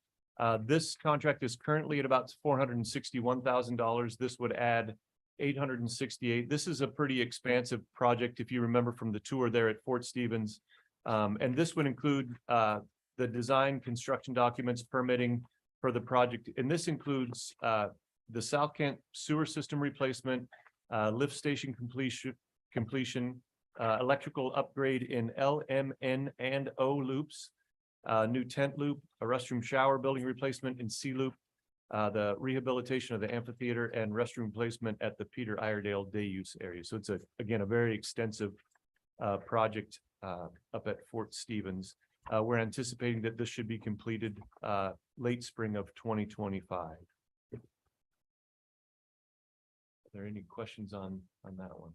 This contract is currently at about $461,000. This would add 868. This is a pretty expansive project, if you remember from the tour there at Fort Stevens. And this would include the design, construction documents, permitting for the project. And this includes the South Kent sewer system replacement, lift station completion, electrical upgrade in L, M, N, and O loops, new tent loop, a restroom shower building replacement in C loop, the rehabilitation of the amphitheater and restroom placement at the Peter Iredale day use area. So it's again, a very extensive project up at Fort Stevens. We're anticipating that this should be completed late spring of 2025. Are there any questions on that one?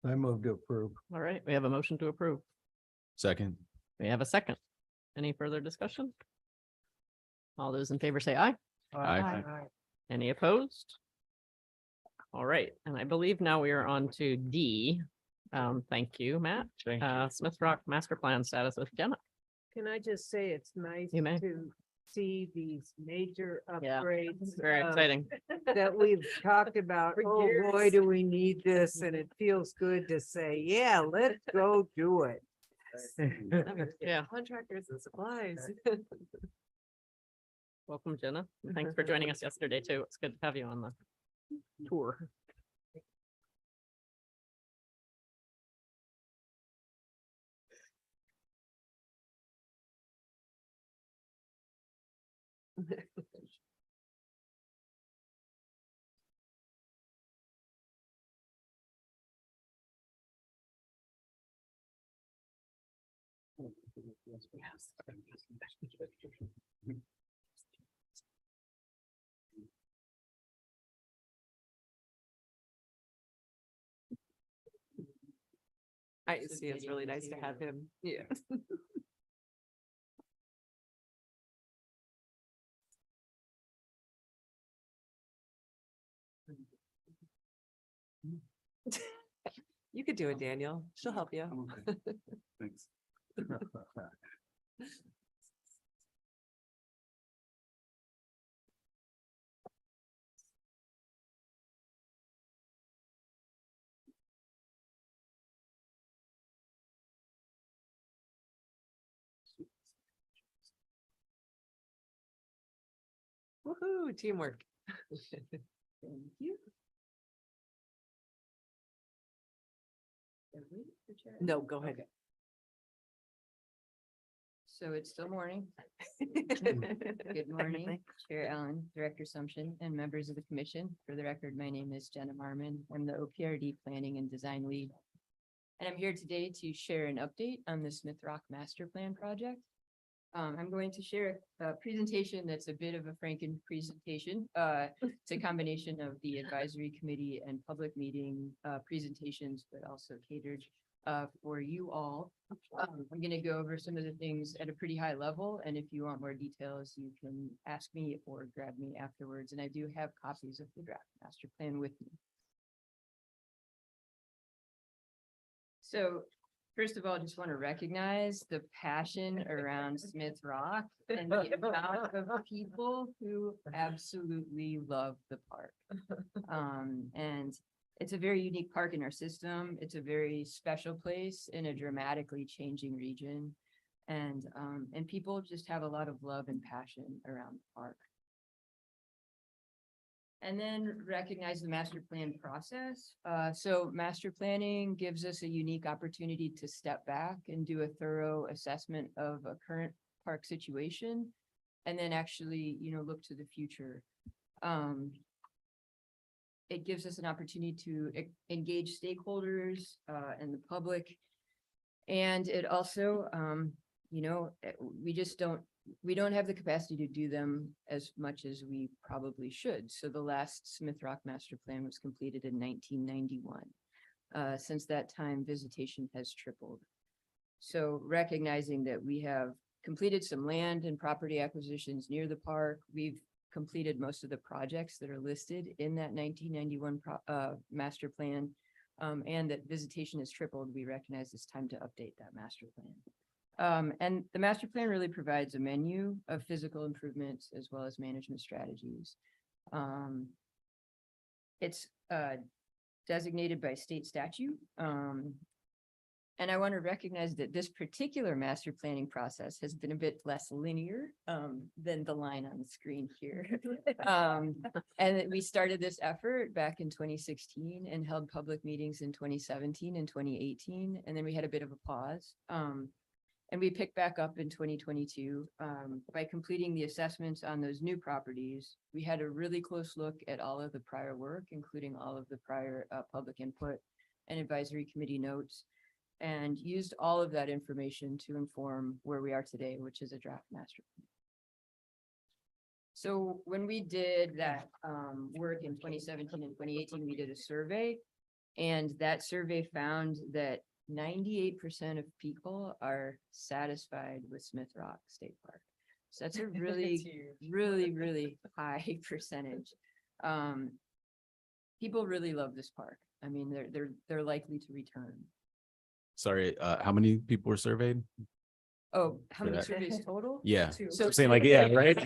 I move to approve. All right, we have a motion to approve. Second. We have a second. Any further discussion? All those in favor say aye. Aye. Any opposed? All right, and I believe now we are on to D. Thank you, Matt. Thank you. Smith Rock Master Plan status with Jenna. Can I just say it's nice You may. to see these major Yeah, upgrades. Very exciting. That we've talked about, For oh boy, years. do we need this, and it feels good to say, yeah, let's go do it. Yeah, Contractors and supplies. welcome, Jenna. Thanks for joining us yesterday too. It's good to have you on the tour. I see, it's really nice to have him. Yeah. You could do it, Daniel. She'll help you. Thanks. Woohoo, teamwork. Thank you. No, go ahead. So it's still morning. Good morning, Chair Allen, Director Sumption, and members of the commission. For the record, my name is Jenna Marmon. I'm the OPRD Planning and Design Lead. And I'm here today to share an update on the Smith Rock Master Plan project. I'm going to share a presentation that's a bit of a Franken presentation. It's a combination of the advisory committee and public meeting presentations, but also catered for you all. I'm going to go over some of the things at a pretty high level, and if you want more details, you can ask me or grab me afterwards. And I do have copies of the draft master plan with me. So first of all, I just want to recognize the passion around Smith Rock and the amount of people who absolutely love the park. And it's a very unique park in our system. It's a very special place in a dramatically changing region. And people just have a lot of love and passion around the park. And then recognize the master plan process. So master planning gives us a unique opportunity to step back and do a thorough assessment of a current park situation. And then actually, look to the future. It gives us an opportunity to engage stakeholders and the public. And it also, we don't have the capacity to do them as much as we probably should. So the last Smith Rock Master Plan was completed in 1991. Since that time, visitation has tripled. So recognizing that we have completed some land and property acquisitions near the park, we've completed most of the projects that are listed in that 1991 master plan. and that visitation has tripled, we recognize it's time to update that master plan. And the master plan really provides a menu of physical improvements as well as management strategies. It's designated by state statute. And I want to recognize that this particular master planning process has been a bit less linear than the line on the screen here. And that we started this effort back in 2016 and held public meetings in 2017 and 2018. And then we had a bit of a pause. And we picked back up in 2022 by completing the assessments on those new properties. We had a really close look at all of the prior work, including all of the prior public input and advisory committee notes, and used all of that information to inform where we are today, which is a draft master plan. So when we did that work in 2017 and 2018, we did a survey, and that survey found that 98% of people are satisfied with Smith Rock State Park. So that's a really, really high percentage. People really love this park. I mean, they're likely to return. Sorry, how many people were surveyed? Oh, how many that. surveys total? Yeah, Two. so I'm saying like, yeah, right?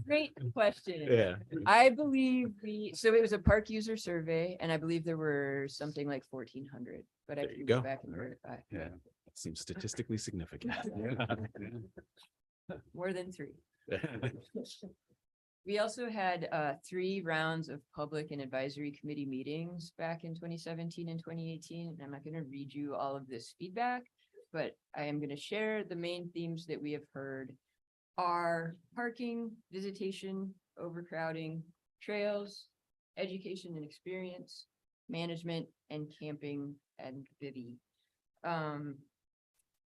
Great question. Yeah. I believe so it was a park user survey, and I believe there were something like 1,400, but I There you can go. go back and All right. verify. Yeah, that seems statistically significant. More than 3. We also had 3 rounds of public and advisory committee meetings back in 2017 and 2018. And I'm not going to read you all of this feedback, but I am going to share the main themes that we have heard are parking, visitation, overcrowding, trails, education and experience, management, and camping and bivvy.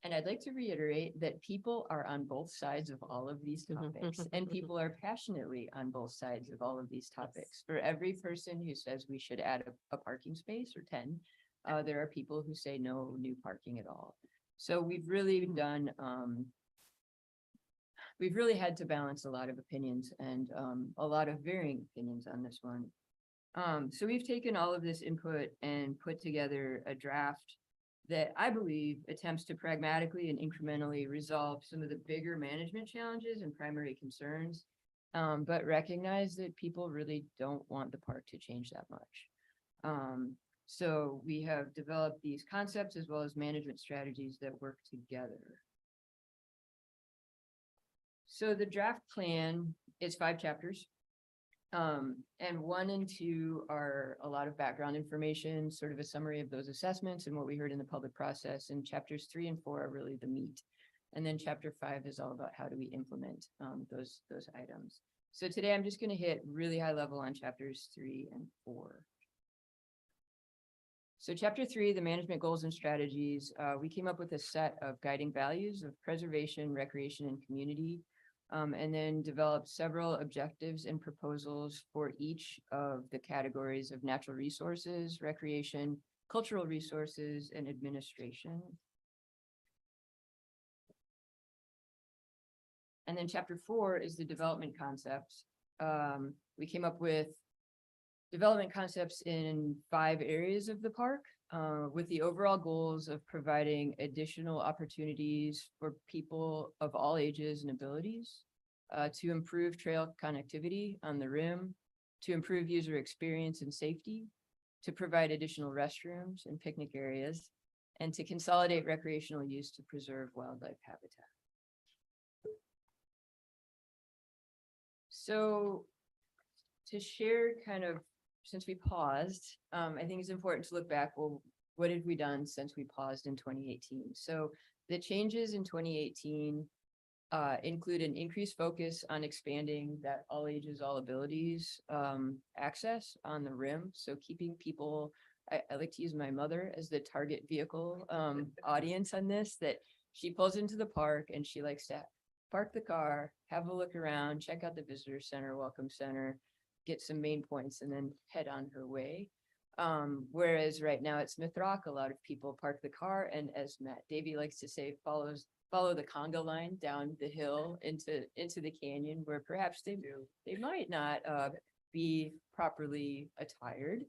And I'd like to reiterate that people are on both sides of all of these topics, and people are passionately on both sides of all of these topics. For every person who says we should add a parking space or 10, there are people who say no new parking at all. So we've really done, we've really had to balance a lot of opinions and a lot of varying opinions on this one. So we've taken all of this input and put together a draft that I believe attempts to pragmatically and incrementally resolve some of the bigger management challenges and primary concerns, but recognize that people really don't want the park to change that much. So we have developed these concepts as well as management strategies that work together. So the draft plan is 5 chapters. And 1 and 2 are a lot of background information, sort of a summary of those assessments and what we heard in the public process. And chapters 3 and 4 are really the meat. And then chapter 5 is all about how do we implement those items. So today I'm just going to hit really high level on chapters 3 and 4. So chapter 3, the management goals and strategies, we came up with a set of guiding values of preservation, recreation, and community. And then developed several objectives and proposals for each of the categories of natural resources, recreation, cultural resources, and administration. And then chapter 4 is the development concepts. We came up with development concepts in 5 areas of the park, with the overall goals of providing additional opportunities for people of all ages and abilities, to improve trail connectivity on the rim, to improve user experience and safety, to provide additional restrooms and picnic areas, and to consolidate recreational use to preserve wildlife habitat. So to share kind of, since we paused, I think it's important to look back. Well, what have we done since we paused in 2018? So the changes in 2018 include an increased focus on expanding that all ages, all abilities access on the rim. So keeping people, I like to use my mother as the target vehicle audience on this, that she pulls into the park and she likes to park the car, have a look around, check out the visitor center, welcome center, get some main points, and then head on her way. Whereas right now at Smith Rock, a lot of people park the car and, as Matt Davey likes to say, follow the conga line down the hill into the canyon, where perhaps they might not be properly attired.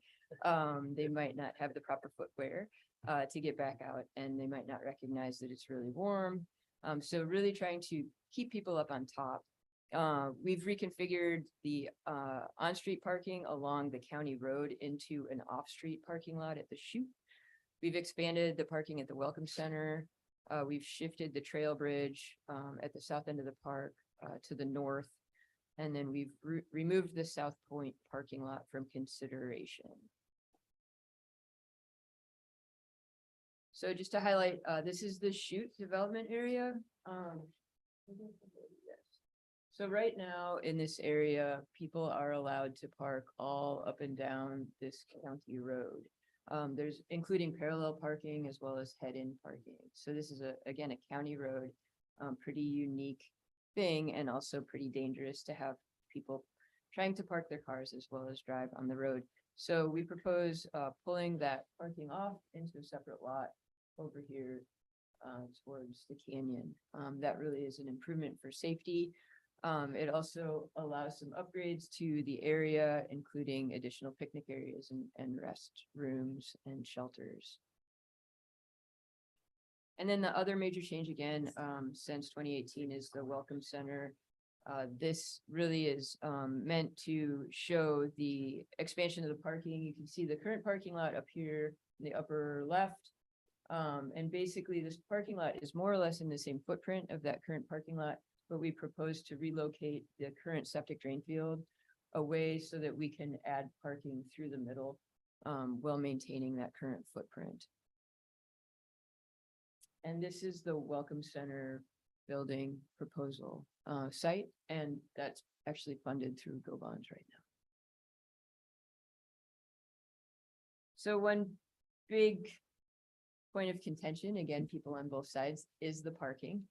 They might not have the proper footwear to get back out, and they might not recognize that it's really warm. So really trying to keep people up on top. We've reconfigured the on-street parking along the county road into an off-street parking lot at the chute. We've expanded the parking at the Welcome Center. We've shifted the trail bridge at the south end of the park to the north. And then we've removed the South Point parking lot from consideration. So just to highlight, this is the chute development area. So right now in this area, people are allowed to park all up and down this county road. There's including parallel parking as well as head-in parking. So this is again, a county road, pretty unique thing, and also pretty dangerous to have people trying to park their cars as well as drive on the road. So we propose pulling that parking off into a separate lot over here towards the canyon. That really is an improvement for safety. It also allows some upgrades to the area, including additional picnic areas and restrooms and shelters. And then the other major change again, since 2018 is the Welcome Center. This really is meant to show the expansion of the parking. You can see the current parking lot up here in the upper left. And basically this parking lot is more or less in the same footprint of that current parking lot, but we propose to relocate the current septic drain field away so that we can add parking through the middle while maintaining that current footprint. And this is the Welcome Center building proposal site, and that's actually funded through Go Bonds right now. So one big point of contention, again, people on both sides, is the parking.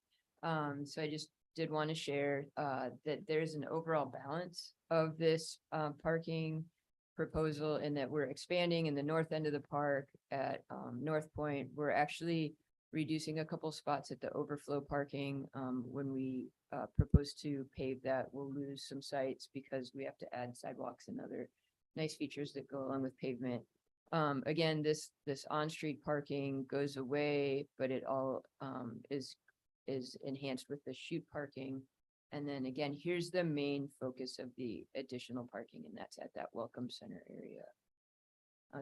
So I just did want to share that there's an overall balance of this parking proposal, in that we're expanding in the north end of the park at North Point. We're actually reducing a couple spots at the overflow parking. When we propose to pave that, we'll lose some sites because we have to add sidewalks and other nice features that go along with pavement. Again, this on-street parking goes away, but it all is enhanced with the chute parking. And then again, here's the main focus of the additional parking, and that's at that Welcome Center area.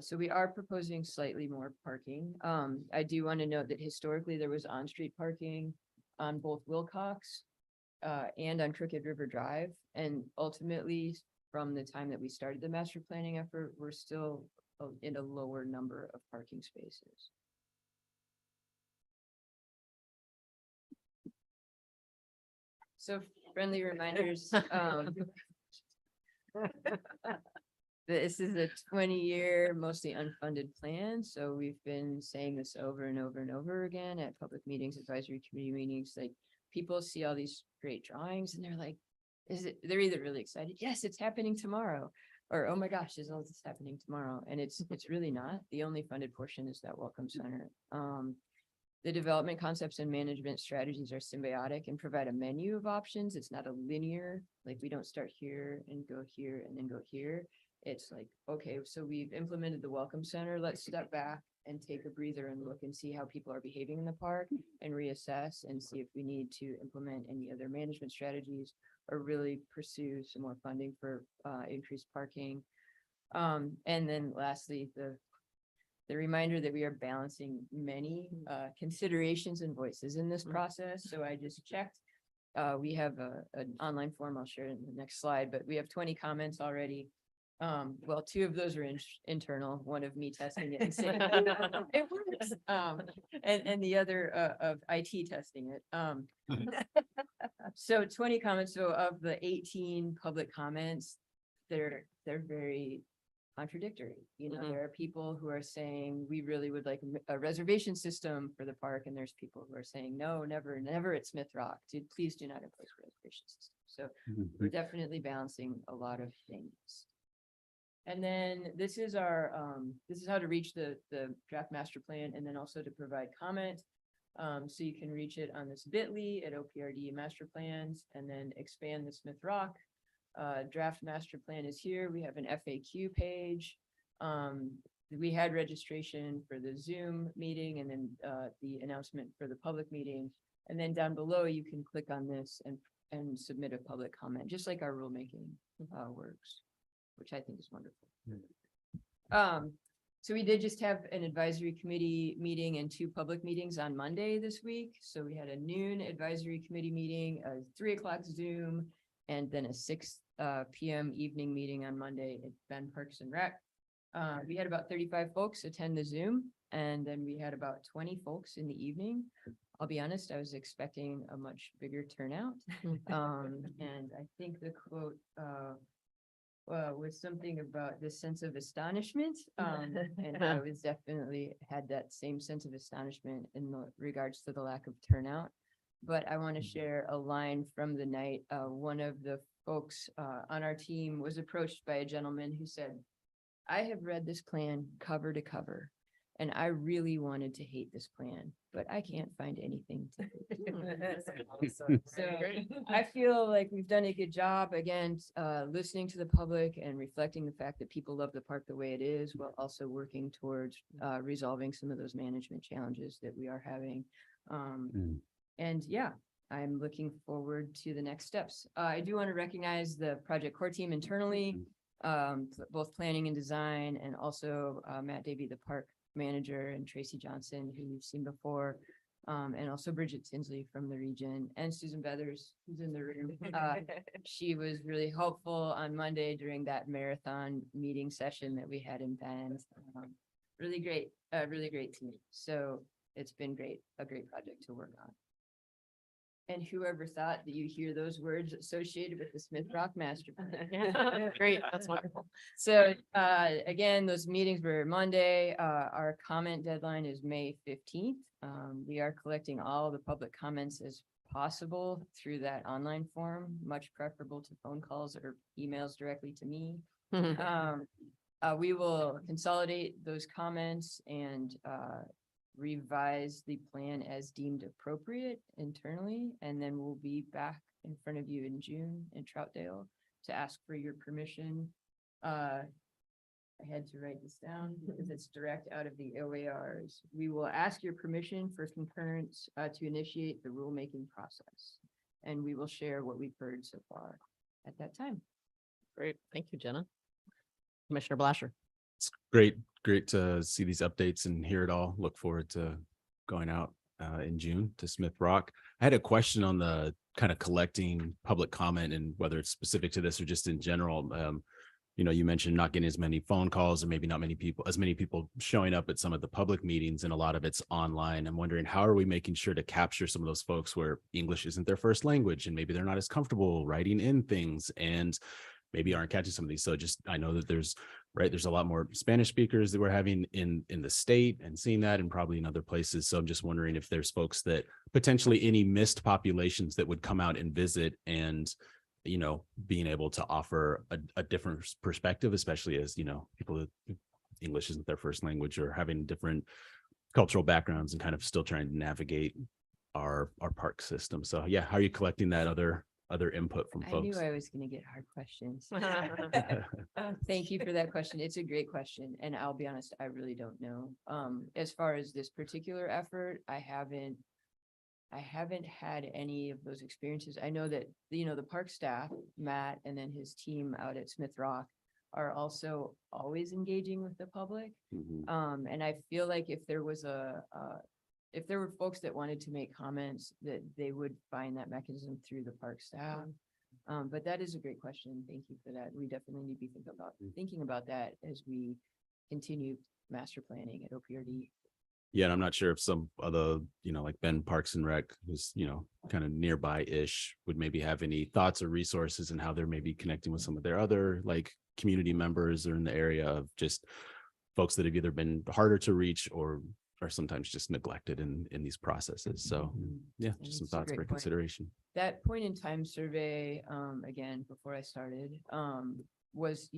So we are proposing slightly more parking. I do want to note that historically there was on-street parking on both Wilcox and on Crooked River Drive. And ultimately, from the time that we started the master planning effort, we're still in a lower number of parking spaces. So friendly reminders. This is a 20-year, mostly unfunded plan. So we've been saying this over and over and over again at public meetings, advisory committee meetings. Like, people see all these great drawings and they're like, they're either really excited, yes, it's happening tomorrow, or oh my gosh, is all this happening tomorrow? And it's really not. The only funded portion is that Welcome Center. The development concepts and management strategies are symbiotic and provide a menu of options. It's not a linear, like we don't start here and go here and then go here. It's like, okay, so we've implemented the Welcome Center. Let's step back and take a breather and look and see how people are behaving in the park and reassess and see if we need to implement any other management strategies or really pursue some more funding for increased parking. And then lastly, the reminder that we are balancing many considerations and voices in this process. So I just checked. We have an online form I'll share in the next slide, but we have 20 comments already. Well, 2 of those are internal, one of me testing it and saying it works, and the other of IT testing it. So 20 comments. So of the 18 public comments, they're very contradictory. You know, there are people who are saying we really would like a reservation system for the park, and there's people who are saying no, never at Smith Rock. Please do not impose a reservation system. So we're definitely balancing a lot of things. And then this is our this is how to reach the draft master plan, and then also to provide comment. So you can reach it on this bit.ly at OPRD master plans, and then expand the Smith Rock. Draft master plan is here. We have an FAQ page. We had registration for the Zoom meeting and then the announcement for the public meeting. And then down below, you can click on this and submit a public comment, just like our rulemaking works, which I think is wonderful. So we did just have an advisory committee meeting and 2 public meetings on Monday this week. So we had a noon advisory committee meeting, a 3 o'clock Zoom, and then a 6 PM evening meeting on Monday at Ben Parks and Rec. We had about 35 folks attend the Zoom, and then we had about 20 folks in the evening. I'll be honest, I was expecting a much bigger turnout. And I think the quote was something about this sense of astonishment. And I was definitely had that same sense of astonishment in regards to the lack of turnout. But I want to share a line from the night. One of the folks on our team was approached by a gentleman who said, "I have read this plan cover to cover, and I really wanted to hate this plan, but I can't find anything to hate." So I feel like we've done a good job, again, listening to the public and reflecting the fact that people love the park the way it is, while also working towards resolving some of those management challenges that we are having. And yeah, I'm looking forward to the next steps. I do want to recognize the project core team internally, both planning and design, and also Matt Davey, the park manager, and Tracy Johnson, who we've seen before, and also Bridget Tinsley from the region, and Susan Beathers, who's in the room. She was really helpful on Monday during that marathon meeting session that we had in Bend. Really great team. So it's been a great project to work on. And whoever thought that you hear those words associated with the Smith Rock Master Plan. Great, that's wonderful. So again, those meetings were Monday. Our comment deadline is May 15th. We are collecting all the public comments as possible through that online form, much preferable to phone calls or emails directly to me. We will consolidate those comments and revise the plan as deemed appropriate internally, and then we'll be back in front of you in June in Troutdale to ask for your permission. I had to write this down because it's direct out of the OARs. We will ask your permission for concurrence to initiate the rulemaking process, and we will share what we've heard so far at that time. Great, thank you, Jenna. Commissioner Blasher. It's great to see these updates and hear it all. Look forward to going out in June to Smith Rock. I had a question on the kind of collecting public comment and whether it's specific to this or just in general. You mentioned not getting as many phone calls or maybe not as many people showing up at some of the public meetings, and a lot of it's online. I'm wondering, how are we making sure to capture some of those folks where English isn't their first language and maybe they're not as comfortable writing in things and maybe aren't catching some of these. So I know that there's a lot more Spanish speakers that we're having in the state and seeing that, and probably in other places. So I'm just wondering if there's folks that potentially any missed populations that would come out and visit, and, being able to offer a different perspective, especially as, people that English isn't their first language or having different cultural backgrounds and kind of still trying to navigate our park system. So yeah, how are you collecting that other input from I folks? knew I was going to get hard questions. Thank you for that question. It's a great question. And I'll be honest, I really don't know. As far as this particular effort, I haven't had any of those experiences. I know that, the park staff, Matt, and then his team out at Smith Rock are also always engaging with the public. And I feel like if there was if there were folks that wanted to make comments, that they would find that mechanism through the park staff. But that is a great question. Thank you for that. We definitely need to be thinking about that as we continue master planning at OPRD. Yeah, and I'm not sure if some of the, like Ben Parks and Rec, who's, kind of nearby-ish, would maybe have any thoughts or resources and how they're maybe connecting with some of their other community members or in the area of just folks that have either been harder to reach or are sometimes just neglected in these processes. So yeah, just some thoughts for consideration. That point in time survey, again, before I started, was,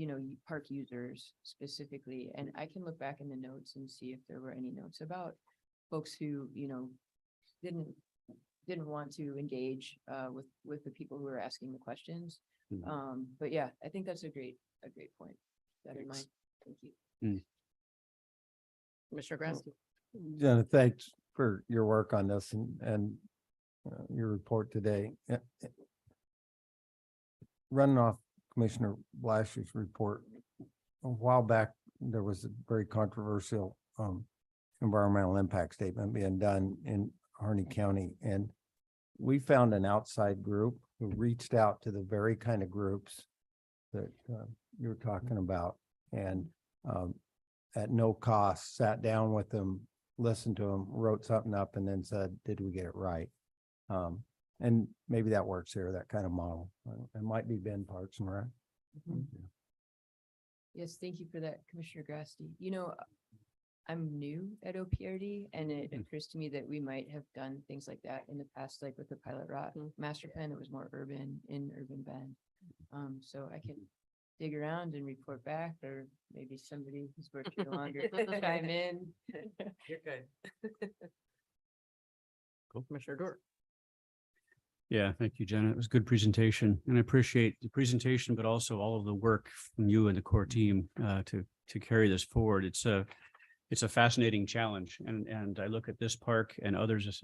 park users specifically. And I can look back in the notes and see if there were any notes about folks who, didn't want to engage with the people who were asking the questions. But yeah, I think that's a great point. That in mind. Thank you. Commissioner Grassley. Jenna, thanks for your work on this and your report today. Running off Commissioner Blasher's report, a while back, there was a very controversial environmental impact statement being done in Harney County. And we found an outside group who reached out to the very kind of groups that you're talking about. And at no cost, sat down with them, listened to them, wrote something up, and then said, did we get it right? And maybe that works here, that kind of model. It might be Ben Parks and Rec. Yes, thank you for that, Commissioner Grassley. You know, I'm new at OPRD and it occurs to me that we might have done things like that in the past, like with the Pilot Rock master plan, it was more urban in urban band. So I can dig around and report back, or maybe somebody who's worked here longer chime in. You're good. Cool. Commissioner Dort. Yeah, thank you, Jenna. It was a good presentation, and I appreciate the presentation, but also all of the work from you and the core team to carry this forward. It's a fascinating challenge, and I look at this park and others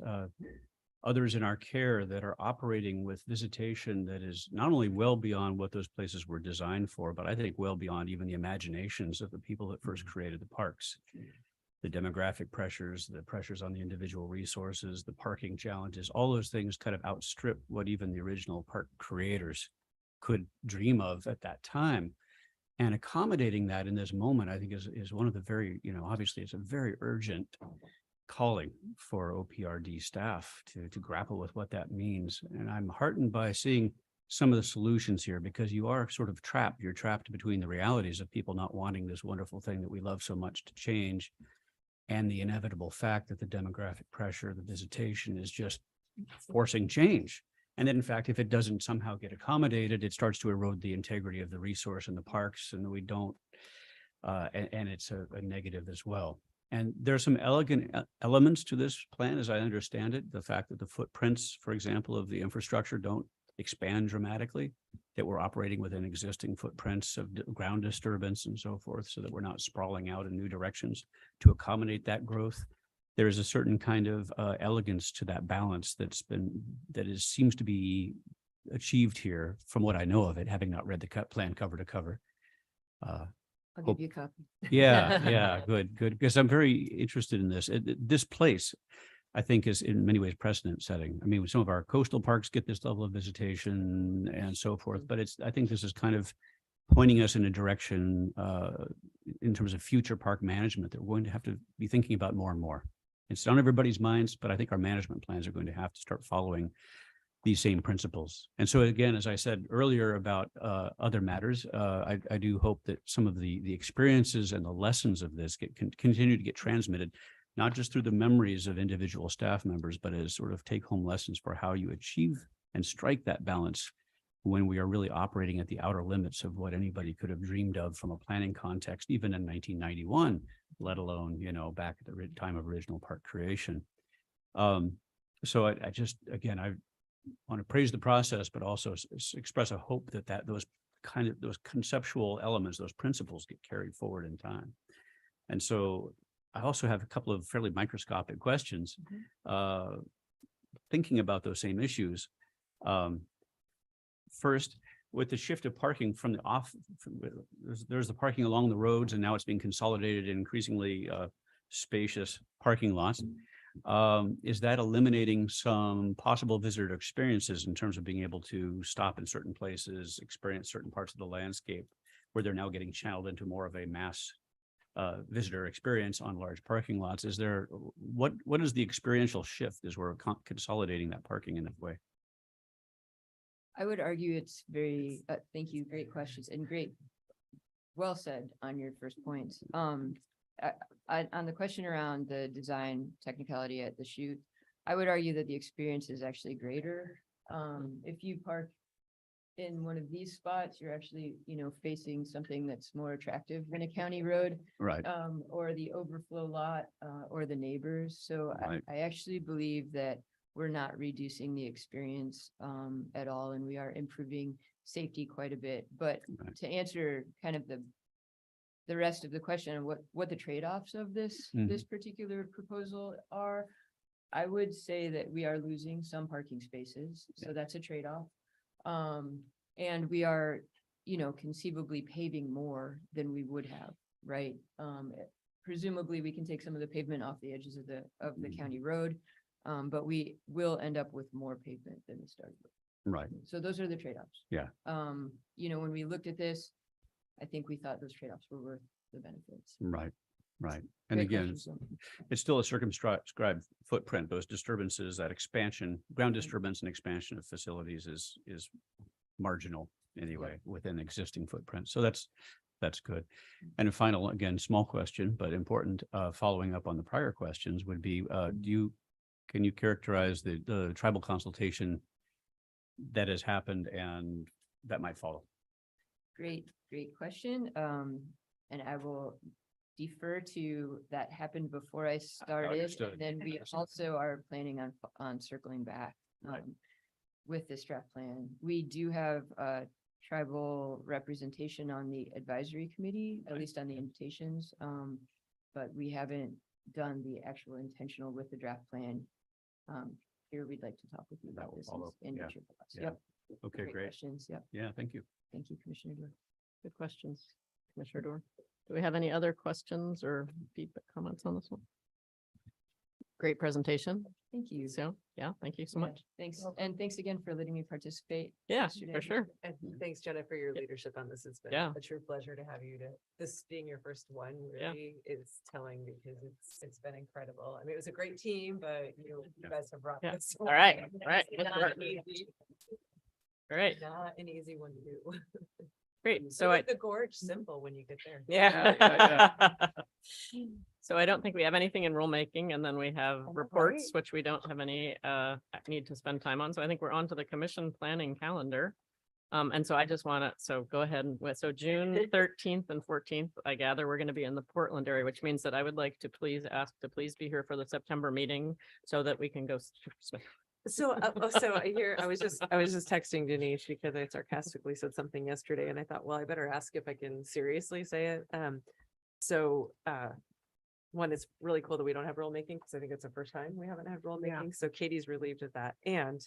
in our care that are operating with visitation that is not only well beyond what those places were designed for, but I think well beyond even the imaginations of the people that first created the parks. The demographic pressures, the pressures on the individual resources, the parking challenges, all those things kind of outstrip what even the original park creators could dream of at that time. And accommodating that in this moment, I think is one of the very, obviously it's a very urgent calling for OPRD staff to grapple with what that means. And I'm heartened by seeing some of the solutions here, because you are sort of trapped. You're trapped between the realities of people not wanting this wonderful thing that we love so much to change, and the inevitable fact that the demographic pressure, the visitation is just forcing change. And then in fact, if it doesn't somehow get accommodated, it starts to erode the integrity of the resource in the parks, and we don't, and it's a negative as well. And there are some elegant elements to this plan, as I understand it. The fact that the footprints, for example, of the infrastructure don't expand dramatically, that we're operating within existing footprints of ground disturbance and so forth, so that we're not sprawling out in new directions to accommodate that growth. There is a certain kind of elegance to that balance seems to be achieved here from what I know of it, having not read the plan cover to cover. I'll give you a copy. Yeah, good, because I'm very interested in this. This place, I think, is in many ways precedent setting. I mean, some of our coastal parks get this level of visitation and so forth, but I think this is kind of pointing us in a direction in terms of future park management that we're going to have to be thinking about more and more. It's on everybody's minds, but I think our management plans are going to have to start following these same principles. And so again, as I said earlier about other matters, I do hope that some of the experiences and the lessons of this can continue to get transmitted, not just through the memories of individual staff members, but as sort of take-home lessons for how you achieve and strike that balance when we are really operating at the outer limits of what anybody could have dreamed of from a planning context, even in 1991, let alone, back at the time of original park creation. So I just, again, I want to praise the process, but also express a hope that those conceptual elements, those principles get carried forward in time. And so I also have a couple of fairly microscopic questions, thinking about those same issues. First, with the shift of parking from the there's the parking along the roads, and now it's being consolidated in increasingly spacious parking lots. Is that eliminating some possible visitor experiences in terms of being able to stop in certain places, experience certain parts of the landscape, where they're now getting channeled into more of a mass visitor experience on large parking lots? Is there, what is the experiential shift as we're consolidating that parking in that way? I would argue it's very, thank you, great questions and well said on your first point. On the question around the design technicality at the chute, I would argue that the experience is actually greater. If you park in one of these spots, you're actually, facing something that's more attractive than a county road. Right. Or the overflow lot, or the neighbors. So Right. I actually believe that we're not reducing the experience at all, and we are improving safety quite a bit. But to answer kind of the the rest of the question of what the trade-offs of this, this particular proposal are, I would say that we are losing some parking spaces, so that's a trade-off. And we are, you know, conceivably paving more than we would have, right? Presumably, we can take some of the pavement off the edges of the county road, but we will end up with more pavement than we started with. Right. So those are the trade-offs. Yeah. You know, when we looked at this, I think we thought those trade-offs were worth the benefits. Right. Right. And Great again, question, so. it's still a circumscribed footprint. Those disturbances, that expansion, ground disturbance and expansion of facilities is marginal anyway within existing footprint. So that's good. And a final, again, small question, but important, following up on the prior questions would be, can you characterize the tribal consultation that has happened and that might follow? Great question. And I will defer to that happened before I started. Understood. Then we also are planning on circling back with this draft plan. We do have tribal representation on the advisory committee, at least on the invitations. But we haven't done the actual intentional with the draft plan. Here, we'd like to talk with you That about will this follow. in Yeah. future thoughts. Yeah. Yep. Okay, great. Questions. Yep. Yeah, thank you. Thank you, Commissioner Dwyer. Good questions, Commissioner Dorr. Do we have any other questions or feedback comments on this one? Great presentation. Thank you. So, yeah, thank you so Yeah, much. Thanks. And thanks again for letting me participate. Yeah, yesterday. for sure. And thanks, Jenna, for your leadership on this. It's been Yeah. a true pleasure to have you this being your first one really is telling because it's been incredible. I mean, it was a great team, but you guys have brought Yeah. this. All right, one. all right. It's Let's Not work. easy. Great, Not an easy one to do. great. So So I, the gorge simple when you get there. yeah. So I don't think we have anything in rulemaking, and then we have reports, right. which we don't have any need to spend time on. So I think we're on to the commission planning calendar. And so I just want to, so go ahead and, so June 13th and 14th, I gather we're going to be in the Portland area, which means that I would like to please be here for the September meeting so that we can go. So, I was just texting Denise because I sarcastically said something yesterday and I thought, well, I better ask if I can seriously say it. One, it's really cool that we don't have rulemaking because I think it's the first time we haven't had rulemaking. So Katie's relieved of that. And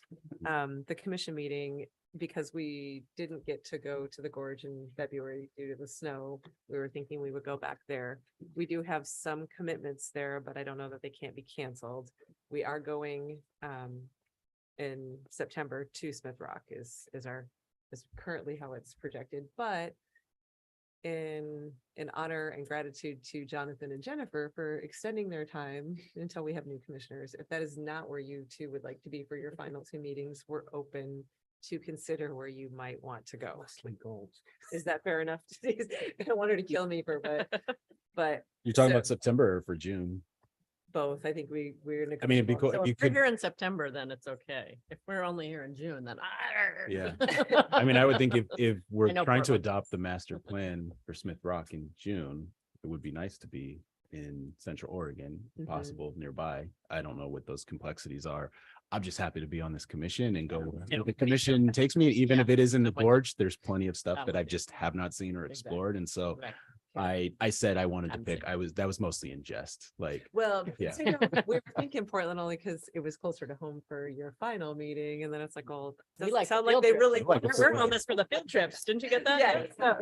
the commission meeting, because we didn't get to go to the gorge in February due to the snow, we were thinking we would go back there. We do have some commitments there, but I don't know that they can't be canceled. We are going in September to Smith Rock is currently how it's projected, but in honor and gratitude to Jonathan and Jennifer for extending their time until we have new commissioners. If that is not where you two would like to be for your final two meetings, we're open to consider where you might want to go. Is that fair enough? I don't want her to kill me but You're talking So- about September or for June? both. I think we're in a. I mean, it'd be cool So if you if we're could, here in September, then it's okay. If we're only here in June, then. yeah. I mean, I would think if we're I know trying to Portland. adopt the master plan for Smith Rock in June, it would be nice to be in Central Oregon, Mhm. possible nearby. I don't know what those complexities are. I'm just happy to be on this commission and go where the commission takes me, even if it is in the gorge, there's plenty of stuff That that would I be- just have not seen or Exactly. explored. And so Right. I said I wanted to I'm pick, saying- that was mostly in jest, like, Well, Yeah. so, you know, we were thinking Portland only because it was closer to home for your final meeting, and then it's like, well, We doesn't like sound field like they trips. really. like a We're field on this for the field trips. Didn't you get that? Yeah.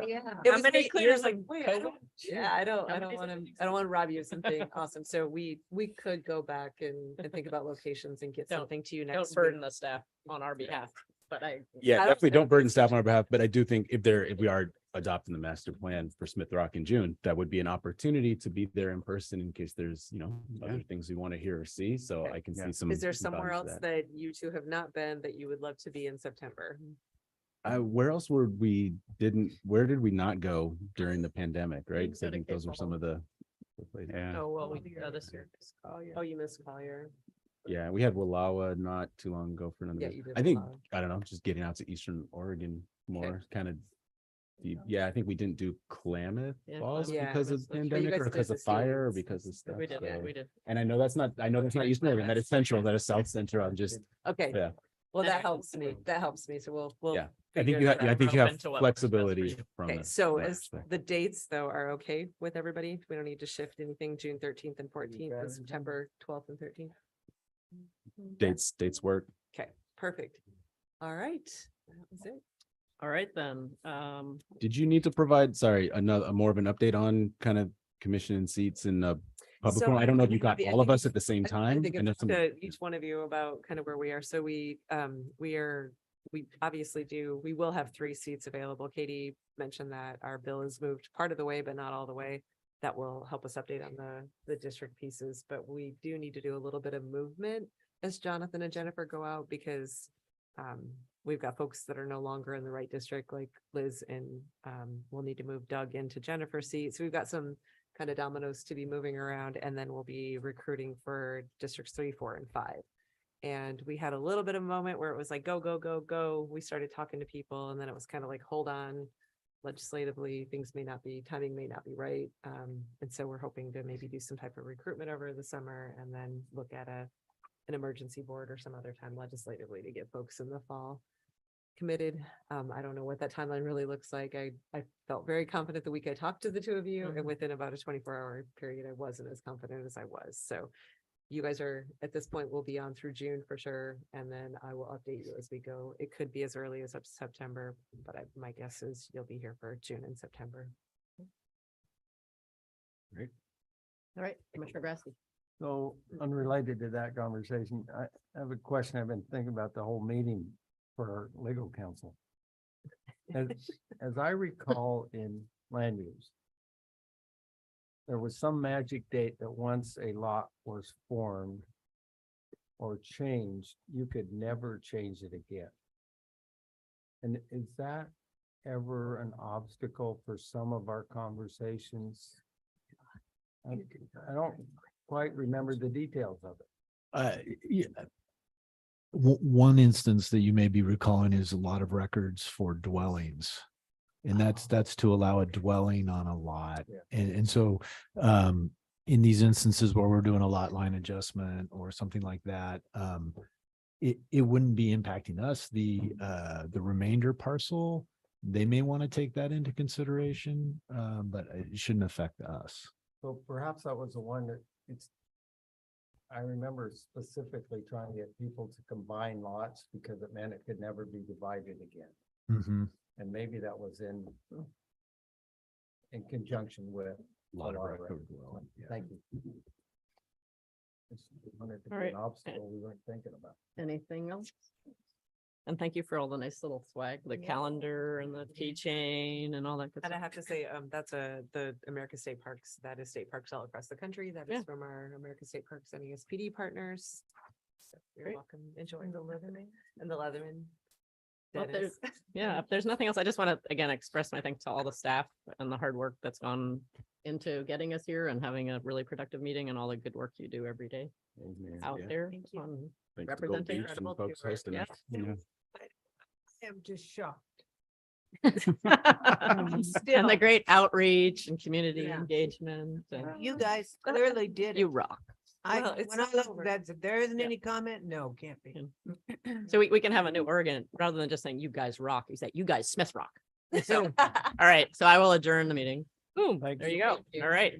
Yeah. It How was many very clear, years it's like, of wait, COVID? yeah, I don't How many want to, years? I don't want to rob you of something awesome. So we could go back and think about locations and get Don't- something to you Don't next burden week. the staff on our behalf, but I. yeah, I don't definitely don't think burden it's staff on our behalf, but I do think if we are adopting the master plan for Smith Rock in June, that would be an opportunity to be there in person in case there's, other things we want to hear or see. So Okay. I can Yeah. see some. Is there some somewhere value to else that you two have not been that you would love to be in September? Where else where did we not go during the pandemic, right? 'Cause I think those were some of the places. Yeah. Oh, well, we, this year. Oh, you missed Collier. Yeah, we had Wallowa not too long ago for another. Yeah, visit. you did I think, Wallowa. I don't know, just getting out to Eastern Oregon more kind of. Yeah, I think we didn't do Klamath Yeah, Falls Klamath. Yeah. because of But you pandemic guys or did because the of fire or Stevens. because of stuff. We did, so- we did. And I know that's not Eastern Oregon, that is central, that is South Central. I'm just, Okay. yeah. Well, that helps me. That helps me. So we'll Yeah. I think figured I that think you we're have open to what works best for flexibility you. from Okay, that- so from that as perspective. the dates though are okay with everybody? We don't need to shift anything, June 13th and 14th, and September 12th and 13th? Dates work. Okay, perfect. All right, that was it. All right, then. Did you need to provide, sorry, another, more of an update on kind of commission and seats in public So forum? I don't know if you got I all of think us at the same I time. think I know it's some- to each one of you about kind of where we are. So we obviously we will have 3 seats available. Katie mentioned that our bill is moved part of the way, but not all the way. That will help us update on the district pieces, but we do need to do a little bit of movement as Jonathan and Jennifer go out because we've got folks that are no longer in the right district, like Liz, and we'll need to move Doug into Jennifer's seat. So we've got some kind of dominoes to be moving around, and then we'll be recruiting for districts 3, 4, and 5. And we had a little bit of a moment where it was like, go, go, go, go. We started talking to people, and then it was kind of like, hold on, legislatively, timing may not be right. And so we're hoping to maybe do some type of recruitment over the summer and then look at an emergency board or some other time legislatively to get folks in the fall committed. I don't know what that timeline really looks like. I felt very confident the week I talked to the 2 of you, and within about a 24-hour period, I wasn't as confident as I was. So you guys are, at this point, will be on through June for sure, and then I will update you as we go. It could be as early as up to September, but my guess is you'll be here for June and September. Great. All right, Commissioner Grassley. So unrelated to that conversation, I have a question I've been thinking about the whole meeting for our legal counsel. As I recall in land use, there was some magic date that once a lot was formed or changed, you could never change it again. And is that ever an obstacle for some of our conversations? I don't quite remember the details of it. Yeah. One instance that you may be recalling is a lot of records for dwellings. And that's to allow a dwelling on a lot. Yeah. And so in these instances where we're doing a lot line adjustment or something like that, it wouldn't be impacting us. The remainder parcel, they may want to take that into consideration, but it shouldn't affect us. So perhaps that was the one that I remember specifically trying to get people to combine lots because it meant it could never be divided again. Mhm. And maybe that was in conjunction with. A lot of record record dwelling. yeah. Thank you. Just wanted to All be right. an obstacle we weren't thinking about. Anything else? And thank you for all the nice little swag, the Yeah. calendar and the keychain and all that. good And I stuff. have to say, that's the America State Parks, that is state parks all across the country. That Yeah. is from our America State Parks and ESPD partners. So you're Great. welcome. Enjoy the Leatherman and the Leatherman. Well, if Dennis. Yeah, if there's nothing else, I just want to again express my thanks to all the staff and the hard work that's gone into getting us here and having a really productive meeting and all the good work you do every day out Yeah. there Thank you. on Thanks to Gold representing. Beach and folks hosting Yeah. us. Yeah. I am just shocked. And Still. the great outreach and community Yeah. engagement. and You guys clearly did You it. rock. Well, When it's I not look, over. there isn't Yeah. any comment? No, can't be. So we can have a new Oregon, rather than just saying you guys rock, you say you guys Smith rock. So, all right, so I will adjourn the meeting. Boom, there you go. All right.